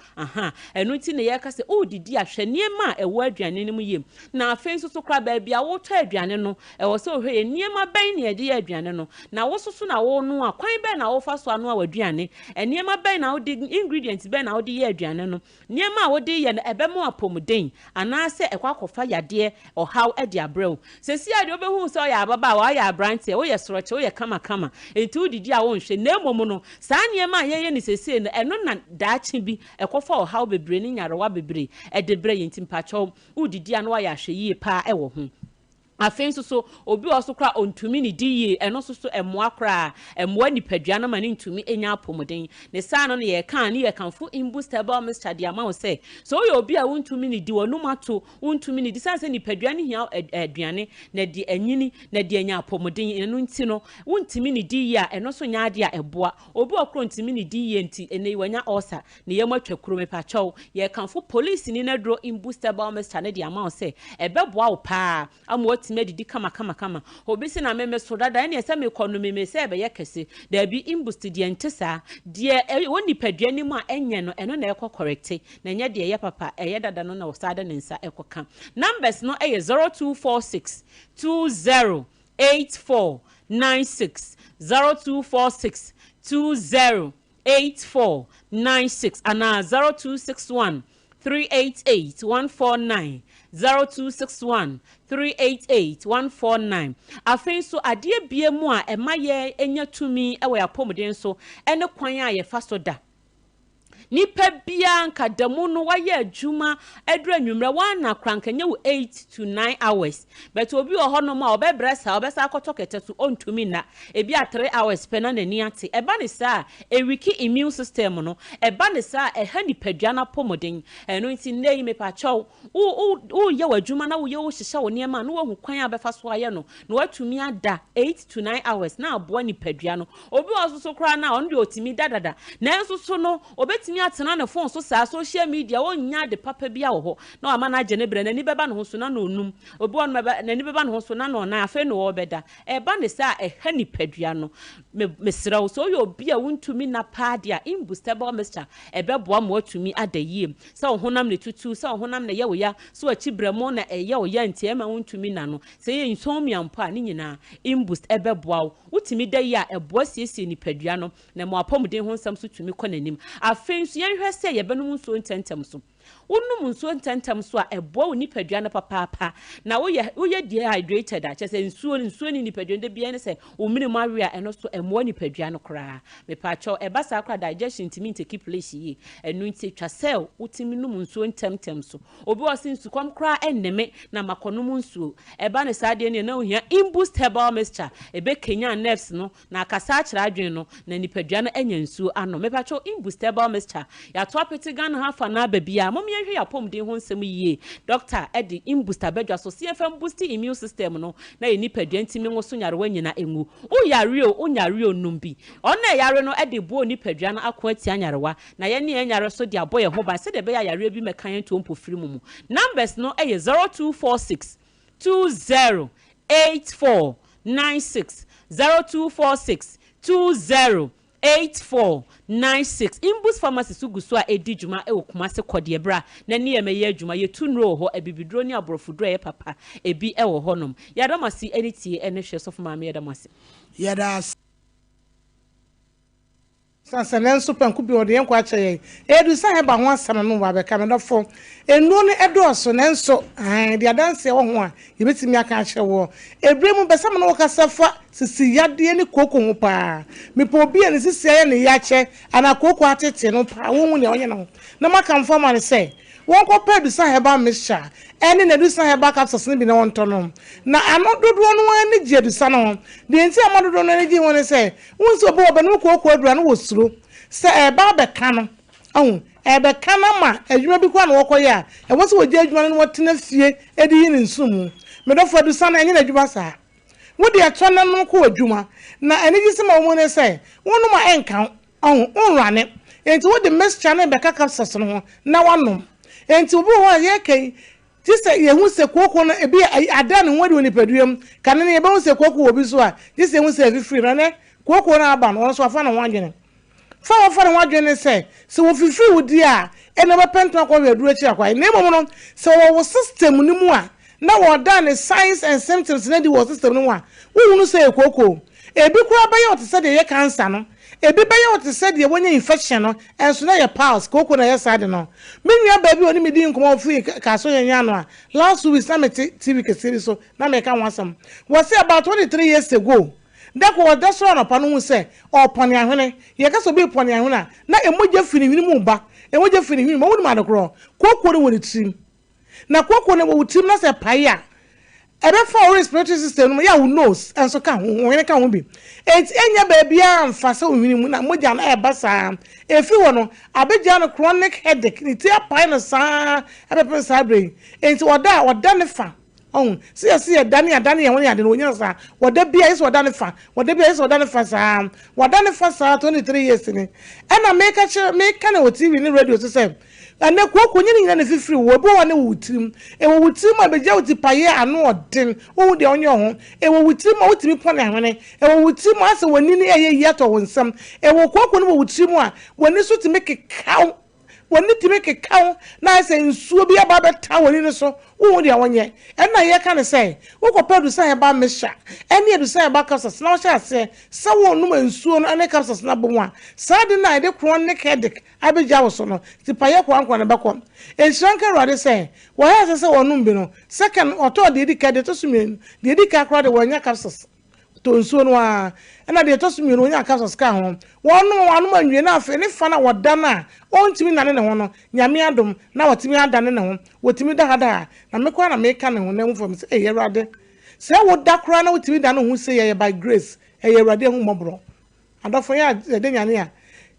enu nti ne ye ka se didi ahwe niema ewo aduane ne mu yem na afenso so kra ba bia wo to aduane no ewo se ohwe niema ban ne ede aduane no na wo soso na wo no akwan ba na wo fa so ano aduane niema ban na wo di ingredients ban na wo di ye aduane no niema wo di ye na ebe mo apomden ana se ekwakofa yade ohaw ede abrew se si ade obehu se ya ababa wa ya branch wo ye soroche wo ye kama kama enti didi a wo nhwe na emomo no saa niema ye ni sese no eno na daachi bi for how bebre ni nyarewa bebre edebre yentimpacho udidi anu wa ya hweyie pa ewo ho afenso so obi oso kra ontumi ni diye eno so emoa kra emoa nipadua na mani ntumi enya apomden ne saa no ye kan ne ye kanfo imbustable mr diama wo say so ye obi a wontumi ni di wonu mato wontumi ni di sanse nipadua ne hia aduane na di anyini na di enya apomden eno nti no wontumi ni diye a eno so nyaade a eboa obi okro ntumi ni diye nti ene wanya osa ne ye matwa kuro me pacho ye kanfo police ni na dro imbustable mr ne diama wo say ebeboa wo pa amwo medidi kama obisi na meme so dada ene ese me kono meme se ebe yekese da bi imbust die ntesa die woni padua ni mu a enye no eno na ekọ correct na nye de ye papa eye dada no na osada ne nsa ekoka numbers no eye 0246 208496 0246 208496 ana 0261 388 149 0261-388-149. Afenso adie bie mu a emaye enya tumi ewe apomden so ene kwan a ye fa so da. Nipa bia nka damu no waye adwuma edura nwumre wana krankanye wo 8 to 9 hours but obi oho no ma obebresa obesa akotokete to ontumi na ebi a 3 hours pena na ni ate eba ne sa ewiki immune system no eba ne sa eha nipadua na pomoden eno nti nei me pa chaw wo ye wadwuma na wo ye wo hihya wo niema no wo kwan abefa so aye no na watumi ada 8 to 9 hours na abo nipadua no obi oso kra na on de otimi dadada na enso so no obetimi atena na phone so sa social media wonya de papa bia wo ho na ama na agene bre na ni beba no ho so na no onum obi on na ni beba no ho so na no na afa no obeda eba ne sa eha nipadua no mesra wo so yo obi a wontumi na padia imbustable mixture ebeboa mo atumi adayie sa wo honam ne tutu sa wo honam ne ye wo ya so achi bremo na eye wo ya nti ema wontumi na no se ye insomnia mpo a ni nyina imbust ebeboa wo utimi dayi a eboa siesie nipadua no na mo apomden ho nsam so tumi konanim afensu yen hwese ye benum so ntentem so wonum nsuo ntentam so a ebo nipadua no papa na woye dehydrated a chese nsuo ni nipadua de bia ne se wo minimum awe a eno so emo nipadua no kra me pa cho eba sa kra digestion timi take place yi enu nti twa sel wotimi num nsuo ntemtem so obi wose nsukom kra eneme na makonum nsuo eba ne sa de ne na ohia imboost herbal mixture ebe kenya nerves no na akasa akira adwen no na nipadua no enya nsuo ano me pa cho imboost herbal mixture ya to apeti gan hafa na babia mom ye hwe ya pom de ho nsem yiye doctor edi imboost abedwa so CFM boost immune system no na ye nipadua ntimi ngo so nyare wanyina engu unyare onumbi ona yare no edi bo nipadua no akwa ti anyarewa na ye ne anyare so de aboye ho ba se de be ya yare bi mekan to mpofiri mu numbers no eye 0246 208496 0246 208496 Imbus Pharmacy suguso a edi djuma e okuma se kodie bra na ne yemeye adwuma ye tunro ho abibidro ni abrofudro ye papa ebi e wo honom yadamasi enitie ene hwe so fama me yadamasi yadas sansanen so panku bi ode enko ache edu san he ba ho asana no ba be kamedofo enu ne edoso nenso de adanse wo ho a yebetimi aka ache wo ebremu besam no kasafa sisi yade ne koko ho pa mepo bi ene sisi ya ne yache ana koko atete no pa wo hu ne onye no na maka mfama ne se won ko pedu san he ba mesha ene na du san he ba capsules ne bi na won tono na anododo no ani jedu san no de enti amadodo no ani ji won se won so bo obenu koko adura no wosuro se e ba be ka no ahun e be ka na ma adwuma bi kwa na wokoye a e wo se wo je adwuma no wotena fie edi yi ne nsum me do fo du san enye na adwuma sa wo de atona no ko adwuma na ene ji se ma wo ne se wonu ma enka ahun onrane enti wo de mixture na be ka capsules no na wanom enti obi ho ye kai ti se ye hu se koko na ebi ada ne wodi oni paduam kan ne ye be hu se koko obi so a ti se hu se fifiri na ne koko na aba no so afa na wadwene fa na wadwene se wo fifiri wodi a ene be pento akwa we duro chi akwa ne mom no se wo system ni mu a na wo da ne signs and symptoms na di wo system ni mu a wo hu se koko ebi kura be ye o ti se de ye cancer no ebi be ye o ti se de wonya infection no enso na ye pulse koko na ye side no menua ba bi oni medi nkomo fu ka so yenya no a last week na me TV kesiri so na me ka wasam was about 23 years ago dako wada so na panu hu se opone ahwene ye ka so bi pone ahwene na emoja fini hwini mu ba emoja fini hwini ma woni ma dokro koko ne woni tim na koko ne wo tim na se paya ebe for respiratory system no ya who knows and so kan hwene kan ho bi enti enya ba bia amfa se hwini mu na moja na eba sa efi wo no abeja no chronic headache ni ti apai no sa ebe sa brain enti oda ne fa see dani ya woni ade no nya sa woda bia is woda ne fa sa woda ne fa sa 23 years ni ena make na o TV ni radio so say ane koko nyini na fifiri wo bo wane wutirim wo wutirim abeja utipaye anu odin wo de onye ho wo wutirim a wutimi pone ahwene wo wutirim ase wani ni eye yato wonsam wo koko no wutirim a wani so ti make cow wani ti make cow na ase nsuo bi aba beta wani no so wo de awonye na ye ka ne say wo ko pedu say ba mesha ene edu say ba capsules na wo sha ase sa wo no nsuo no ane capsules na bo mu a sa de na de chronic headache abeja wo so no ti paye kwa na bako enshranka rade say wo ha say wonu mbi no second oto de edika de to sumien de edika kra de wonya capsules to nsuo no a na de to sumien wonya capsules ka ho wonu anwie na afi ne fa na woda na ontimi na ne ho no nyame adom na wotimi adane ne ho wotimi da hada na me kwa na me ka ne ho na mu fam say ye rade say woda kra na wotimi da ne ho say ye by grace ye rade hu mobro adofo ya de nyane a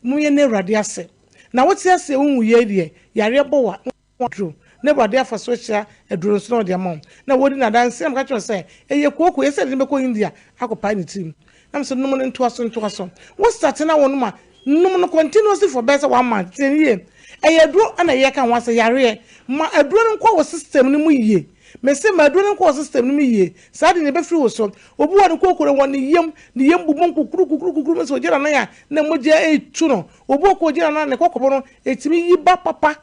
mu ye ne rade ase na woti ase hu ye de yare bowa wodro ne rade afa so hia eduro so no de amon na wodi na dan sem ka cho say ye koko ye say de be ko India akopa ni team na so no nto aso wo start na wonu ma no continuously for better 1 month 10 year eduro ana ye kan wase yare ma eduro nko wo system ni mu yie me se ma eduro nko wo system ni mu yie sa de ne be free wo so obu wo ne kokoro wo ne yem bu mon kukuru me so jira na ya na moja etu no obu ko jira na ne kokoro no etimi yi ba papa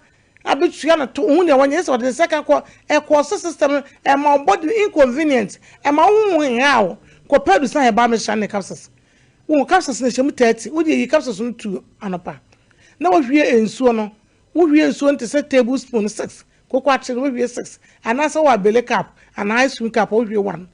abetua na to hu ne wanye so de second ko system e ma body inconvenient e ma hu hawo ko pedu san e ba me shan ne capsules wo capsules ne shemu 30 wo de yi capsules no tu anopa na wo hwie ensuo no wo wie nsuo nte sɛ tablespoon 6 koko akye wo wie 6 anaasɛ wa bele cup and ice cream cup wo wie 1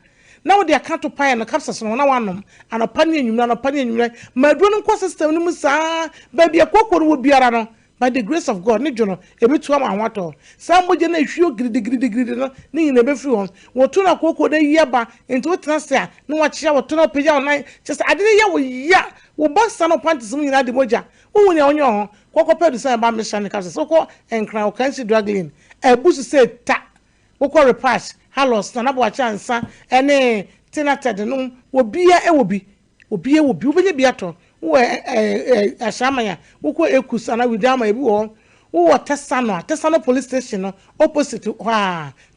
na wo de aka to pie no capsules no na wanom anopa ne enwumra maduro no nkɔ system no mu saa ba bia koko no wo biara no by the grace of God ne dwono ebetu ama ahwato saa moje na ehwio giridi no ne nyina be free won wo to na koko da yeba enti wo tena se a ne wa kyia wo to na pagya wonan kyesa ade ne ya wo ya wo basa no panties mu nyina de moja wo ne onyo ho koko pedu san ba me shane capsules koko enkran wo kan si draglin ebusu se ta koko repass halos na bo acha nsa ene tenated no wo bia obia wo benye bia to wo ashama ya wo ko ekusa na widama ebi wo tesano police station no opposite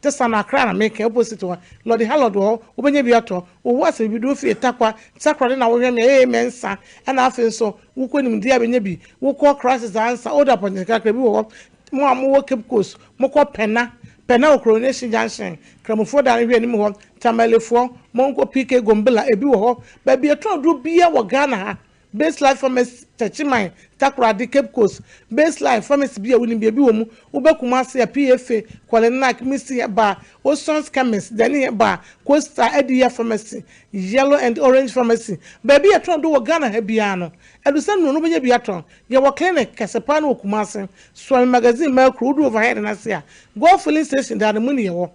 tesano akra na make opposite wa lord halod wo benye bia to wo ase bi do fi takwa sakra na wo hwe me mensa na afi so wo ko nim dia benye bi wo ko crisis answer order point kakra bi wo mo am wo Cape Coast mo ko pena coronation junction kramofo da ne hwe ni mo ho tamalefo monko PK gombela ebi wo ho ba bi eto do bia wo Ghana ha base life pharmacy Chachimai Takra di Cape Coast base life pharmacy bia woni bia bi wo mu wo bekuma se ya PFA Kwalenak misi ba Oceans chemist dani ba Costa Edia pharmacy yellow and orange pharmacy ba bi eto do wo Ghana ha bia no edusa no benya bia ton ye wo clinic kasepa no kumase so magazine ma kro do overhead na se a go filling station da no ni ye wo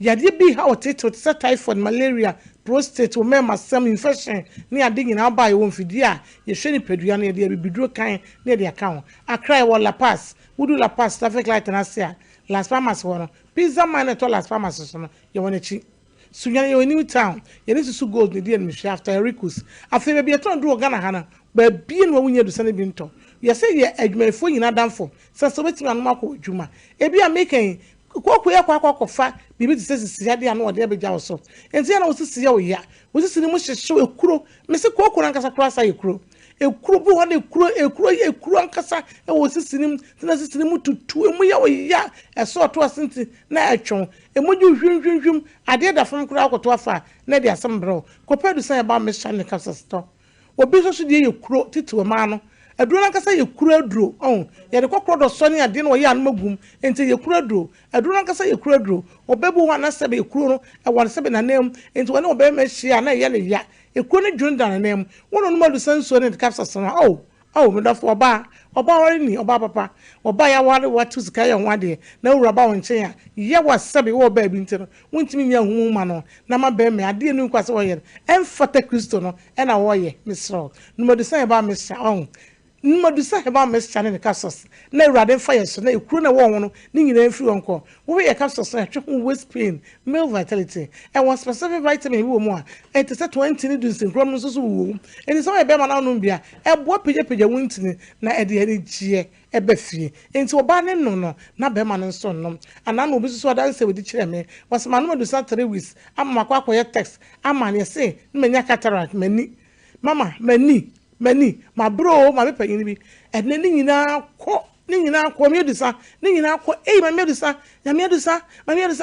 yade bi ha oteto tse typhoid malaria prostate o mema some infection ni ade nyina ba ye wo mfidi a ye hwe ni pedua na ye de bibiduro kan na ye de aka ho akra wo La Paz wudu La Paz traffic light na se a Las Palmas wo no pizza man to Las Palmas so no ye wona chi sunya ye New Town ye ni susu gold ni de ni hwe after Ricus afi be eton do Ghana ha na ba bi no wunya do sane bi nto ye se ye adwumerefo nyina danfo se so betimi anoma akọ adwuma ebi a meken koko ya kwa fa bibi ti sisi ya dia no ode be gya so enti na osisi ya oya osisi ni mu hyehye ekuro mese koko na nkasa krasa ekuro bi ho na ekuro ankasa e osisi ni na sisi ni mu tutu emu ya oya eso to asenti na atwon emu ju hwinhwinhwim ade da fam kura akoto afa na de asem bro kopedu san ya ba me shane kasa sto obi so de ekuro titiwo ma no aduro nankasa ye kura aduro ye de kokro do so ne ade no ye anu magum enti ye kura aduro aduro nankasa ye kura aduro obebu wa na sebe ye kuro no e won sebe na nem enti wona obe ma hia na ye ne ya e kuro ne dwun dan nem wono no madu sanso ne capsules no me da fo oba wari ni oba papa oba ya wari watu zika ya nwade na wura ba won chen ya ye wa sebe wo ba bi ntino wontimi nya hu ma no na ma be me ade no kwase wo ye emfata Kristo no e na wo ye misro no madu san ba misha Numadu sa heba mes chane capsules na urade fire so na ekuru na wo no ni nyina mfiri wonko wo ye capsules na twe waist pain male vitality and one specific vitamin wo mu a it is 20 ni dun synchrome so wo eni so e be ma na no bia e bo pagya wuntini na e de ani gie e be fie enti oba ne no na be ma no so no ana no obi so adanse we di kire me was ma no do sa 3 weeks amma akoye text amma ne say na menya cataract mani mama mani ma bro ma be panyin bi ene ni nyina ko medisa ni nyina ko ma medisa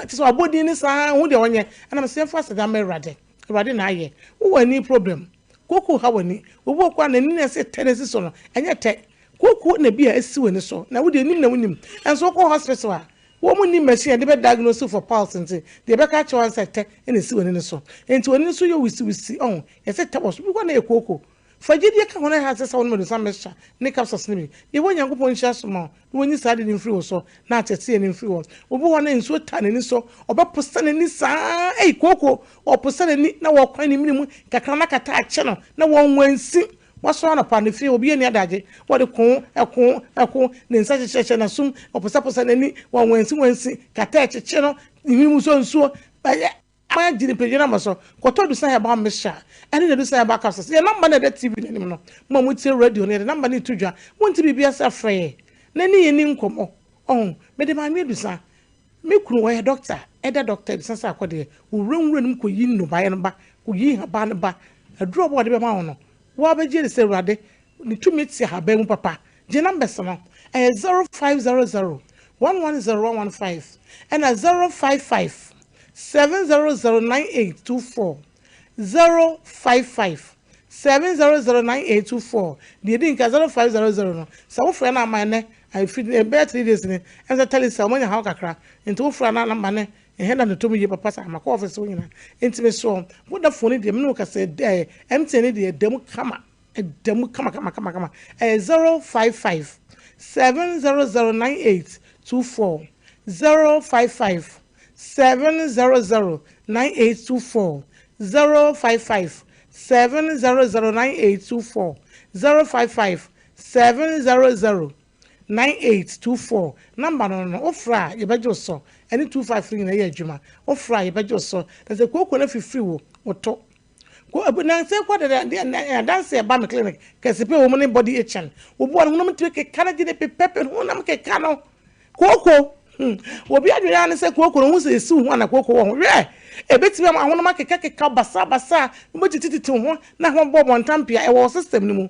so abodi ni sa hu de onye ana me se fa sa da me rade na aye wo wani problem koko ha wani wo kwa na ni na se tenesi so no enye te koko na bi a esi wani so na wo de nim na wonim enso ko hospital a wo mu ni machine de be diagnose for pulse nti de be ka chewa se te ene si wani so enti wani so yo wisi ye se te boss bi kwa na e koko fajidi ka hona ha sesa wonu medisa mesha ne capsules ne bi ye wonya nkopon hia soma woni sade ne mfiri wo so na atete ne mfiri wo obo wona nso ta ne ni so obeposa ne ni saa koko oposa ne ni na wo kwan ne minimu kakra na kata ache no na wo nwansi waso na pa ne fie obi ani adaje wo de ko ne nsa cheche na sum oposa ne ni wo nwansi kata ache no minimu so nso ma jini pejina maso koto du san ba mesha ani de du san ba capsules ye number na de TV ne no mo mu tie radio ne de number ni tudwa wonti bibia sa frɛ na ni ye ni nkomo me de ma me du san me kunu wo ye doctor eda doctor bi san sa akode wo renwure nim ko yi no ba ye no ba ko yi ha ba ne ba aduro bo de be ma wo no wo ba je de se urade ni tumi ti ha ba mu papa je number so no 0500 110115 and 055 7009824 055 7009824 the dinka 0500 no so wo frɛ na amane I feel a better 3 days in as I tell you someone how kakra into Frana Lamane and head on the Tommy Papa my office winner intimate song. What the phone the Minuka said there empty the demo come a demo come 055 7009824 055 7009824 055 7009824 055 7009824 number no ofra ye bejo so any 253 na ye adwuma ofra ye bejo so there's a koko na fifiri wo oto ko na se kwa da dance e ba me clinic kesipe wo ne body action wo bo no mo twe ke kana gine pepe ho na ke kano koko obi adwira ne se koko no hu se esi ho na koko wo hwe ebetimi am ahono ma keka basa mo tititi ho na ho bo montampia e wo system ni mu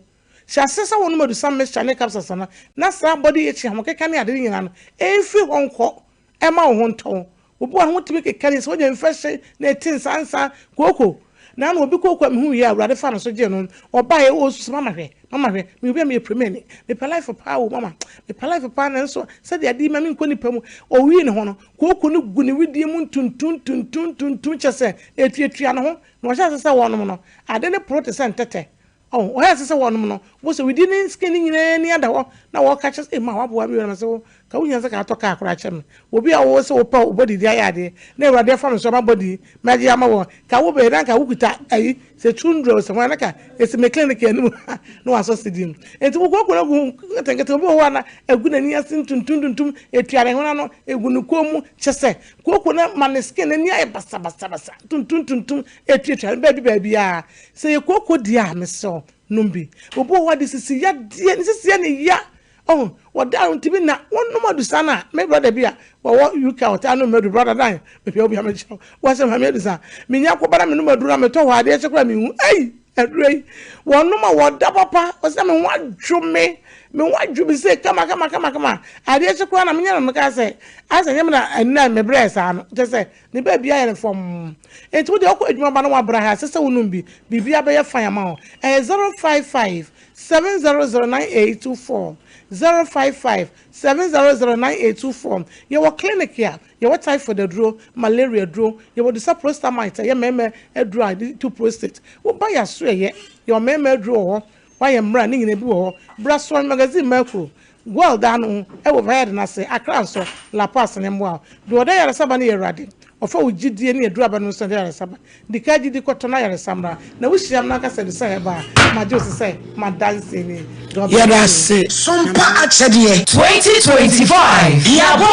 Shasesa wonu madu sam mechane capsules na sa body echi hamokeka ne ade nyina no enfi honko e ma wo nton obi wa ho timi keka ne so je mfehye na etin sansa koko na na obi koko me hu ye awrade fa no so je no oba ye o su mama hwe me obi me premier ni me pa life pa wo mama me pa life pa na so se de ade ma me nkoni pa mu o wi ne ho no koko ne gu ne widie mu tuntun chese etuatua no ho no shasesa wonu no ade ne protestant tete oh o has say wonu no bo so we didn't skin nyina ni ada ho na wo catch e ma wabo abi na so ka wunya se ka to ka akora chem obi a wo se wo pa body dia ya de na Ewrade fa no so ma body ma ji ama wo ka wo be na ka wo kuta ayi se tundro se wana ka ese me clinic ya no no aso sidim enti wo kokora gu tenkete obi wo na egu na ni asin tuntum etuare ho na no egu no komu chese koko na man skin ni ayi basa tuntum etuare baby ya se ye koko dia me so numbi obo wa disisi ya die nisisi ya ne ya oh wada untibi na wonu madu sana me brother bia wo UK ota no medu brother dan me pe obi ha me cho wa se ma me du sa me nya ko bara me no madu na me to wa de chekura me hu ei edrei wonu ma wada papa o se me wa dwume me wa dwubi se kama ade chekura na me nya me ka se asa nya me na me bre sa no je se ni ba bia ye from enti wo de okọ adwuma ba no wa bra ha se se wonu bi bibia be ye fan ma o 055 7009824 055 7009824 your clinic here your type for the draw malaria draw your the prostamite your meme draw to prostate wo buy your so ye your meme draw why am run ni bi wo brasso magazine macro well done e wo head na say akra so la pass ne mo do da yare saba ne Ewrade ofa ugidie ne adura ba no so da yare saba dika gidi kwato na yare samra na wo hyiam na ka se de say ba ma jo se ma dance ni ya da se sompa achede 2025 yabo